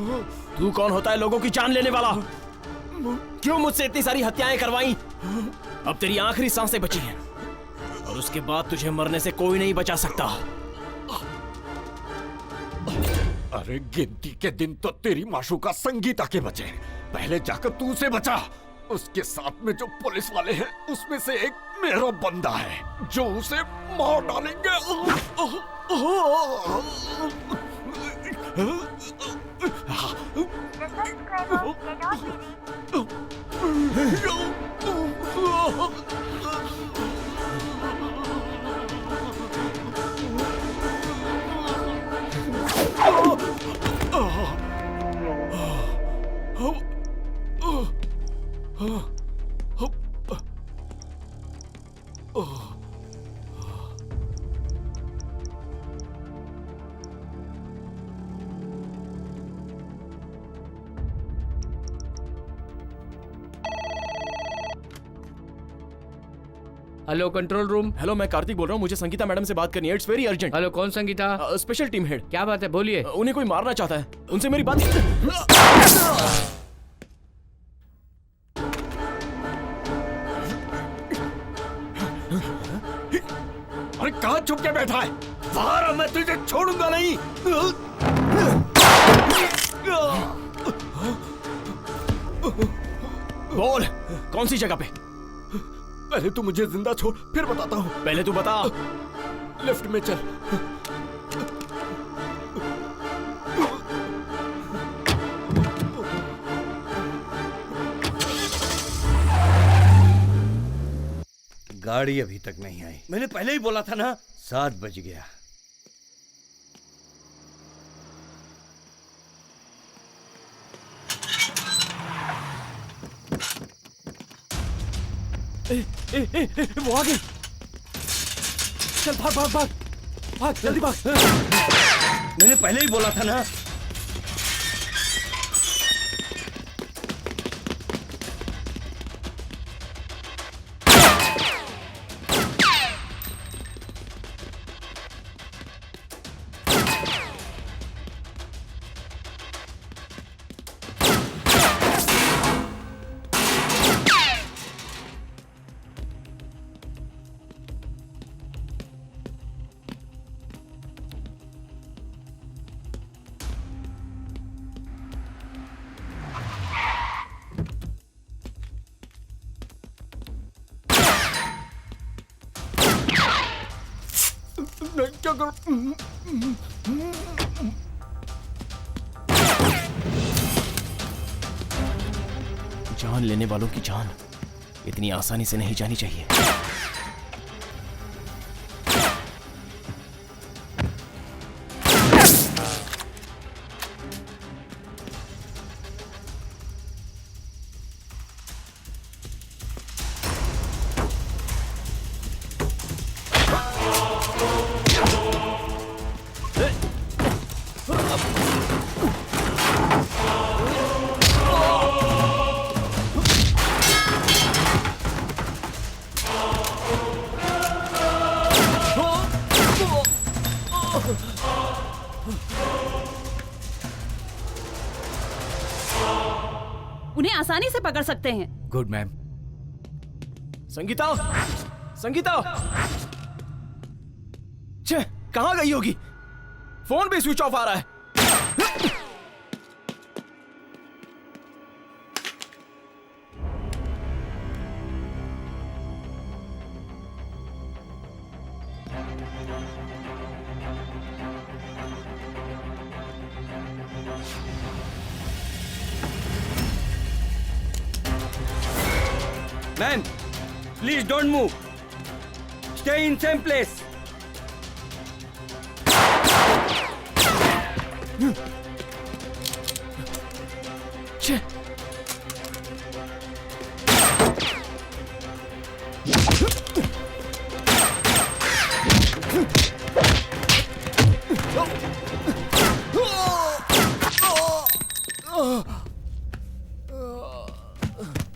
तू कौन होता है लोगों की जान लेने वाला? क्यों मुझसे इतनी सारी हत्याएं करवाई? अब तेरी आखिरी सांसें बची हैं और उसके बाद तुझे मरने से कोई नहीं बचा सकता। अरे गिनती के दिन तो तेरी माशूका संगीता के बचे। पहले जाकर तू उसे बचा। उसके साथ में जो पुलिस वाले हैं उसमें से एक मेरा बंदा है जो उसे मार डालेंगे। Hello control room. हेलो, मैं कार्तिक बोल रहा हूँ। मुझे संगीता मैडम से बात करनी है। It's very urgent. हेलो, कौन संगीता? Special team head. क्या बात है, बोलिए। उन्हें कोई मारना चाहता है, उनसे मेरी बात। अरे कहाँ छुप के बैठा है? बाहर आ, मैं तुझे छोड़ूंगा नहीं। बोल, कौन सी जगह पे? पहले तू मुझे जिंदा छोड़, फिर बताता हूँ। पहले तू बता। लिफ्ट में चल। गाड़ी अभी तक नहीं आई। मैंने पहले ही बोला था ना, 7 बज गया। वो आ गई। चल भाग भाग भाग भाग, जल्दी भाग। मैंने पहले ही बोला था ना। क्या करूं? जान लेने वालों की जान इतनी आसानी से नहीं जानी चाहिए। उन्हें आसानी से पकड़ सकते हैं। Good ma'am. संगीता, संगीता, छे, कहाँ गई होगी? फोन भी स्विच ऑफ आ रहा है। Man, please don't move, stay in same place.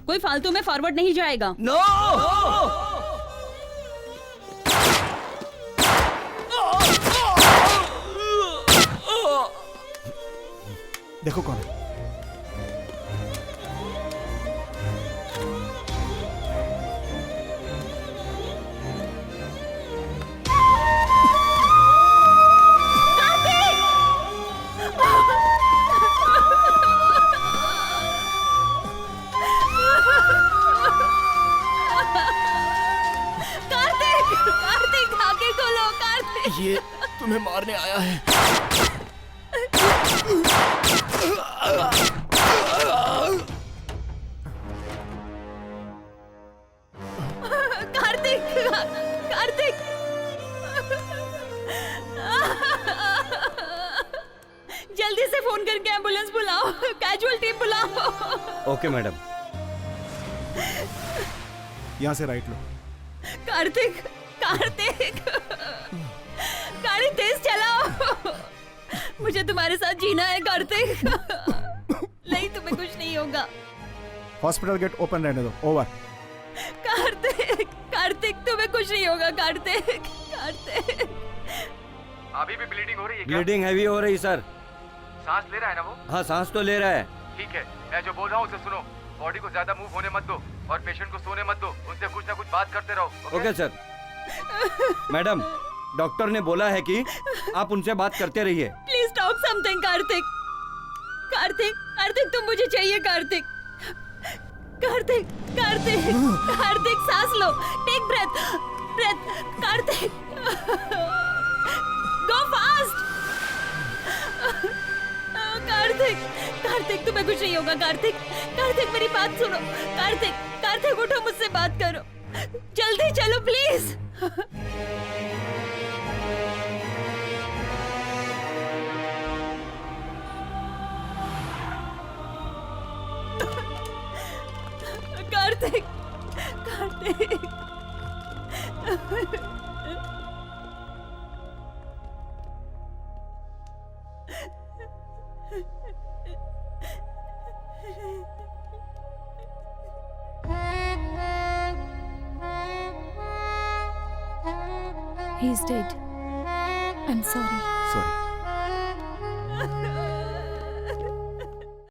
कोई फालतू में फॉरवर्ड नहीं जाएगा। नो! देखो कौन है। ये तुम्हें मारने आया है। कार्तिक, कार्तिक, जल्दी से फोन करके एम्बुलेंस बुलाओ, कैजुअल्टी बुलाओ। Okay madam. यहाँ से राइट लो। कार्तिक, कार्तिक, गाड़ी तेज चलाओ। मुझे तुम्हारे साथ जीना है कार्तिक। नहीं, तुम्हें कुछ नहीं होगा। हॉस्पिटल गेट ओपन रहने दो। ओवर। कार्तिक, कार्तिक, तुम्हें कुछ नहीं होगा कार्तिक, कार्तिक। अभी भी ब्लीडिंग हो रही है क्या? ब्लीडिंग हैवी हो रही सर। सांस ले रहा है ना वो? हाँ, सांस तो ले रहा है। ठीक है, मैं जो बोल रहा हूँ उसे सुनो। बॉडी को ज्यादा मूव होने मत दो और पेशेंट को सोने मत दो। उनसे कुछ ना कुछ बात करते रहो। Okay sir. मैडम, डॉक्टर ने बोला है कि आप उनसे बात करते रहिए। Please talk something Kartik. Kartik, Kartik, तुम मुझे चाहिए कार्तिक। कार्तिक, कार्तिक, कार्तिक, सांस लो, take breath, breath. Kartik, go fast. Kartik, Kartik, तुम्हें कुछ नहीं होगा कार्तिक। कार्तिक, मेरी बात सुनो। कार्तिक, कार्तिक, उठो, मुझसे बात करो। जल्दी चलो please. Kartik, Kartik. He's dead. I'm sorry. Sorry.